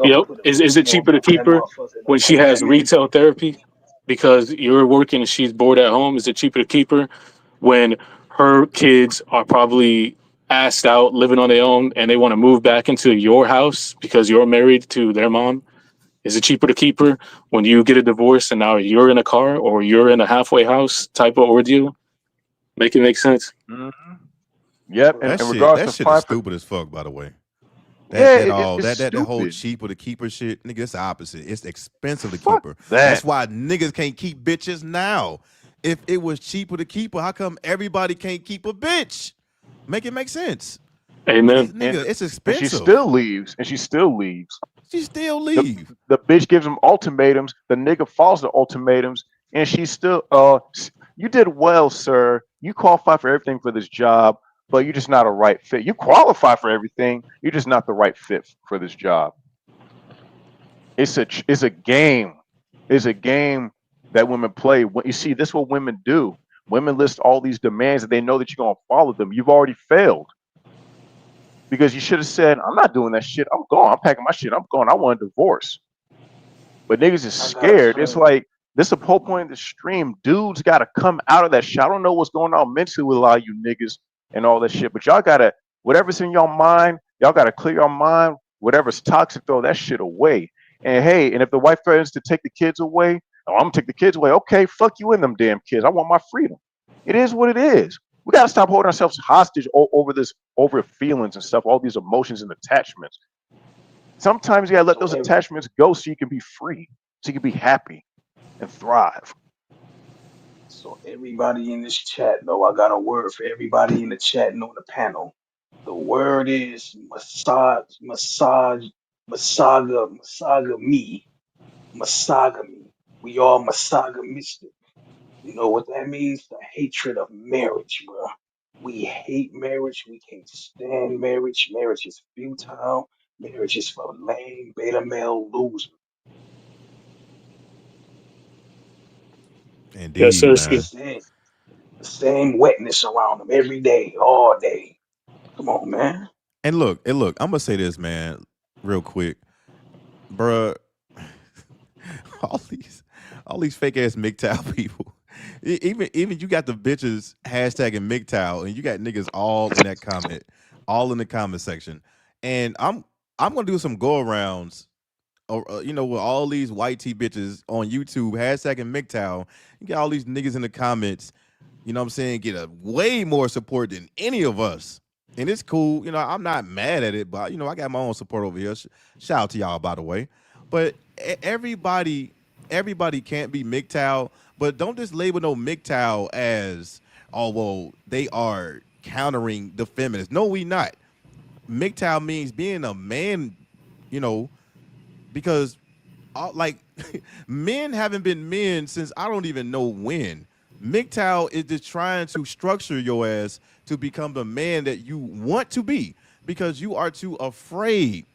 Yep. Is it cheaper to keep her when she has retail therapy because you're working and she's bored at home? Is it cheaper to keep her when her kids are probably assed out, living on their own, and they want to move back into your house because you're married to their mom? Is it cheaper to keep her when you get a divorce and now you're in a car or you're in a halfway house type of ordeal? Make it make sense. Mm-hmm. Yep. And That in shit, regards that to shit is stupid as fuck, by the way. it's That whole stupid. cheaper to keeper shit, nigga, it's the opposite. It's expensive to Fuck keep her. that. That's why niggas can't keep bitches now. If it was cheaper to keep her, how come everybody can't keep a bitch? Make it make sense. Amen. Nigga, it's And expensive. she still leaves. She still leave. The bitch gives him ultimatums. The nigga follows the ultimatums, and she's still. You did well, sir. You qualify for everything for this job, but you're just not a right fit. You qualify for everything. You're just not the right fit for this job. It's a game. It's a game that women play. You see, this is what women do. Women list all these demands, and they know that you're gonna follow them. You've already failed. because you should have said, I'm not doing that shit. I'm going. I'm packing my shit. I'm going. I want a divorce. But niggas is I gotta scared. It's tell you, like this is the whole point of the stream. Dudes got to come out of that shit. I don't know what's going on mentally with a lot of you niggas and all that shit, but y'all gotta whatever's in your mind, y'all gotta clear your mind. Whatever's toxic, throw that shit away. And hey, and if the wife threatens to take the kids away, oh, I'm gonna take the kids away. Okay, fuck you and them damn kids. I want my freedom. It is what it is. We gotta stop holding ourselves hostage over this, over feelings and stuff, all these emotions and attachments. Sometimes you gotta let so those attachments go so you can be free, so you can be happy and thrive. everybody in this chat know I got a word for everybody in the chat and on the panel. The word is masagamy. We all masagamistic. You know what that means? The hatred of marriage, bro. We hate marriage. We can't stand marriage. Marriage is futile. Marriage is for lame beta male losers. Yes, Indeed, sir. The man. Ski. same wetness around them every day, all day. Come on, man. And look, I'm gonna say this, man, real quick, bruh. all these, all these fake ass MGTOW people. Even you got the bitches hashtagging MGTOW, and you got niggas all in that comment, all in the comment section. And I'm gonna do some go arounds, with all these white tee bitches on YouTube hashtagging MGTOW. You got all these niggas in the comments. You know what I'm saying? Get a way more support than any of us. And it's cool. I'm not mad at it, but I got my own support over here. Shout out to y'all, by the way. But everybody can't be MGTOW, but don't just label no MGTOW as, oh, well, they are countering the feminists. No, we not. MGTOW means being a man, you know, because like men haven't been men since I don't even know when. MGTOW is just trying to structure your ass to become the man that you want to be because you are too afraid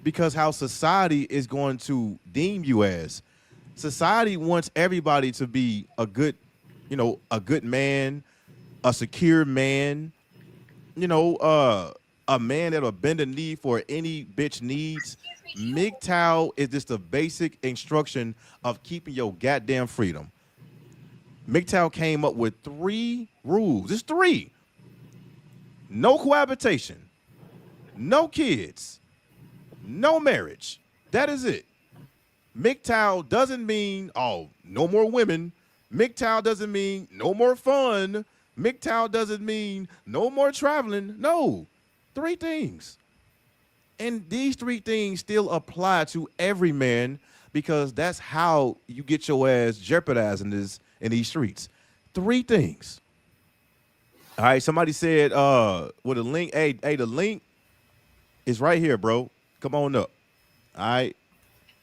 because how society is going to deem you as. Society wants everybody to be a good man, a secure man, a man that'll bend a knee for any bitch needs. MGTOW is just a basic instruction of keeping your goddamn freedom. MGTOW came up with 3 rules. It's 3. No cohabitation, no kids, no marriage. That is it. MGTOW doesn't mean, oh, no more women. MGTOW doesn't mean no more fun. MGTOW doesn't mean no more traveling. No, 3 things. And these 3 things still apply to every man because that's how you get your ass jeopardized in these streets. 3 things. All right, somebody said with a link, hey, the link is right here, bro. Come on up. All right.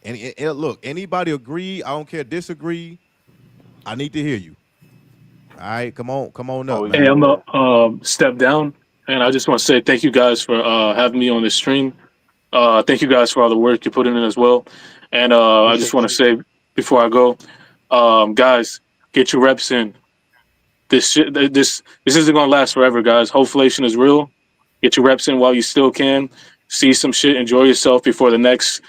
And look, anybody agree? I don't care, disagree. I need to hear you. All right, come on up, Oh Hey, man. I'm yeah. gonna step down, and I just want to say thank you guys for having me on this stream. Thank you guys for all the work you put in as well. And I just want Appreciate to you. say before I go, guys, get your reps in. This isn't gonna last forever, guys. Hopeflation is real. Get your reps in while you still can. See some shit. Enjoy yourself before the next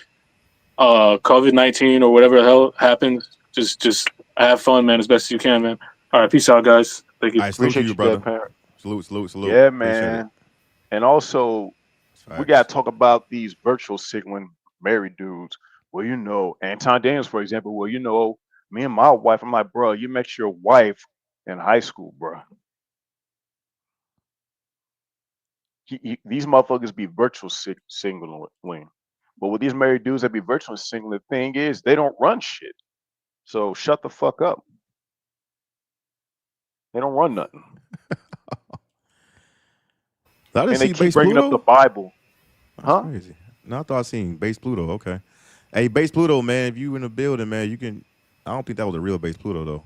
COVID-19 or whatever the hell happens. Just have fun, man, as best as you can, man. All right, peace out, guys. Thank you. All right, salute to Appreciate you, you, dead brother. parent. Salute. Yeah, Appreciate it. man. And also, we Facts. gotta talk about these virtual signaling married dudes. Well, Anton Daniels, for example. Well, me and my wife. I'm like, bro, you met your wife in high school, bro. These motherfuckers be virtual signaling. But with these married dudes that be virtual signaling, the thing is, they don't run shit. So shut the fuck up. They don't run nothing. I didn't And they see keep Base bringing up the Pluto. Bible. That's Huh? crazy. No, I thought I seen Base Pluto. Okay. Hey, Base Pluto, man. If you in the building, man, you can. I don't think that was a real Base Pluto though.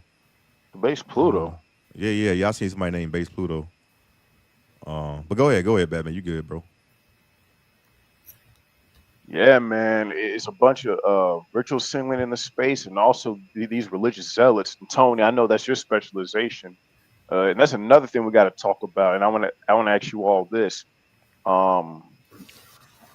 The base Uh, Pluto. yeah. Y'all seen somebody named Base Pluto. But go ahead, Batman. You good, bro? Yeah, man. It's a bunch of virtual signaling in the space and also these religious zealots. And Tony, I know that's your specialization. And that's another thing we got to talk about. And I want to ask you all this.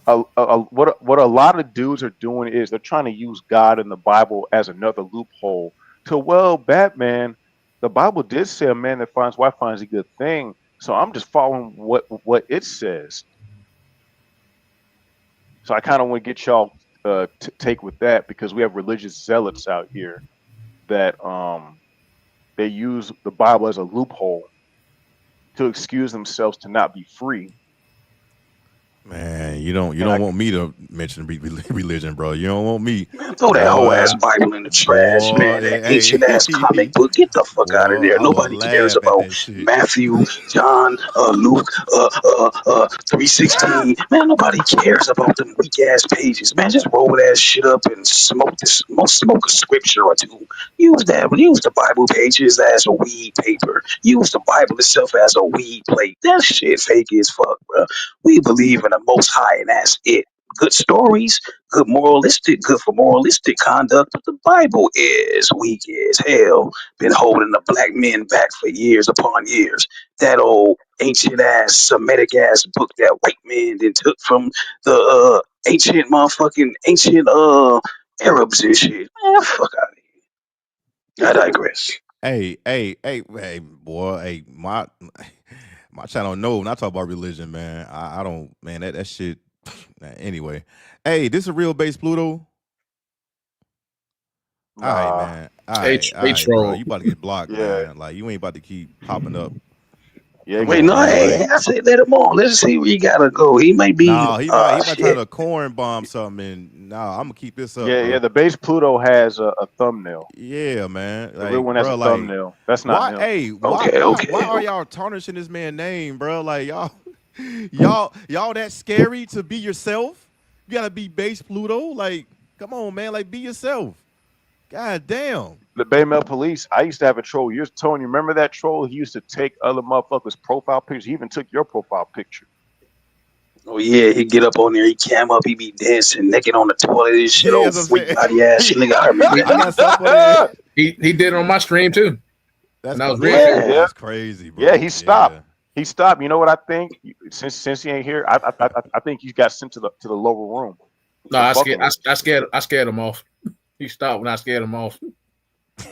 What a lot of dudes are doing is they're trying to use God and the Bible as another loophole to, well, Batman, the Bible did say a man that finds wife finds a good thing, so I'm just following what it says. So I kind of want to get y'all take with that, because we have religious zealots out here that they use the Bible as a loophole to excuse themselves to not be free. Man, you don't And I, want me to mention religion, bro. You don't want me, Man, throw that whole ass boy. Bible in the trash, Boy, man. That hey, ancient ass comic book. Get the fuck out of boy, there. I will Nobody cares laugh at about that shit. Matthew, John, Luke, 316. Man, nobody cares about them weak ass pages. Man, just roll that shit up and smoke a scripture or two. Use the Bible pages as a weed paper. Use the Bible itself as a weed plate. That shit fake as fuck, bro. We believe in the Most High, and that's it. Good stories, good for moralistic conduct, but the Bible is weak as hell. Been holding the black men back for years upon years. That old ancient ass Semitic ass book that white men then took from the ancient Arabs and shit. Man, fuck out of here. I digress. Hey, boy, hey, my channel. No, when I talk about religion, man, I don't, man. That shit. Anyway, hey, this a real base Pluto. All right, nah, man. All They right, bro. troll. You about to get blocked, yeah, man. Like you ain't about to keep popping up. yeah, Come get Wait, on, no, man. banned. hey, Like, I said let him on. Let's see where he gotta go. He may be no, he might try shit. to corn bomb something. And nah, I'm gonna keep this up, Yeah, yeah. bro. The base Pluto has a thumbnail. Yeah, man. The real Like, one has a bro, like, thumbnail. That's not why? him. Hey, Okay, why okay, are okay. y'all tarnishing this man's name, bro? Like, y'all, y'all that scary to be yourself? You gotta be base Pluto. Like, come on, man. Like, be yourself. God damn. The Baymel Police. I used to have a troll. You're Tony. Remember that troll? He used to take other motherfuckers' profile pictures. He even took your profile picture. Oh yeah, he get up on there, he cam up, he be dancing naked on the toilet and shit, Yeah, old as I'm freak saying. body ass shit. Nigga, I remember He, I that. got something for that. he did it on my stream too, and I was real That's cool. Yeah, that's crazy, yeah. bro. He stopped. Yeah. He stopped. You know what I think? Since he ain't here, I think he got sent to the lower room. No, The Buffalo. I scared him off. He stopped when I scared him off.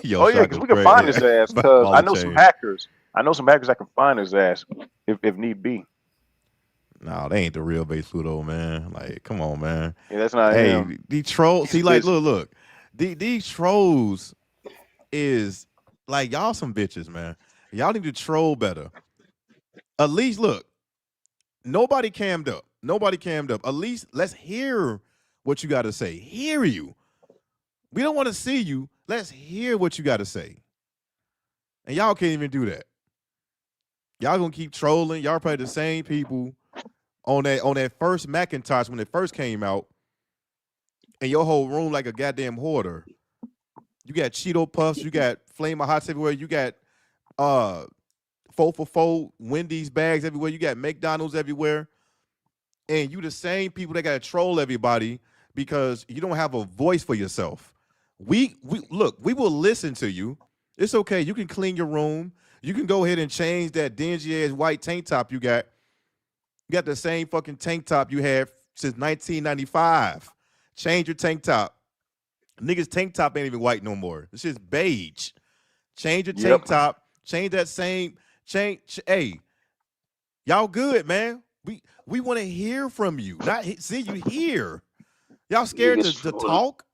Yo, Oh yeah, Shock because go we can find crazy. his ass. About Because all I the know some change. hackers. I know some hackers that can find his ass if need be. No, they ain't the real base Pluto, man. Like, come on, man. Yeah, that's not him. Hey, these trolls. He's See, like, busy. look. These trolls is like y'all some bitches, man. Y'all need to troll better. At least look, nobody cammed up. Nobody cammed up. At least let's hear what you got to say. Hear you. We don't want to see you. Let's hear what you got to say. And y'all can't even do that. Y'all gonna keep trolling. Y'all probably the same people on that first Macintosh when it first came out, and your whole room like a goddamn hoarder. You got Cheeto Puffs, you got Flame of Hots everywhere, you got uh 4 for 4 Wendy's bags everywhere, you got McDonald's everywhere, and you the same people that gotta troll everybody because you don't have a voice for yourself. We look, we will listen to you. It's okay. You can clean your room. You can go ahead and change that dingy ass white tank top you got. You got the same fucking tank top you had since 1995. Change your tank top. Niggas tank top ain't even white no more. This shit's beige. Change your tank Yep. top. Change that same hey, y'all good, man. We want to hear from you, not see you here. Y'all scared Niggas to trolling, talk?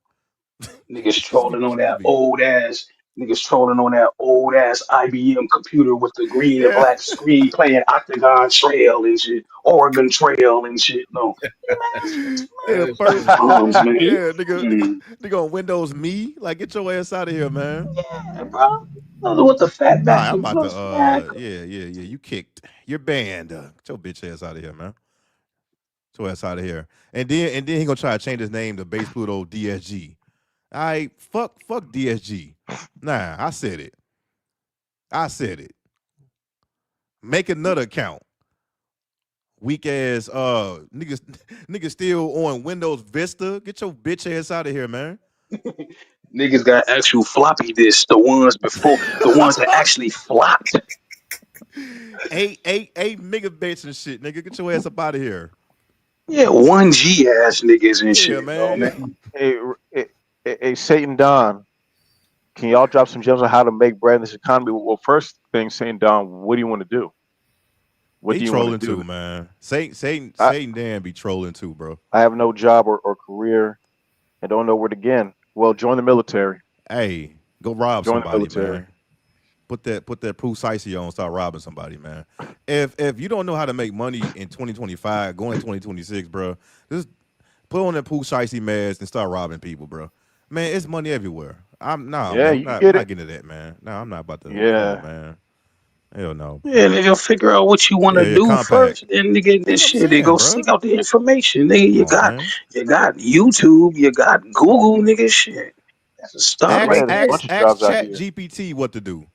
niggas This be trolling on that killing me. old ass, niggas trolling on that old ass IBM computer with the green and Yeah. black screen playing Octagon Trail and shit, Oregon Trail and shit. No, yeah, man, Yeah, the That's stop the first, funny. bombs, man. yeah, Mm. nigga on Windows Me. Like, get your ass out of here, man. Yeah, bro. With the All fatback right, I'm about to plus, man. yeah. You kicked. You're banned. Get your bitch ass out of here, man. Get your ass out of here. And then he gonna try to change his name to Base Pluto DSG. All right, fuck DSG. Nah, I said it. I said it. Make another account. Weak ass niggas niggas still on Windows Vista. Get your bitch ass out of here, man. Niggas got actual floppy disks, the ones that actually flopped. eight megabytes and shit, nigga. Get your ass up out of here. Yeah, 1G ass niggas and Yeah, shit, though, man. man. Hey, Satan Don, can y'all drop some gems on how to make bread in this economy? Well, first thing, Satan Don, what do you want to do? What He do you want to trolling do? too, man. Satan, I, Dan be trolling too, bro. I have no job or career and don't know where to begin. Well, join the military. Hey, go rob Join the somebody, military. man. Put that poo sicey on, start robbing somebody, man. If you don't know how to make money in 2025, going in 2026, bro, just put on that poo sicey mask and start robbing people, bro. Man, it's money everywhere. I'm nah, Yeah, man. you I'm get not it. getting to that, man. Nah, I'm not about to. Come on, Yeah. man. Hell no. Yeah, nigga, figure out what you want Yeah, to yeah, do compact. first, then nigga, That's this what I'm shit, they saying, go bro. seek out the information. Nigga, Come on, man. you got YouTube, you got Google, nigga, shit. That's a start Ask, Yeah, right there's a there. ask, bunch of ask jobs out Chat here. GPT what to do.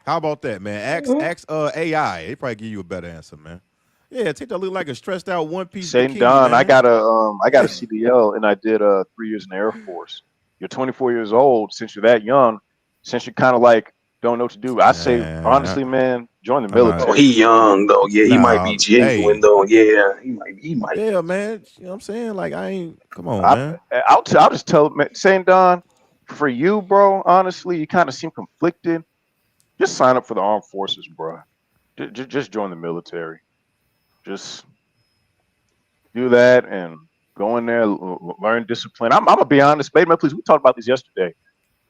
How about that, man? Mhm. Ask AI. They probably give you a better answer, man. Yeah, take that look like a stressed out one piece Saying bikini, Don, man. I got a CDL and I did 3 years in the Air Force. You're 24 years old. Since you're that young, since you're kind of like don't know what to do, I say Nah, honestly, man, join the I'm not. Oh, he military. young though. Yeah, he might be Nah, genuine hey, though. Yeah, he might. yeah, man. You know what I'm saying? Like, I ain't. Come on, I man. I'll just tell saying Don, for you, bro. Honestly, you kind of seem conflicted. Just sign up for the armed forces, bro. Just join the military. Just do that and go in there, learn discipline. I'm gonna be honest, baby, man, please. We talked about this yesterday.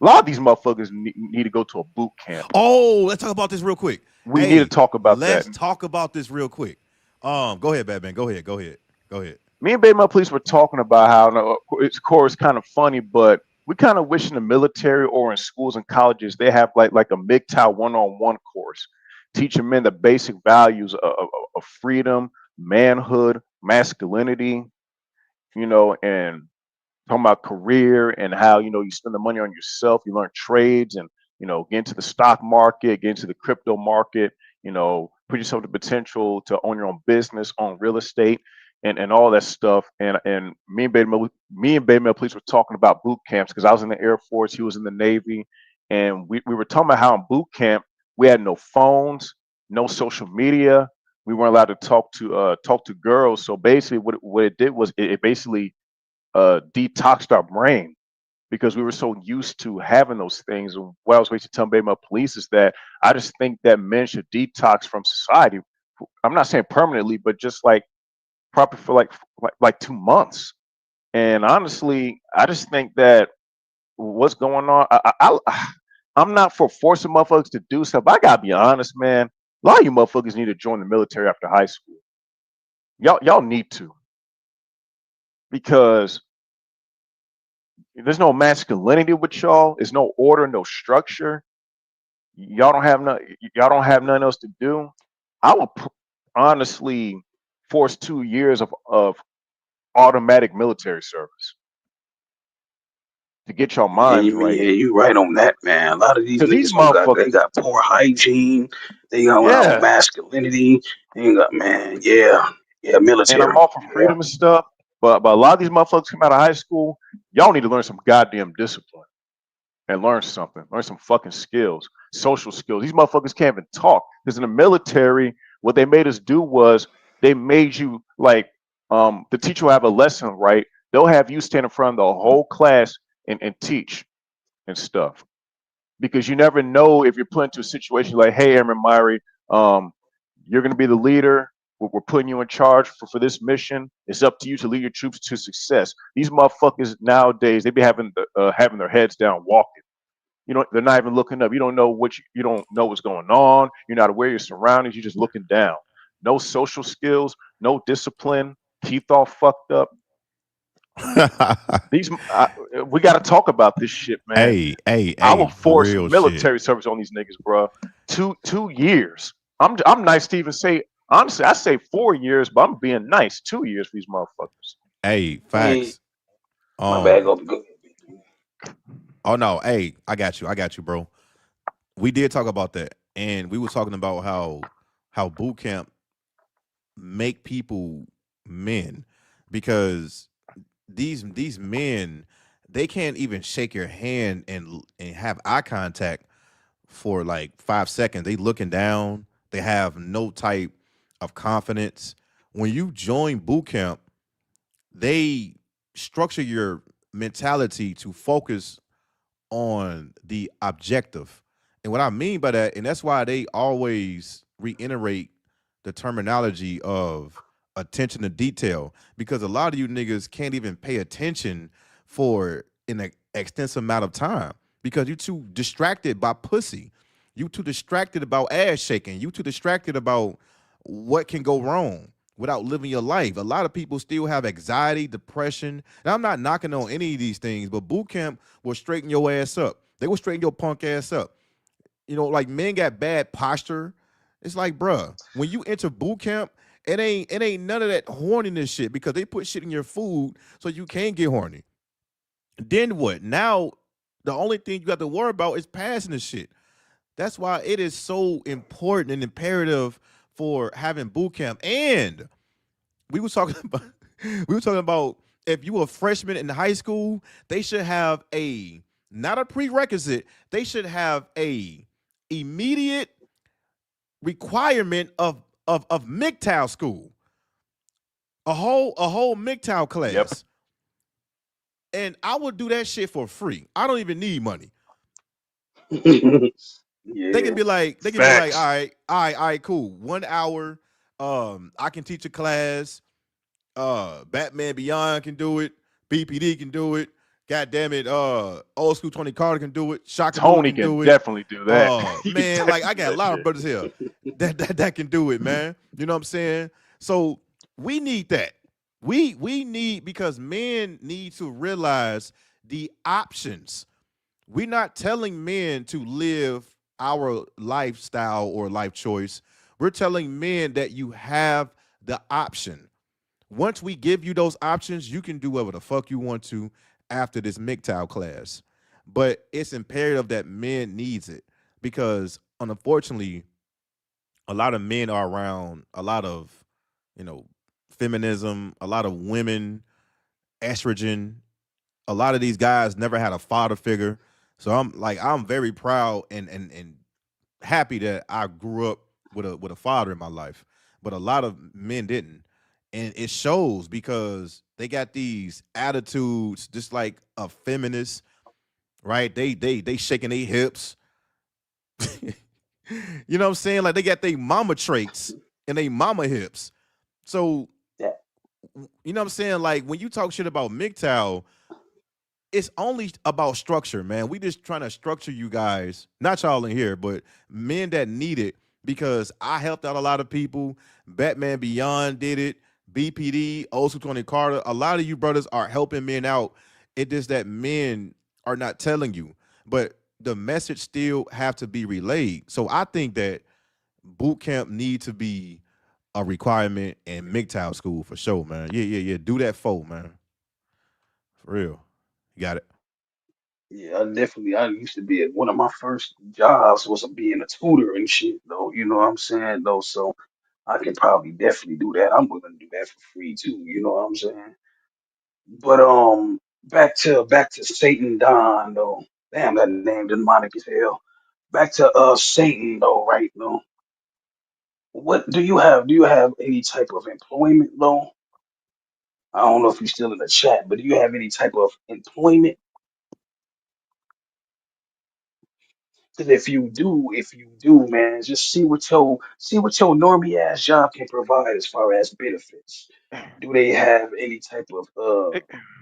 A lot of these motherfuckers need to go to a boot camp. Oh, let's talk about this real quick. We need to Hey, talk about that. let's talk about this real quick. Go ahead, Batman. Go ahead. Go ahead. Go ahead. Me and Baby My Police were talking about how, it's of course kind of funny, but we kind of wish in the military or in schools and colleges they have like a MGTOW one-on-one course, teaching men the basic values of freedom, manhood, masculinity, and talking about career and how you spend the money on yourself. You learn trades and get into the stock market, get into the crypto market. Put yourself the potential to own your own business, own real estate, and all that stuff. And me and Baby Mel Police were talking about boot camps because I was in the Air Force, he was in the Navy, and we were talking about how in boot camp we had no phones, no social media. We weren't allowed to talk to girls. So basically, what it did was it basically detoxed our brain because we were so used to having those things. And what I was basically telling Baby Male Police is that I just think that men should detox from society. I'm not saying permanently, but just like probably for like 2 months. And honestly, I just think that what's going on, I'm not for forcing motherfuckers to do stuff. I gotta be honest, man. A lot of you motherfuckers need to join the military after high school. Y'all need to because there's no masculinity with y'all. There's no order, no structure. Y'all don't have nothing else to do. I would honestly force 2 years of automatic military service to get your Yeah, minds right. you right on that, man. A lot of these Cause these niggas don't got they motherfuckers, got poor hygiene. They got yeah. masculinity. They got man, yeah, And I'm military, all for yeah. freedom and stuff, but a lot of these motherfuckers come out of high school. Y'all need to learn some goddamn discipline and learn something. Learn some fucking skills, social skills. These motherfuckers can't even talk. Because in the military, what they made us do was they made you like the teacher will have a lesson, right? They'll have you stand in front of the whole class and teach and stuff. Because you never know if you're put into a situation like, hey, Aaron Myrie, you're gonna be the leader. We're putting you in charge for this mission. It's up to you to lead your troops to success. These motherfuckers nowadays, they be having their heads down walking. They're not even looking up. You don't know you don't know what's going on. You're not aware of your surroundings. You're just looking down. No social skills, no discipline, teeth all fucked up. These we got to talk about this shit, man. I will Hey, force real shit. military service on these niggas, bro. 2 years. I'm nice to even say honestly. I say 4 years, but I'm being nice. 2 years for these motherfuckers. Hey, Hey, facts. my bad, Um, go. oh no, hey, I got you, bro. We did talk about that, and we were talking about how boot camp make people men because these men they can't even shake your hand and have eye contact for like 5 seconds. They looking down. They have no type of confidence. when you join boot camp, they structure your mentality to focus on the objective. And what I mean by that, and that's why they always reiterate the terminology of attention to detail, because a lot of you niggas can't even pay attention for an extensive amount of time because you too distracted by pussy. You too distracted about ass shaking. You too distracted about what can go wrong without living your life. A lot of people still have anxiety, depression. And I'm not knocking on any of these things, but boot camp will straighten your ass up. They will straighten your punk ass up. You know, like men got bad posture. It's like, bruh, when you enter boot camp, it ain't none of that horniness shit because they put shit in your food so you can't get horny. Then what? Now the only thing you got to worry about is passing the shit. That's why it is so important and imperative for having boot camp. And we were talking about if you a freshman in high school, they should have a not a prerequisite, they should have a immediate requirement of MGTOW school. A whole MGTOW Yep. class. And I would do that shit for free. I don't even need money. They Yeah. can be like, all Facts. right, all right, cool. 1 hour. I can teach a class. Batman Beyond can do it. BPD can do it. God damn it. Old School Tony Carter can do it. Shaka Tony can can do it. definitely do that. He can Man, like I definitely do got a that lot of shit. brothers here that can do it, man. You know what I'm saying? So we need that. We need, because men need to realize the options. We're not telling men to live our lifestyle or life choice. We're telling men that you have the option. Once we give you those options, you can do whatever the fuck you want to after this MGTOW class. But it's imperative that men needs it because unfortunately, a lot of men are around a lot of, you know, feminism, a lot of women, estrogen. A lot of these guys never had a father figure. So I'm very proud and happy that I grew up with a father in my life. But a lot of men didn't. And it shows because they got these attitudes just like a feminist, right? They shaking their hips. You know what I'm saying? Like they got their mama traits and they mama hips. So That, you know what I'm saying? Like when you talk shit about MGTOW, it's only about structure, man. We just trying to structure you guys, not y'all in here, but men that need it because I helped out a lot of people. Batman Beyond did it. BPD, also Tony Carter. A lot of you brothers are helping men out. It is that men are not telling you, but the message still have to be relayed. So I think that boot camp need to be a requirement in MGTOW school for sure, man. Yeah. Do that man. For real. You got it. yeah, I used to be at one of my first jobs was being a tutor and shit though. You know what I'm saying though? So I can probably definitely do that. I'm willing to do that for free too. You know what I'm saying? But back to Satan Don though. Damn, that name demonic as hell. Back to Satan though, right though. What do you have? Do you have any type of employment though? I don't know if you're still in the chat, but do you have any type of employment? Because if you do, man, just see what your normie ass job can provide as far as benefits. Do they have any type of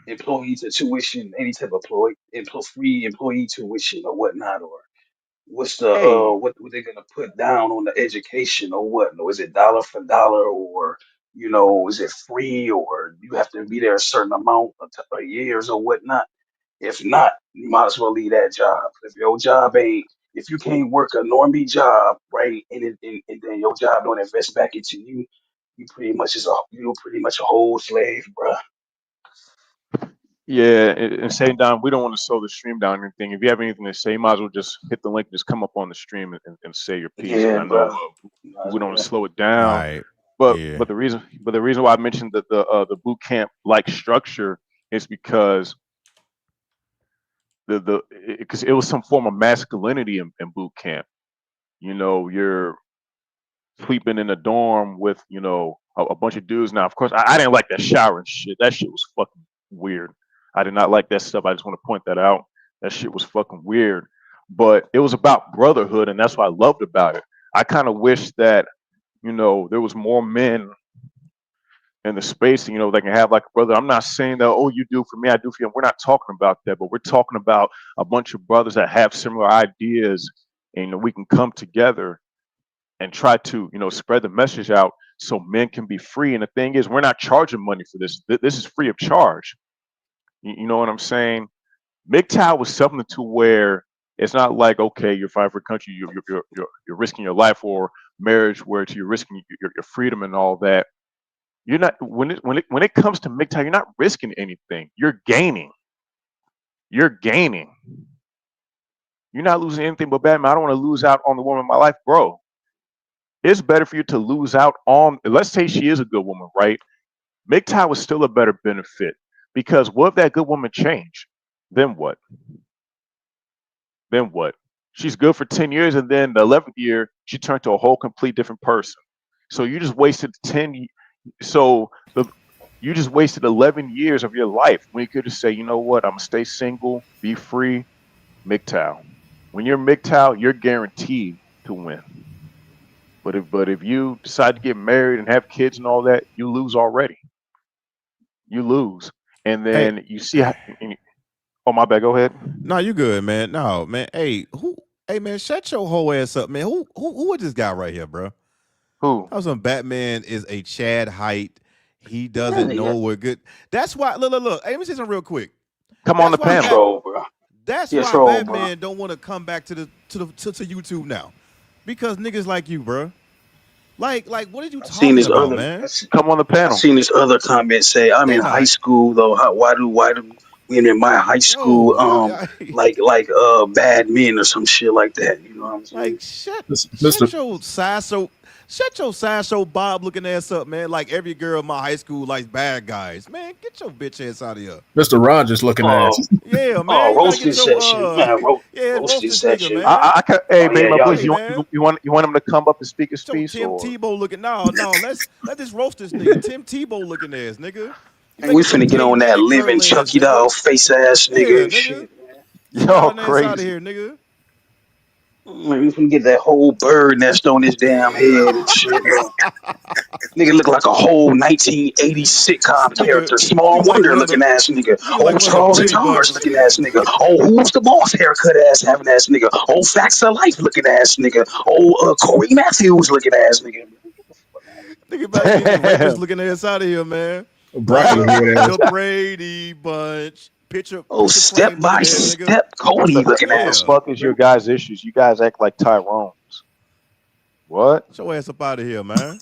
employee to tuition, any type of free employee tuition or whatnot, or what's the Hey, what they gonna put down on the education or what? No, is it dollar for dollar or is it free or you have to be there a certain amount of years or whatnot? If not, you might as well leave that job. If you can't work a normie job, right, and then your job don't invest back into you, you pretty much a whole slave, bruh. yeah, and saying Don, we don't want to slow the stream down or anything. If you have anything to say, you might as well just hit the link, just come up on the stream and say your piece. Because Yeah, I know bruh. Might as we don't want to well. slow it All down. right. But Yeah. but the reason why I mentioned that the boot camp like structure is because the because it was some form of masculinity in boot camp. You know, sleeping in a dorm with, you know, a bunch of dudes. Now, of course, I didn't like that shower and shit. That shit was fucking weird. I did not like that stuff. I just want to point that out. That shit was fucking weird. But it was about brotherhood, and that's what I loved about it. I kind of wish that, you know, there was more men in the space, you know, they can have like a brother. I'm not saying that, oh, you do for me, I do for you. We're not talking about that, but we're talking about a bunch of brothers that have similar ideas, and you know, we can come together and try to, you know, spread the message out so men can be free. And the thing is, we're not charging money for this. This is free of charge. You know what I'm saying? MGTOW was something to where it's not like, okay, you're fighting for a country, you're risking your life, or marriage where you're risking your freedom and all that. You're not, when it comes to MGTOW, you're not risking anything. You're gaining. You're gaining. You're not losing anything. But Batman, I don't want to lose out on the woman in my life, bro. It's better for you to lose out on. Let's say she is a good woman, right? MGTOW is still a better benefit, because what if that good woman changed? Then what? Then what? She's good for 10 years, and then the 11th year she turned to a whole complete different person. So you just wasted 10. So the you just wasted 11 years of your life when you could just say, you know what, I'm gonna stay single, be free, MGTOW. When you're MGTOW, you're guaranteed to win. But if you decide to get married and have kids and all that, you lose already. You lose, and Hey, then you see. Oh, my bad. Go ahead. no, you good, man. No, man. Hey, who? Hey, man, shut your whole ass up, man. Who is this guy right here, bro? Who? I was on Batman is a Chad Height. He That doesn't know nigga, we're good. That's why. Look. Hey, let me say something real quick. Come on That's the why he panel. troll, bro. That's He a why troll, bro. Batman don't want to come back to YouTube now, because niggas like you, bro. Like, what are you I seen talking this about, other. man? Come on the I panel. seen this other comment say, "I'm They in high not. school though. Why do women in my high school Yo, y'all, bad men or some shit like that? You know what I'm saying?" like shut Mister shut your sasso shut your sasso Bob looking ass up, man. Like every girl in my high school likes bad guys, man. Get your bitch ass out of here. Mister Rogers looking ass. Oh, Yeah, man. oh, You better roasting get your session, man. yeah, roast Roasting this nigga, session. man. Hey, Oh yeah, Baby y'all. Bliss, Yeah, you want man. him to come up and speak his Your piece, Tim or Tebow looking. No, let this roast this nigga. Tim Tebow looking ass, nigga. You And better we get your finna get Peyton on that Manning living curl ass, Chucky nigga. doll face ass nigga Yeah, and nigga. shit. Get y'all y'all ass out of crazy? here, nigga. Man, we finna get that whole bird nest on his damn head and shit. Nigga look like a whole 1980s sitcom nigga, character. Small nigga like Wonder one of the looking ass nigga. nigga like Old one of the Charles and Brady Tars Bunch. looking ass nigga. Oh, who's the boss haircut ass having ass nigga. Old Facts of Life looking ass nigga. Old Corey Matthews looking ass nigga. Nigga about to get his rapist Damn. looking ass out of here, man. Broccoli Nigga, head the ass. Brady Bunch. Oh, Picture Step frame by looking ass nigga. Step Cody looking What the ass Yeah. fuck is your nigga. guys' issues? You guys act like Tyrone's. What? Get your ass up out of here, man.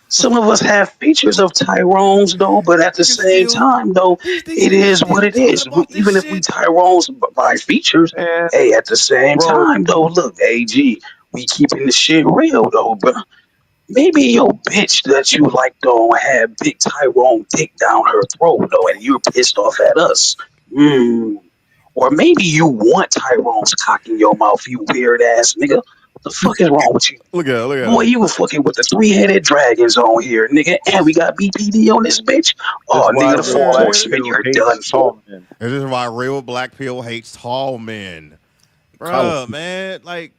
Some of us have features of Tyrone's though, but at the Niggas same still time though, these it niggas is what still it talking is. about this Even if we shit. Tyrone's by features, And hey, at the same bro, time though, look, AG, we keeping the shit real though, bro. Maybe your bitch that you like don't have big Tyrone dick down her throat though, and you're pissed off at us. Hmm. Or maybe you want Tyrone's cock in your mouth, you weird ass nigga. What the fuck is wrong with you? Look at Boy, him. you were fucking with the three-headed dragons on here, nigga. And we got BPD on this bitch. this is Oh, why nigga, the the real four Yeah, black nigga. horsemen, pill you're hates done for. tall men. This is why real black pill hates tall men. Bruh, Colorful. man. Like,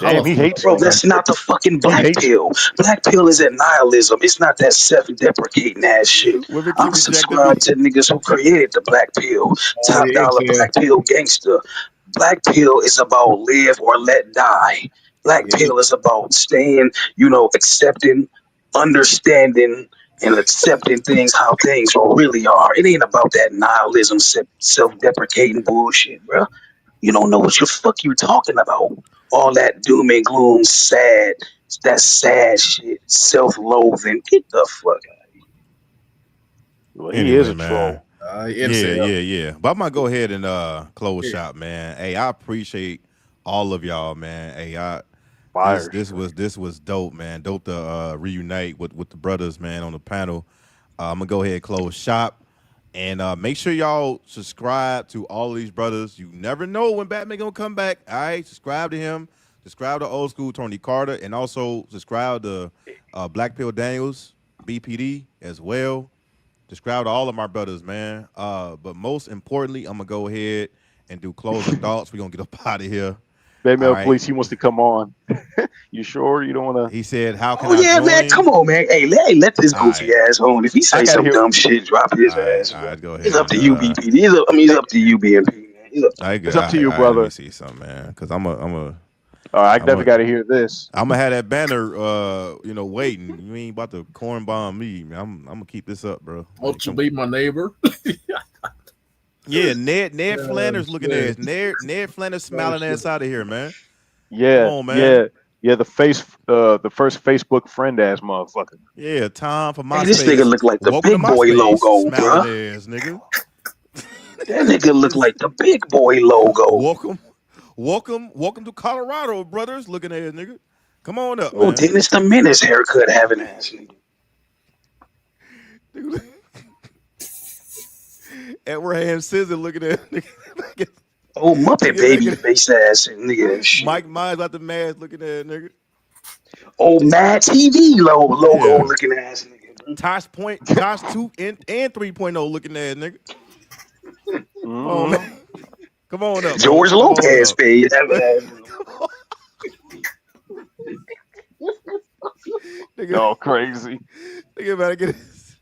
Damn, he Colorful. hates Bro, men. that's not the fucking He black hates pill. Black pill is at nihilism. It's not that self-deprecating ass shit. women I'm keep rejecting me. subscribed to niggas who created the black pill. Oh, Top yeah, dollar yeah. black pill gangster. Black pill is about live or let die. Black Yeah, pill is about staying, accepting, understanding, and accepting things how things really are. It ain't about that nihilism, self-deprecating bullshit, bro. You don't know what the fuck you're talking about. All that doom and gloom, that sad shit, self-loathing. Get the fuck out. well, he is Anyway, a man. troll. incel. Yeah. But I'm gonna go ahead and close Yeah. shop, man. Hey, I appreciate all of y'all, man. Hey, this Fire this was stream. this was dope, man. Dope to reunite with the brothers, man, on the panel. I'm gonna go ahead and close shop. And make sure y'all subscribe to all of these brothers. You never know when Batman gonna come back. All right, subscribe to him. Subscribe to old school Tony Carter, and also subscribe to Black Pill Daniels, BPD as well. Subscribe to all of my brothers, man. But most importantly, I'm gonna go ahead and do closing thoughts. We're gonna get up out of here. All Baby, right. please, he wants to come on. You sure you don't want He said, "How can Oh I yeah, man. join?" Come on, man. Hey, let this All goofy right, ass on. If he to? I say gotta some hear. dumb shit, drop his ass, all bro. right. Go It's up ahead. to you, BPD. It's Hey, up to you, BMP, man. It's up to I you. good. it's up to you, Let me brother. see something, man. Cause I I'm definitely a, got to hear this. I'm gonna have that banner, waiting. You ain't about to corn bomb me, man. I'm gonna keep this up, bro. Like, Want to come. be my neighbor? Yeah, Ned Oh, Flanders looking shit. ass. Ned Flanders Oh, smiling shit. ass out of here, man. Come Yeah, on, man. yeah, yeah. The first Facebook friend ass motherfucker. Yeah, Tom for Hey, this nigga MySpace. look like the Welcome to big boy MySpace, logo, smiling bruh. ass nigga. That nigga look like the big boy logo. welcome, welcome to Colorado, brothers. Looking ass nigga. Come on up, Oh, man. Dennis the Menace haircut having ass nigga. Edward Hand Scissor looking at nigga. Oh, Muppet nigga baby making face ass nigga and shit. Mike Myers out the mask looking at nigga. Oh, Mad TV logo Yeah. looking ass nigga, bro. Tosh 2 and 3.0 looking at nigga. Come on, Hmm. man. Come on up, bro. George Come on Lopez up. face having ass nigga. nigga, Oh, crazy. nigga better get his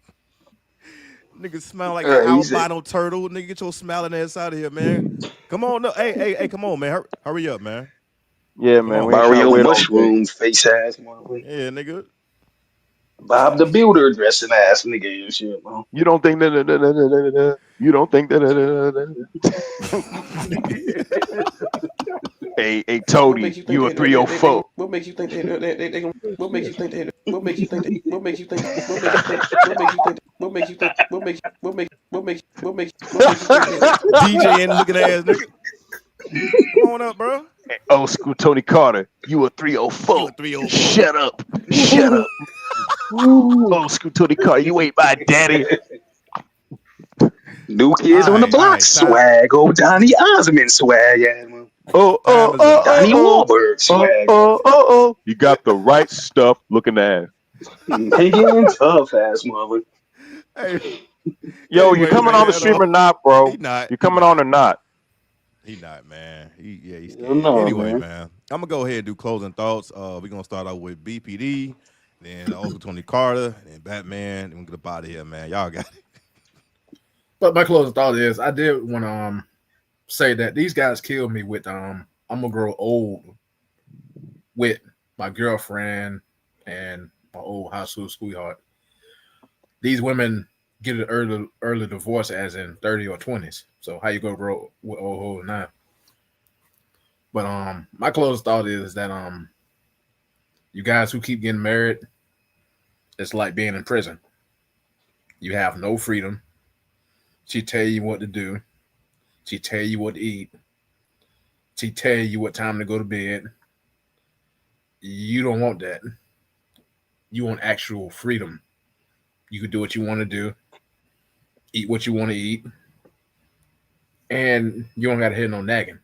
nigga smell like All an right, he said albino turtle. Nigga, get your smiling ass out of here, man. Come on up. Hey, come on, man. Hurry up, man. Yeah, Come man. on, We ain't man. trying to Mario wait all day. Mushroom face ass motherfucker. Yeah, nigga. Bob the Builder dressing ass nigga and shit, bro. You don't think that. You don't think that. Hey, What makes Tony, you think you a they 304. gonna? What makes you think they gonna? What makes you think they? What makes you think? What makes you think? What makes you think? What makes you think? What makes you think? What makes you think they? DJ and looking ass nigga. Come on up, bro. Old school Tony Carter, you a You 304. a 304. Shut up. Shut up. Old school Tony Carter, you ain't my daddy. New All kids on the right, all block right. swag. Oh, Donny Osmond swag, yeah, man. Oh, oh, Time is oh, up. oh, Donnie oh. Wahlberg Oh, swag, yeah. oh, oh, oh. You got the right stuff looking ass. Hanging tough ass mother. Hey, Yo, you anyway, coming on the man. stream or not, bro? He not. You He coming on not. or not? He not, man. He's Hell scared. no, Anyway, man. man, I'm gonna go ahead and do closing thoughts. We're gonna start out with BPD, then Oscar Tony Carter, and Batman, and we're gonna get up out of here, man. Y'all got it. But my closing thought is I did want to say that these guys killed me with I'm gonna grow old with my girlfriend and my old high school sweetheart. These women get an early divorce as in 30 or 20s. So how you gonna grow with old now? But my closing thought is that you guys who keep getting married, it's like being in prison. You have no freedom. She tell you what to do. She tell you what to eat. She tell you what time to go to bed. You don't want that. You want actual freedom. You can do what you want to do, eat what you want to eat, and you don't got to hit no nagging.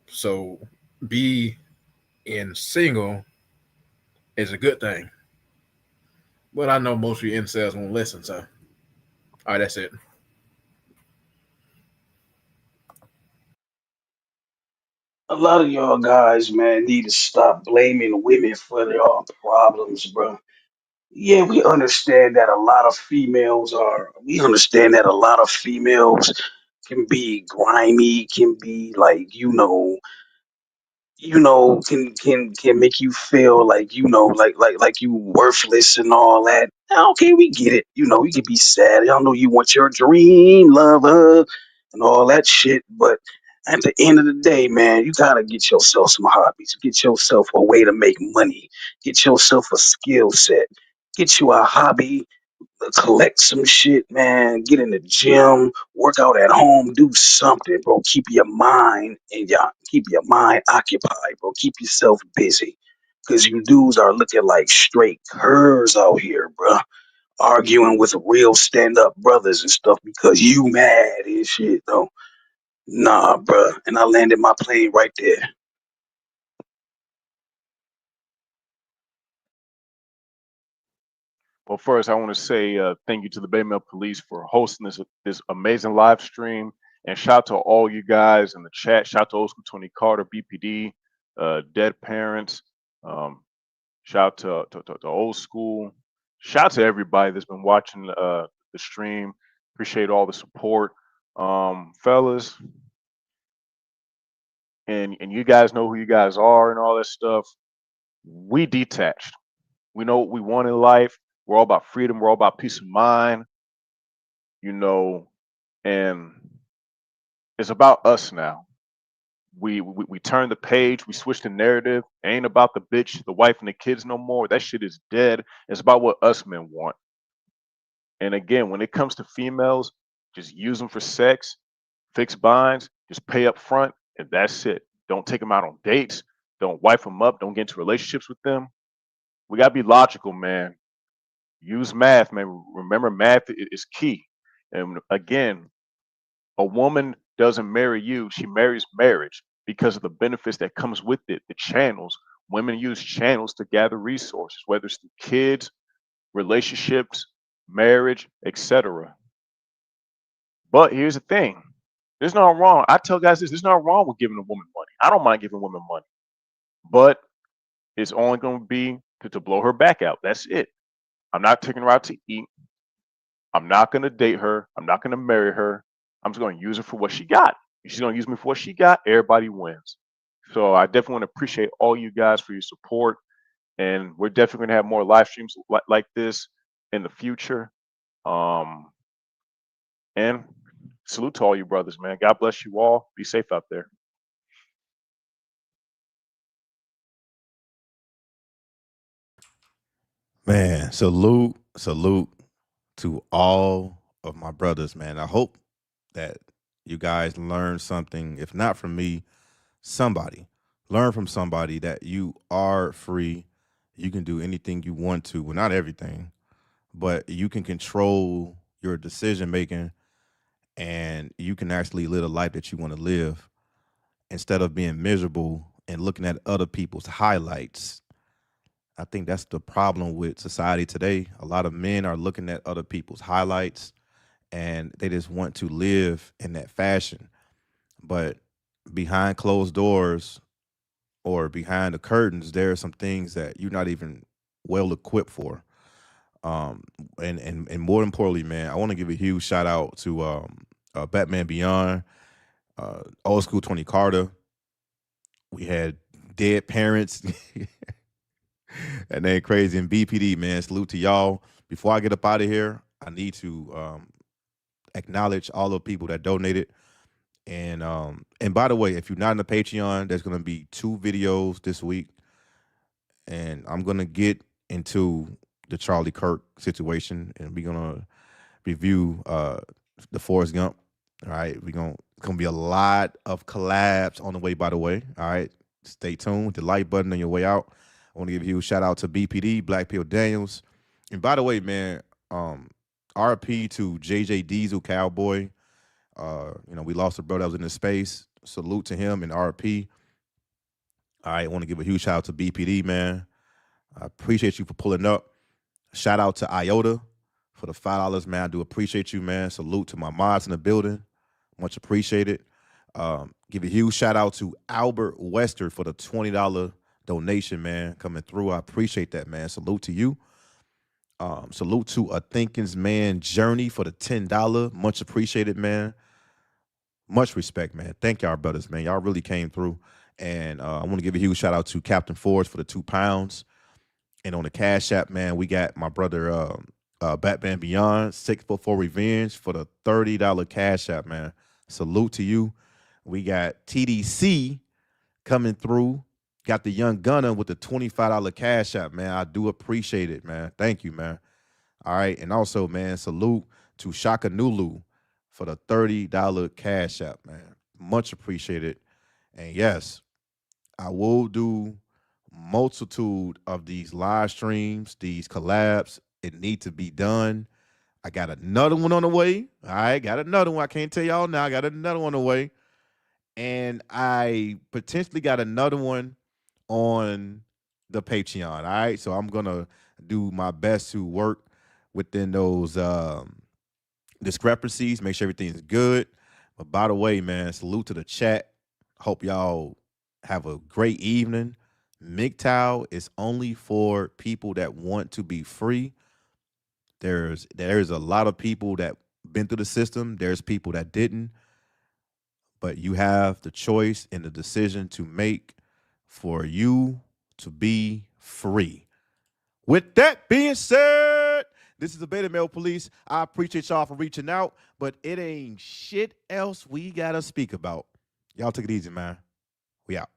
So be in single is a good thing. But I know most of your incels won't listen. So, all right, that's it. A lot of y'all guys, man, need to stop blaming women for their problems, bro. Yeah, we understand that a lot of females can be grimy, can be like, can make you feel like like you worthless and all that. Okay, we get it. You can be sad. I know you want your dream lover and all that shit, but at the end of the day, man, you gotta get yourself some hobbies. Get yourself a way to make money. Get yourself a skill set. Get you a hobby, collect some shit, man. Get in the gym, work out at home, do something, bro. Keep your mind occupied, bro. Keep yourself busy, cause you dudes are looking like straight curs out here, bro. Arguing with real stand up brothers and stuff because you mad and shit, though. Nah, bro. And I landed my plane right there. Well, first, I want to say thank you to the Bay Male Police for hosting this amazing live stream, and shout out to all you guys in the chat. Shout out to Old School Tony Carter, BPD, Dead Parents. Um, shout out to Old School. Shout out to everybody that's been watching the stream. Appreciate all the support, fellas, and you guys know who you guys are and all that stuff. We detached. We know what we want in life. We're all about freedom. We're all about peace of mind, you know, and it's about us now. We turn the page. We switch the narrative. It ain't about the bitch, the wife, and the kids no more. That shit is dead. It's about what us men want. And again, when it comes to females, just use them for sex, fix binds, just pay up front, and that's it. Don't take them out on dates. Don't wife them up. Don't get into relationships with them. We gotta be logical, man. Use math, man. Remember, math is key. And again, a woman doesn't marry you; she marries marriage because of the benefits that comes with it. The channels. Women use channels to gather resources, whether it's through kids, relationships, marriage, etc. But here's the thing: there's nothing wrong. I tell guys this: there's nothing wrong with giving a woman money. I don't mind giving women money, but it's only going to be to blow her back out. That's it. I'm not taking her out to eat. I'm not going to date her. I'm not going to marry her. I'm just going to use her for what she got. If she's going to use me for what she got, everybody wins. So I definitely want to appreciate all you guys for your support. And we're definitely going to have more live streams like this in the future. Um, and salute to all you brothers, man. God bless you all. Be safe out there. Man, salute to all of my brothers, man. I hope that you guys learn something, if not from me, somebody. Learn from somebody that you are free. You can do anything you want to. Well, not everything, but you can control your decision making and you can actually live a life that you want to live instead of being miserable and looking at other people's highlights. I think that's the problem with society today. A lot of men are looking at other people's highlights and they just want to live in that fashion. But behind closed doors or behind the curtains, there are some things that you're not even well equipped for. Um, and more importantly, man, I want to give a huge shout out to Batman Beyond, Old School Tony Carter. We had Dead Parents. That name crazy. And BPD, man, salute to y'all. Before I get up out of here, I need to acknowledge all the people that donated. And by the way, if you're not in the Patreon, there's gonna be 2 videos this week, and I'm gonna get into the Charlie Kirk situation, and we're gonna review the Forrest Gump. All right, it's gonna be a lot of collabs on the way. By the way, all right, stay tuned. The like button on your way out. I want to give you a shout out to BPD, Black Pill Daniels, and by the way, man, RP to JJ Diesel Cowboy. We lost a brother that was in the space. Salute to him and RP. All right, I want to give a huge shout out to BPD, man. I appreciate you for pulling up. Shout out to IOTA for the $5, man. I do appreciate you, man. Salute to my mods in the building. Much appreciated. Give a huge shout out to Albert Wester for the $20 donation, man, coming through. I appreciate that, man. Salute to you. Salute to A Thinking's Man Journey for the $10. Much appreciated, man. Much respect, man. Thank y'all, brothers, man. Y'all really came through. And I want to give a huge shout out to Captain Forge for the £2. And on the Cash App, man, we got my brother Batman Beyond, 644 Revenge for the $30 Cash App, man. Salute to you. We got TDC coming through. Got the Young Gunner with the $25 Cash App, man. I do appreciate it, man. Thank you, man. All right. And also, man, salute to Shaka Nulu for the $30 Cash App, man. Much appreciated. And yes, I will do multitude of these live streams, these collabs. It need to be done. I got another one on the way. All right, got another one. I can't tell y'all now. I got another one on the way. And I potentially got another one on the Patreon. All right. So I'm gonna do my best to work within those discrepancies. Make sure everything's good. But by the way, man, salute to the chat. Hope y'all have a great evening. MGTOW is only for people that want to be free. There's a lot of people that been through the system. There's people that didn't. But you have the choice and the decision to make for you to be free. With that being said, this is the Beta Male Police. I appreciate y'all for reaching out, but it ain't shit else we gotta speak about. Y'all take it easy, man. We out.